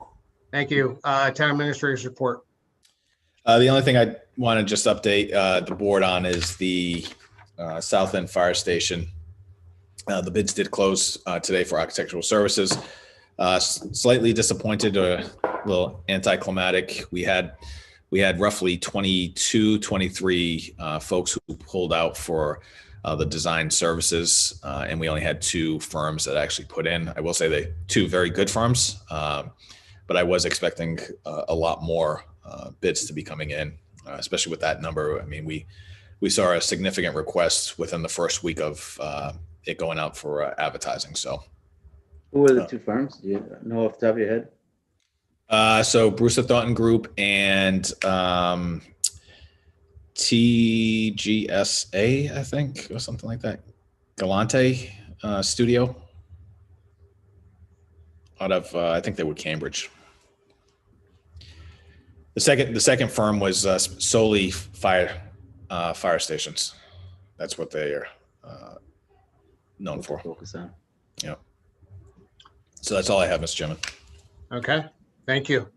Thank you. Town administrator's report. The only thing I want to just update the board on is the South End Fire Station. The bids did close today for architectural services. Slightly disappointed, a little anticlimactic. We had roughly 23 folks who pulled out for the design services, and we only had 2 firms that actually put in. I will say they 2 very good firms, but I was expecting a lot more bids to be coming in, especially with that number. I mean, we saw a significant request within the first week of it going out for advertising. So. Who were the 2 firms? Do you know off the top of your head? So Brewster Thornton Group and TGSA, I think, or something like that. Galante Studio out of I think they were Cambridge. The second firm was solely fire stations. That's what they are known for. Focus on. Yeah. So that's all I have, Mr. Chairman. Okay, thank you.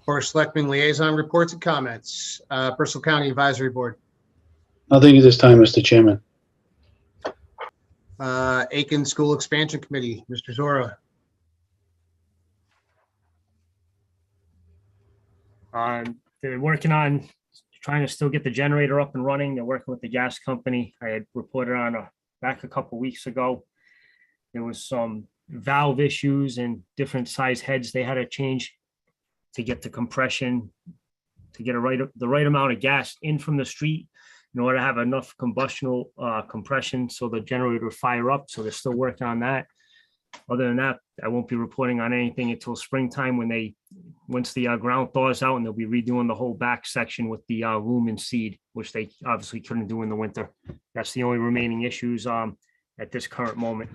Board of Selectmen liaison reports and comments. Bristol County Advisory Board. Nothing at this time, Mr. Chairman. Aiken School Expansion Committee, Mr. Zora. They're working on trying to still get the generator up and running. They're working with the gas company. I had reported on back a couple weeks ago. There was some valve issues and different size heads they had to change to get the compression, to get the right amount of gas in from the street in order to have enough compression so the generator would fire up. So they're still working on that. Other than that, I won't be reporting on anything until springtime when they once the ground thaws out, and they'll be redoing the whole back section with the loom and seed, which they obviously couldn't do in the winter. That's the only remaining issues at this current moment.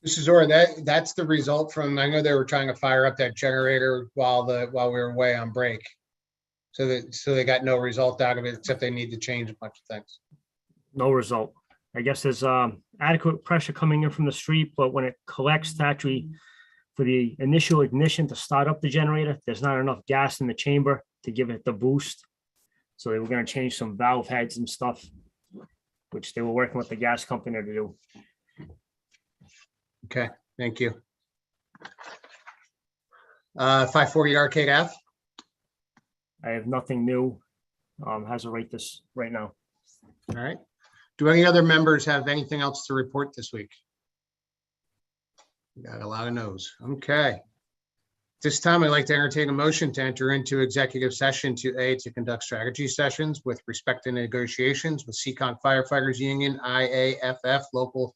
Mrs. Zora, that's the result from, I know they were trying to fire up that generator while we were away on break. So they got no result out of it, except they need to change a bunch of things. No result. I guess there's adequate pressure coming in from the street, but when it collects to actually, for the initial ignition to start up the generator, there's not enough gas in the chamber to give it the boost. So they were going to change some valve heads and stuff, which they were working with the gas company to do. Okay, thank you. 540 Arcade Ave. I have nothing new as of right now. All right. Do any other members have anything else to report this week? Got a lot of no's. Okay. This time I'd like to entertain a motion to enter into executive session to conduct strategy sessions with respect to negotiations with Seacon Firefighters Union, IAFF Local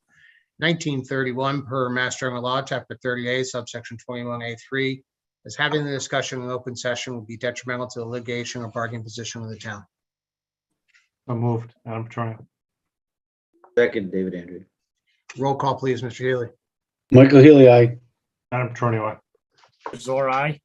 1931 per Mass General Law, Chapter 30A, subsection 21A3, as having the discussion in open session will be detrimental to the litigation or bargaining position of the town. So moved, Adam Petroni. Second, David Andrew. Roll call, please, Mr. Healy. Michael Healy, aye. Adam Petroni, aye. Zora, aye.